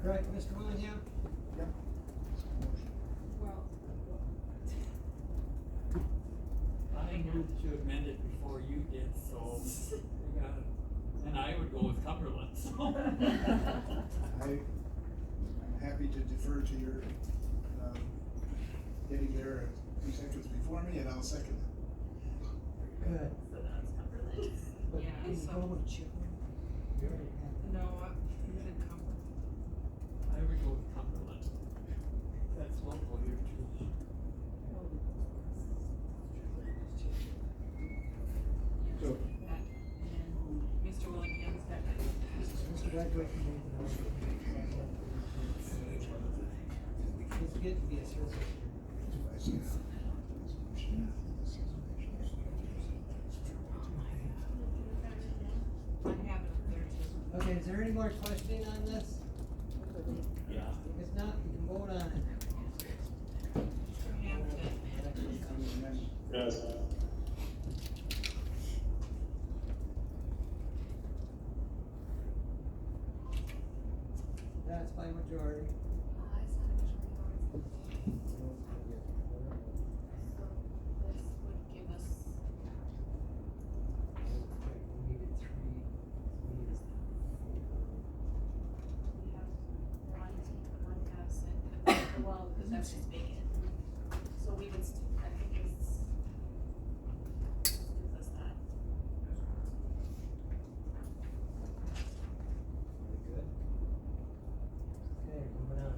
Correct, Mr. Willingham? Yep. Well, I moved to amend it before you did, so we got it. And I would go with Cumberland, so. I'm happy to defer to your, getting there a few seconds before me, and I'll second it. Good. so that's Cumberland. But Yeah, can you so- go with Chippewa? You already have that. No, he's in Cumberland. I would go with Cumberland. That's local here too. So, That, and Mr. Willingham's got that. Mr. Graduation made the motion. It's good to be a service. I see. I have it there too. Okay, is there any more questioning on this? Yeah. If not, we can vote on it. Hampton, Yes. That's by majority. It's not a majority vote. So this would give us, We needed three. We needed we have one absent, well, because that's just vacant. So we would, I think it's, gives us that. Very good. Okay, moving on.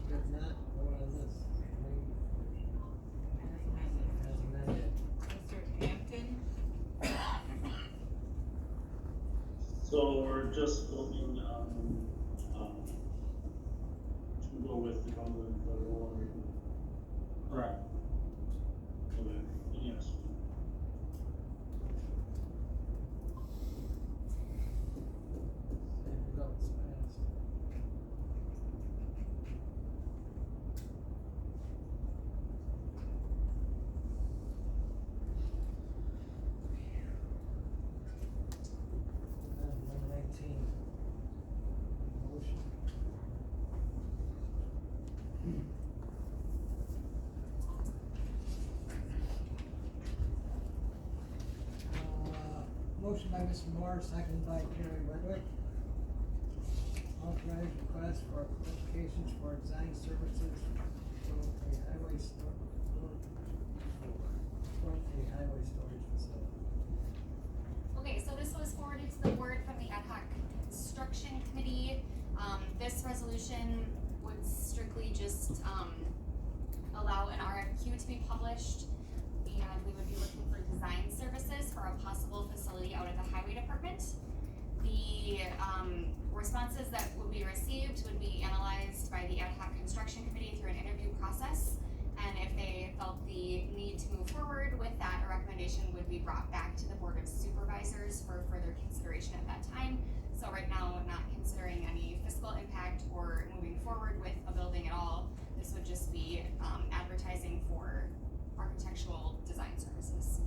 If not, vote on this. As amended. Mr. Hampton, So we're just voting to go with the Cumberland Federal or? Correct. Okay, yes. Same results, passed. Number 19. Motion. Motion by Mr. Moore, seconded by Jerry Redwick. Authorized request for applications for design services for a highway highway storage facility. Okay, so this was forwarded to the board from the ad hoc construction committee. This resolution would strictly just, allow an RFQ to be published. And we would be looking for design services for a possible facility out at the highway department. The, responses that would be received would be analyzed by the ad hoc construction committee through an interview process. And if they felt the need to move forward with that, a recommendation would be brought back to the Board of Supervisors for further consideration at that time. So right now, I'm not considering any fiscal impact or moving forward with a building at all. This would just be, advertising for architectural design services.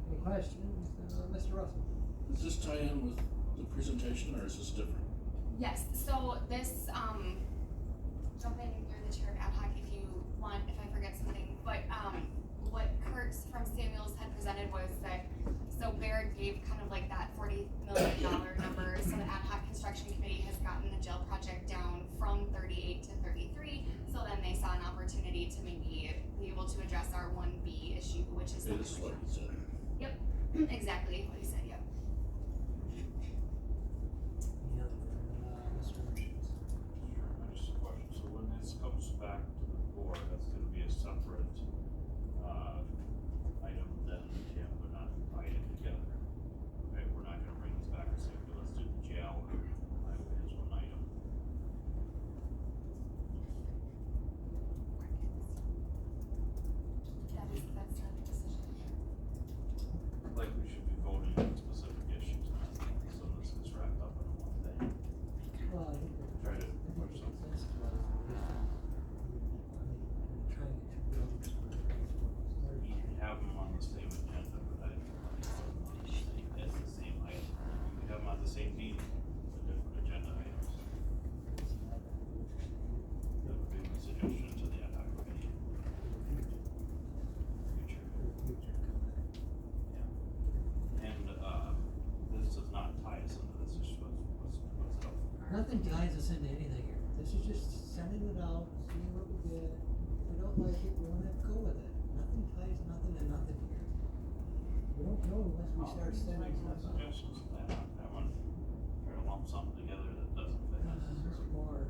Any questions, Mr. Russell? Does this tie in with the presentation, or is this different? Yes, so this, jump in, you're the chair of ad hoc if you want, if I forget something, but, what Kurt from Samuels had presented was that, so Baird gave kind of like that $40 million number, so the ad hoc construction committee has gotten the jail project down from 38 to 33, so then they saw an opportunity to maybe be able to address our 1B issue, which is. It is what you said. Yep, exactly what he said, yep. Any other, Mr. Richards? Sure, just a question, so when this comes back to the board, that's gonna be a separate, item than the jail, we're not tying it together. Okay, we're not gonna bring this back and say, okay, let's do the jail and highway as one item. That's a decision. Like we should be voting on specific issues, not so this gets wrapped up in one thing. Well, I think Try to push something. You can have them on the same agenda, but I don't want to put them on the same, as the same item. You can have them on the same meeting, but different agenda items. That would be my suggestion to the ad hoc committee. Future. Yeah. And, this does not tie us into this, it's what's up. Nothing ties us into anything here. This is just sending it out, seeing what we get. If we don't like it, we don't have to go with it. Nothing ties nothing to nothing here. We don't know unless we start sending stuff out. Suggestions, that one, try to lump something together that doesn't fit. Mr. Moore.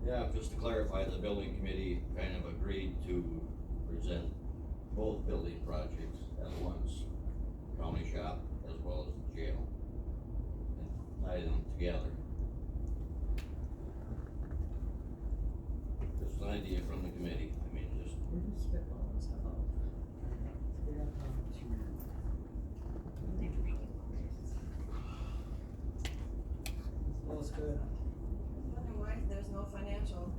Yeah, just to clarify, the building committee kind of agreed to present both building projects at once, county shop as well as the jail, and tie them together. Just an idea from the committee, I mean, just. We're just spitballing stuff out. Figure out how to. Smells good. Wondering why there's no financial,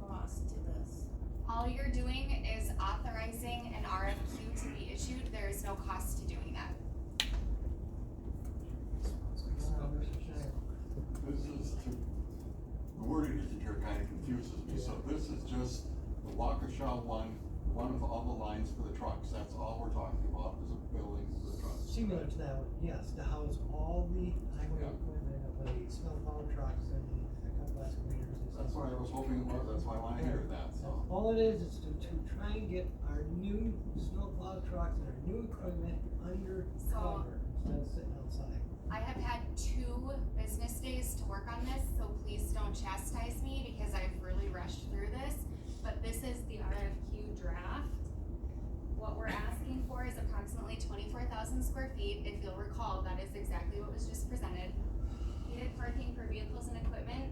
cost to this. All you're doing is authorizing an RFQ to be issued, there is no cost to doing that. Mr. Schneider. This is the wording here kind of confuses me, so this is just the Waukesha one with all the lines for the trucks, that's all we're talking about, is a building for the trucks. Similar to that one, yes, to house all the highway equipment of the snowplow trucks and a couple excavators. That's what I was hoping it was, that's why I wanna hear that, so. All it is to try and get our new snowplow trucks and our new equipment under cover instead of sitting outside. I have had 2 business days to work on please don't chastise me because I've really rushed through this, but this is the RFQ draft. What we're asking for is approximately 24,000 square feet. If you'll recall, that is exactly what was just presented. Heated parking for vehicles and equipment.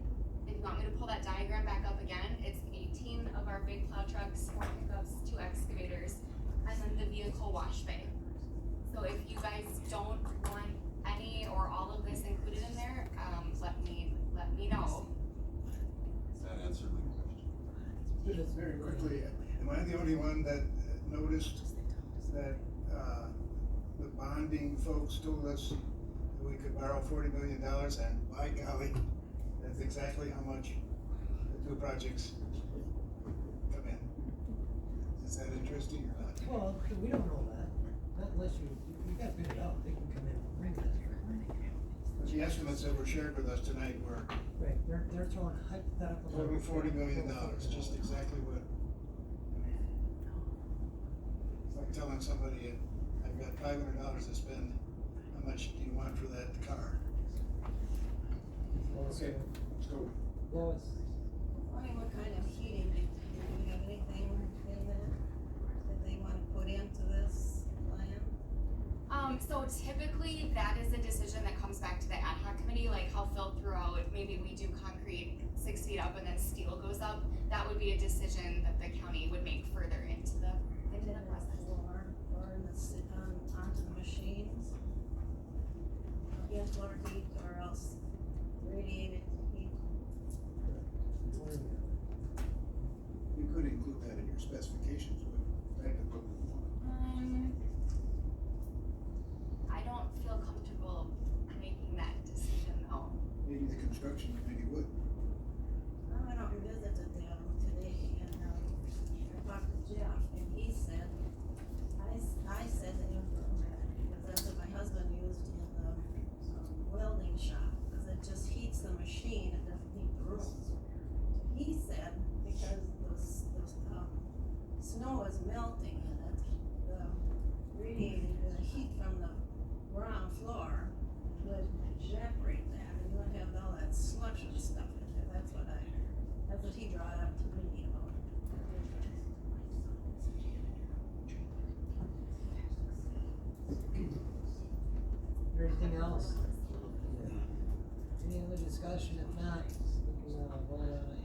If you want me to pull that diagram back up again, it's 18 of our big plow trucks, 4 pickups, 2 excavators, and then the vehicle wash bay. So if you guys don't want any or all of this included in there, let me know. That answered my question. Just very quickly, am I the only one that noticed that, the bonding folks told us that we could borrow $40 million, and by golly, that's exactly how much the 2 projects come in. Is that interesting or not? Well, we don't know that, not unless you gotta bid it out, they can come in and bring that. But the estimates that were shared with us tonight were Right, they're throwing hypothetical. over $40 million, just exactly what. It's like telling somebody, I've got $500 to spend, how much do you want for that car? Okay, let's go. Lois. I mean, what kind of heating, do you have anything in there that they wanna put into this plan? So typically that is a decision that comes back to the ad hoc committee, like how Phil threw out, maybe we do concrete 6 feet up and then steel goes up. That would be a decision that the county would make further into the process. Or in the, onto the machines? Again, floor heat or else radiated heat? You could include that in your specifications, but technically. I don't feel comfortable making that decision though. Maybe the construction committee would. I went out and visited them today and, I talked to Jeff and he said, I said to him, because that's what my husband used in the welding shop, because it just heats the machine, it doesn't heat the room. He said, because the snow is melting in it, the radiating, the heat from the ground floor would evaporate that, and you wouldn't have all that slush and stuff in there, that's what he brought up to me about. Anything else? Any other discussion? If not, we can, vote on it.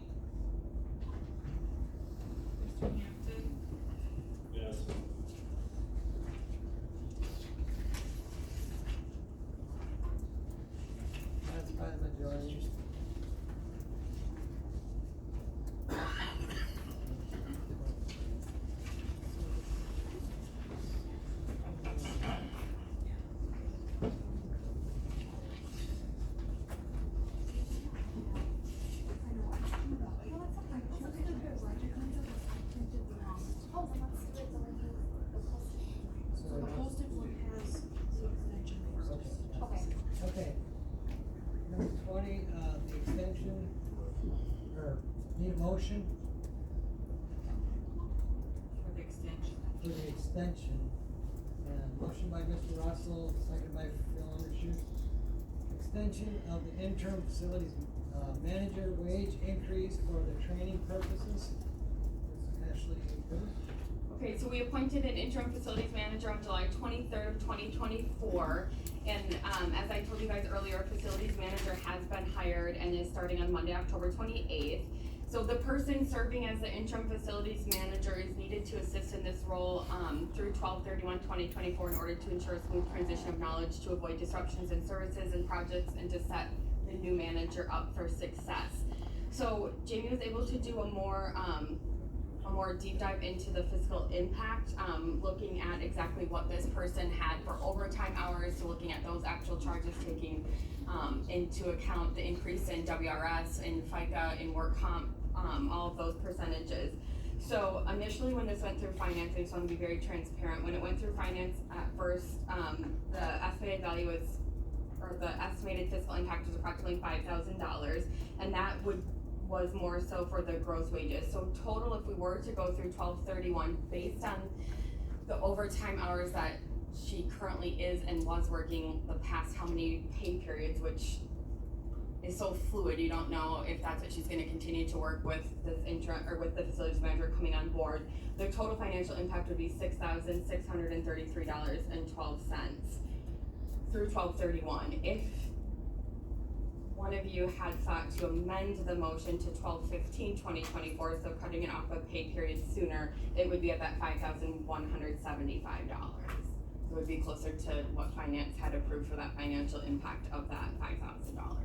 Mr. Hampton, Yes. That's by the majority. So the posted one has the extension first. Okay. Okay. Number 20, the extension, or need a motion for the extension. for the extension. And motion by Mr. Russell, second by Phil Undershoot. Extension of the interim facilities, manager wage increase for the training purposes. Ms. Ashley Booth. Okay, so we appointed an interim facilities manager on July 23rd of 2024. And as I told you guys earlier, a facilities manager has been hired and is starting on Monday, October 28th. So the person serving as the interim facilities manager is needed to assist in this role through 12/31/2024 in order to ensure a smooth transition of knowledge, to avoid disruptions in services and projects, and to set the new manager up for success. So Jamie was able to do a more deep dive into the fiscal impact, looking at exactly what this person had for overtime hours, so looking at those actual charges, taking into account the increase in WRS, in FICA, in work comp, all of those percentages. So initially when this went through finance, I just want to be very transparent, when it went through finance at first, the estimated value was, or the estimated fiscal impact was approximately $5,000, and that was more so for the gross wages. So total, if we were to go through 12/31, based on the overtime hours that she currently is and was working the past how many pay periods, which is so fluid, you don't know if that's what she's gonna continue to work with this interim, or with the facilities manager coming on board. The total financial impact would be $6,633.12 through 12/31. If one of you had thought to amend the motion to 12/15/2024, so cutting it off a pay period sooner, it would be at that $5,175. So it would be closer to what finance had approved for that financial impact of that $5,000.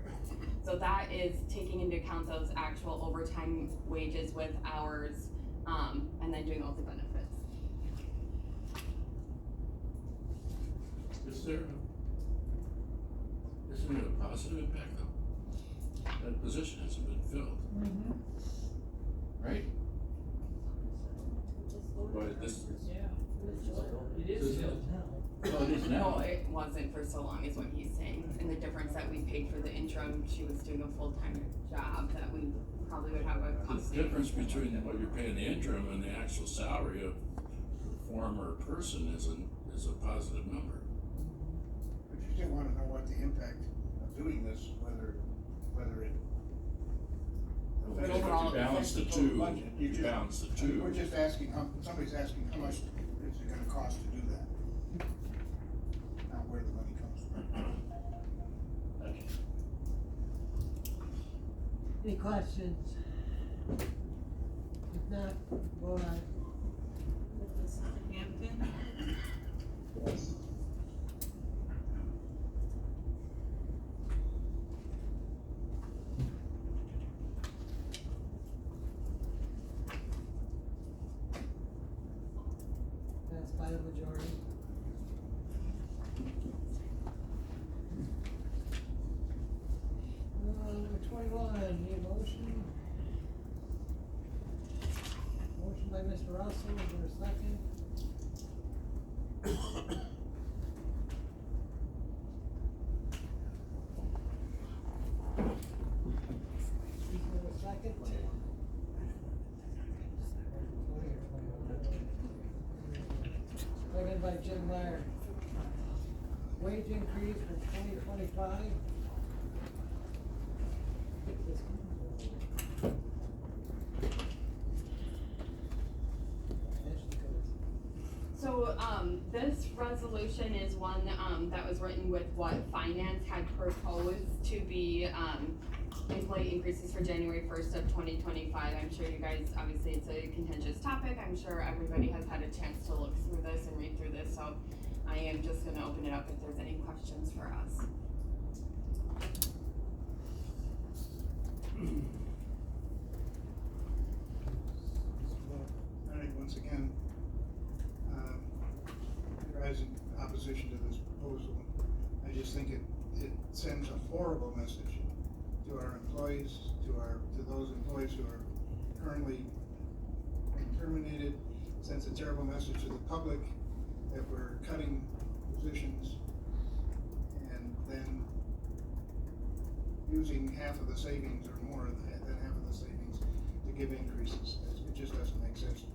So that is taking into account those actual overtime wages with hours, and then doing all the benefits. Isn't it a positive impact though? That position hasn't been filled. Right? But this. It is still now. Well, it is now. No, it wasn't for so long is what he's saying, and the difference that we paid for the interim, she was doing a full-time job that we probably would have a The cost. difference between what you're paying the interim and the actual salary of the former person is a positive number. But you still wanna know what the impact of doing this, whether it. But overall, you balance the affects total two, budget. you balance the two. We're just asking, somebody's asking how much is it gonna cost to do that? Not where the money comes from. Okay. Any questions? If not, vote on it. Mrs. Hampton? Yes. That's by the majority. Number 21, need a motion? Motion by Mr. Russell, is there a second? Is there a second? Second by Jim Meyer. Wage increase for 2025. So, this resolution is one, that was written with what finance had proposed to be, employee increases for January 1st of 2025. I'm sure you guys, obviously it's a contentious topic, I'm sure everybody has had a chance to look through this and read through this, so I am just gonna open it up if there's any questions for us. I think once again, there is opposition to this proposal. I just think it sends a horrible message to our employees, to those employees who are currently being terminated. Sends a terrible message to the public that we're cutting positions and then using half of the savings or more than half of the savings to give increases. It just doesn't make sense to me.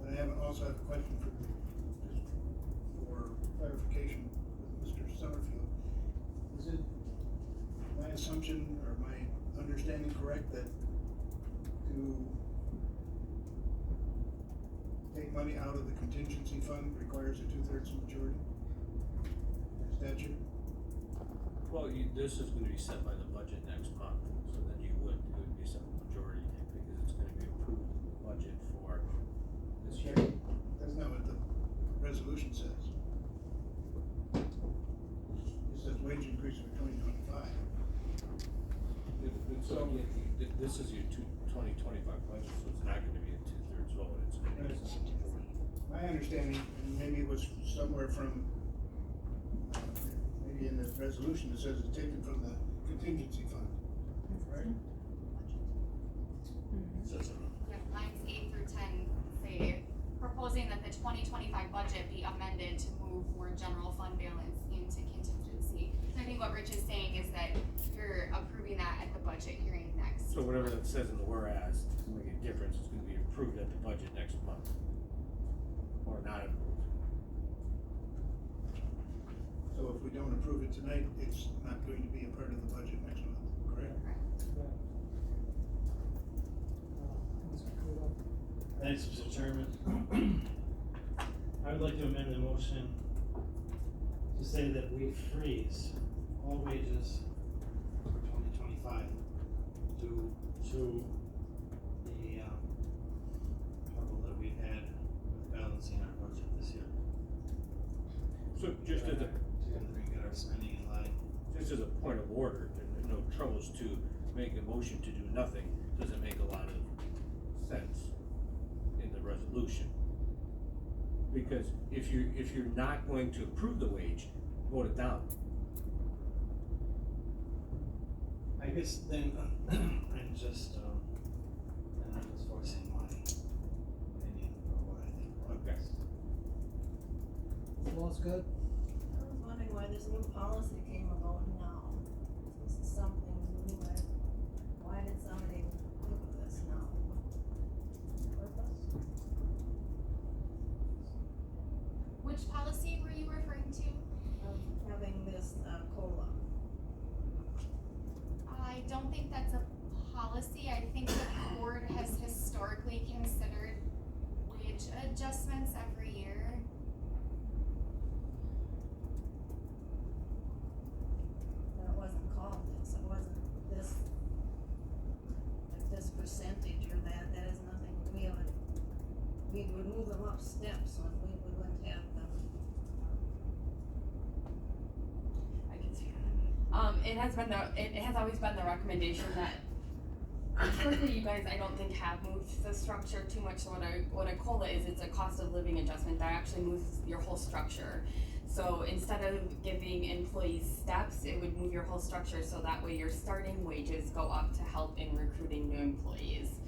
But I also have a question for clarification with Mr. Summerfield. Is it my assumption or my understanding correct that to take money out of the contingency fund requires a 2/3 majority? Is that true? Well, this is gonna be set by the budget next month, so then it would be set majority, because it's gonna be approved in the budget for this year. That's not what the resolution says. It says wage increase for 2025. So, this is your 2025 budget, so it's not gonna be a 2/3 vote, it's gonna be a simple majority. My understanding, and maybe it was somewhere from, maybe in the resolution, it says it's taken from the contingency fund, right? Says it. Yep, lines 8 through 10 say, proposing that the 2025 budget be amended to move more general fund balance into contingency. So I think what Rich is saying is that you're approving that at the budget hearing next. So whatever that says in the whereas, it's gonna make a difference, it's gonna be approved at the budget next month. Or not approved. So if we don't approve it tonight, it's not going to be a part of the budget next month. Thanks, Mr. Chairman. I would like to amend the motion to say that we freeze all wages for 2025 due to the trouble that we've had with balancing our budget this year. So just as a, To get our spending in line. just as a point of order, and no troubles to make a motion to do nothing, doesn't make a lot of sense in the resolution. Because if you're not going to approve the wage, vote it down. I guess then, I'm just voicing my opinion or what I think. Okay. Well, it's good. I was wondering why this new policy came about now. This is something new, why did somebody think of this now? Purpose? Which policy were you referring to? Of having this, COLA. I don't think that's a policy. I think the board has historically considered wage adjustments every year. But it wasn't called this, it wasn't this, like this percentage or that has nothing, we would move them up steps, so we wouldn't have them. I can see that. It has always been the recommendation that historically you guys, I don't think have moved the structure too much. So what a COLA is, it's a cost of living adjustment that actually moves your whole structure. So instead of giving employees steps, it would move your whole structure so that way your starting wages go up to help in recruiting new employees.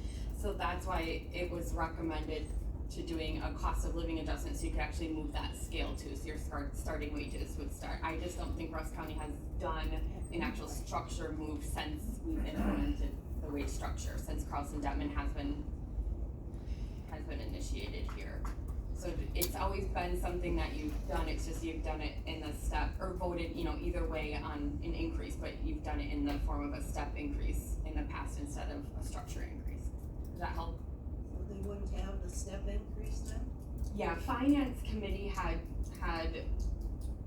So that's why it was recommended to doing a cost of living adjustment, so you could actually move that scale too, so your starting wages would start. I just don't think Rusk County has done an actual structure move since we've implemented the wage structure, since Carlson Detman has been initiated here. So it's always been something that you've done, it's just you've done it in the step, or voted, either way on an increase, but you've done it in the form of a step increase in the past instead of a structure increase. Does that help? So they wouldn't have the step increase then? Yeah, finance committee had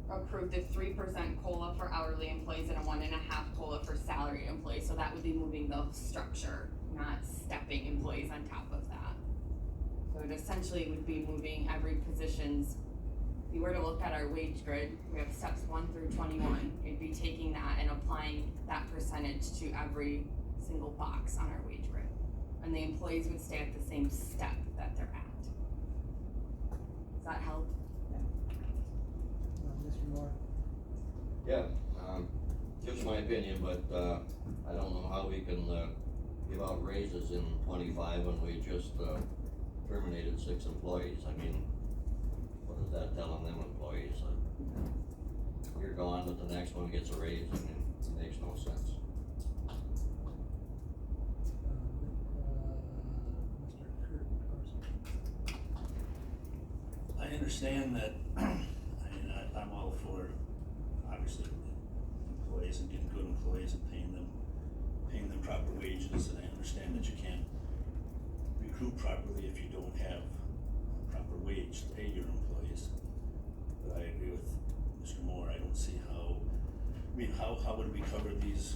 approved a 3% COLA for hourly employees and a 1.5% COLA for salaried employees, so that would be moving the structure, not stepping employees on top of that. So it essentially would be moving every position's, if you were to look at our wage grid, we have steps 1 through 21, it'd be taking that and applying that percentage to every single box on our wage grid. And the employees would stay at the same step that they're at. Does that help? Mr. Moore? Yeah, just my opinion, but, I don't know how we can, give out raises in 25 when we just, terminated 6 employees. I mean, what is that telling them employees? You're gone, but the next one gets a raise. I mean, it makes no sense. Mr. Kurt Carson. I understand that, I'm all for, obviously, employees and getting good employees and paying them proper wages, and I understand that you can't recruit properly if you don't have a proper wage to pay your employees. But I agree with Mr. Moore, I don't see how would we cover this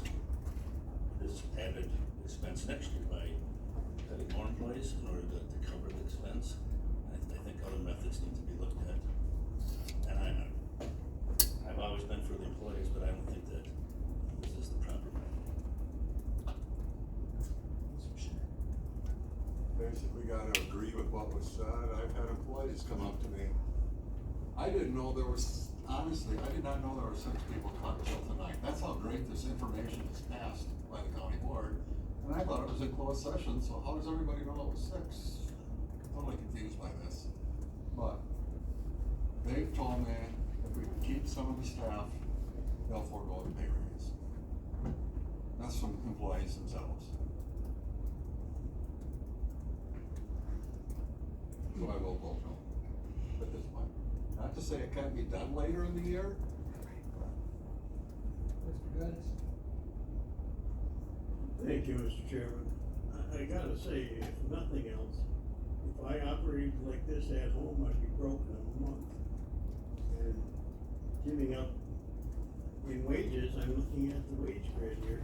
added expense next year by having more employees in order to cover the expense? I think other methods need to be looked at. And I've always been for the employees, but I don't think that this is the proper method. Basically gotta agree with what was said. I've had employees come up to me. I didn't know there was, honestly, I did not know there were 6 people cut till tonight. That's how great this information is passed by the county board. And I thought it was in closed session, so how does everybody know it was 6? Totally confused by this. But they've told me if we can keep some of the staff, they'll forego the pay raise. That's from employees themselves. So I will vote no at this point. Not to say it can't be done later in the year. Mr. Goodis? Thank you, Mr. Chairman. I gotta say, if nothing else, if I operated like this at home, I'd be broken in a month. And giving up in wages, I'm looking at the wage grid here.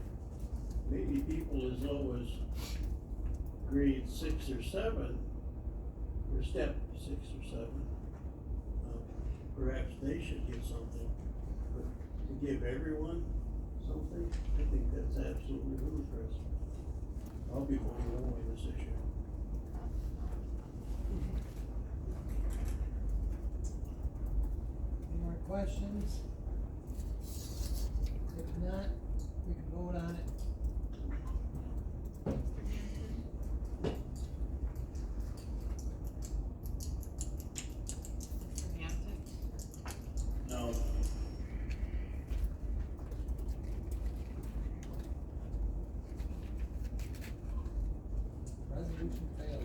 Maybe people as low as grade 6 or 7, or step 6 or 7, perhaps they should get something. But to give everyone something, I think that's absolutely ludicrous. I'll be voting no on this issue. Any more questions? If not, we can vote on it. Mr. Hampton, No. Resolution fails.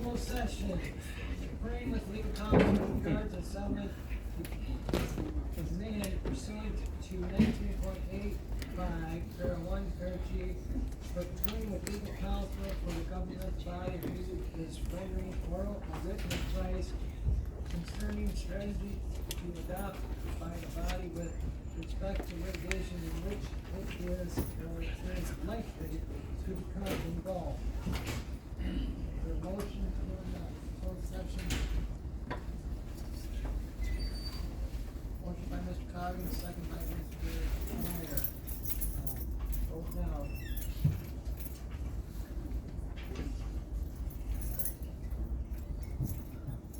Closed session, agreeing with legal counsel in regards to settlement is made pursuant to 19.85, para 1, para G, but agreeing with legal counsel for the government body who is rendering oral or written advice concerning strategy to adopt by the body with respect to litigation in which it is or is likely to become involved. The motion for the closed session. Motion by Mr. Coggan, second by Mr. Meyer. Vote now.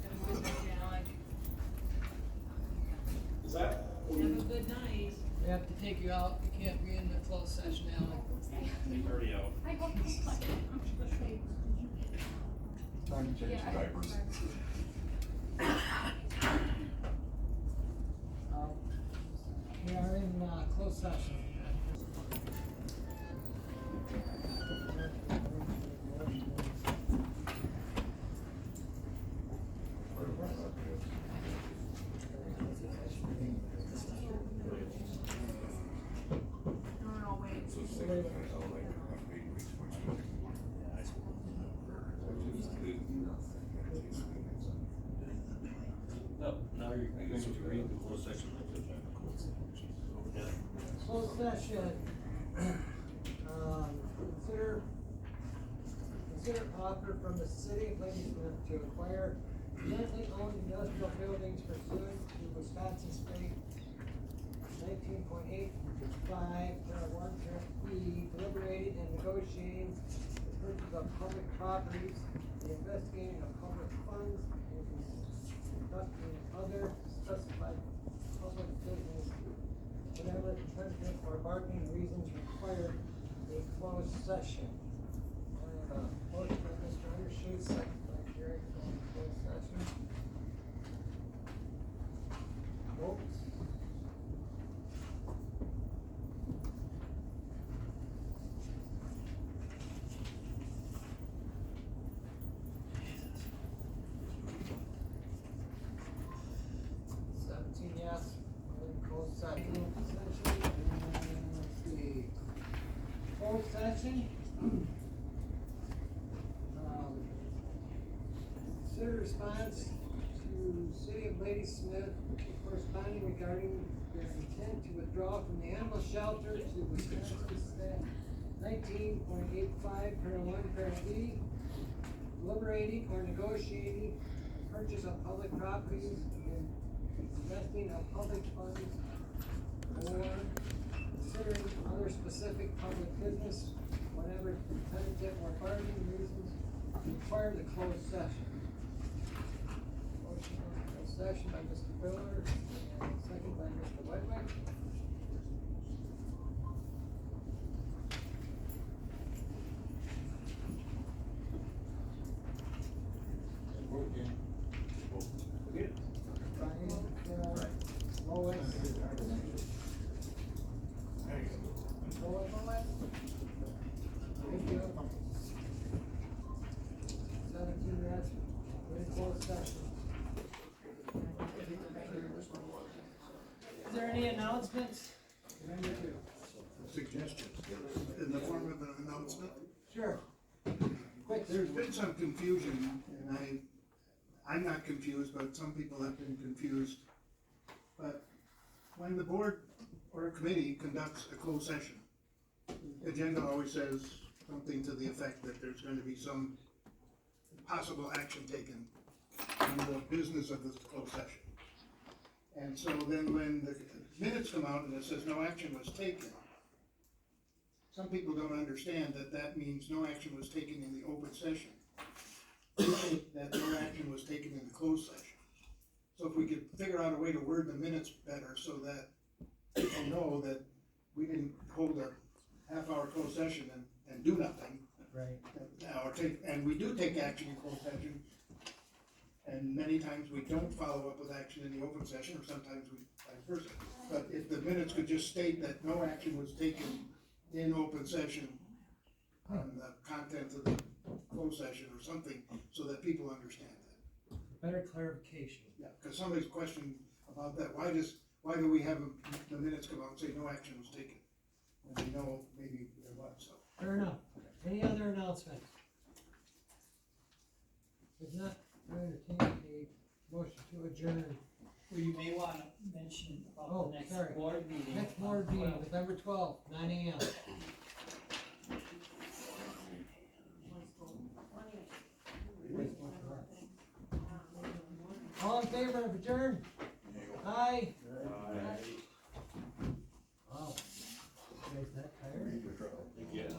have a good night, Alec. Is that? Have a good night. We have to take you out, you can't be in the closed session, Alan. He's already out. I hope he's Time to change the diapers. We are in, closed session. No, wait. No, now you're going to read the closed session. Yeah. Closed session. Consider offer from the city of Ladysmith to acquire jointly owned industrial buildings pursuant to Wisconsin State 19.85, para 1, para E, deliberating and negotiating the purchase of public properties, the investigating of public funds, and conducting other specified public business, whatever the competitive or bargaining reasons require a closed session. I have a motion by Mr. Undershoot, second by Gary, for closed session. Vote. Yes, we're in closed session. Let's see. Closed session. Consider response to City of Ladysmith corresponding regarding their intent to withdraw from the animal shelter to Wisconsin State 19.85, para 1, para E, deliberating or negotiating purchase of public properties and investing of public funds, or considering other specific public business, whatever competitive or bargaining reasons require the closed session. Motion on closed session by Mr. Miller, and second by Mr. Whiteway. Lois. any announcements? Can I make a suggestion in the form of an announcement? Sure. Quick. There's been some confusion, and I'm not confused, but some people have been confused. But when the board or a committee conducts a closed session, the agenda always says something to the effect that there's going to be some possible action taken in the business of this closed session. And so then when the minutes come out and it says no action was taken, some people don't understand that that means no action was taken in the open session, that no action was taken in the closed session. So if we could figure out a way to word the minutes better so that people know that we didn't hold a half-hour closed session and do nothing. Right. And we do take action in closed session, and many times we don't follow up with action in the open session, or sometimes we vice versa. But if the minutes could just state that no action was taken in open session on the content of the closed session or something, so that people understand that. Better clarification. Yeah, because somebody's questioning about that, why do we have the minutes come out and say no action was taken? When we know maybe there was, so. Fair enough. Any other announcements? If not, I entertain a motion to adjourn. Well, you may wanna mention about Oh, the next sorry. board meeting. Next board on meeting, 12. November 12th, 9 AM. All in favor of adjourn? Aye. Wow. You guys that tired? Yes.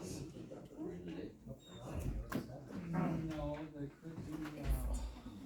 No, the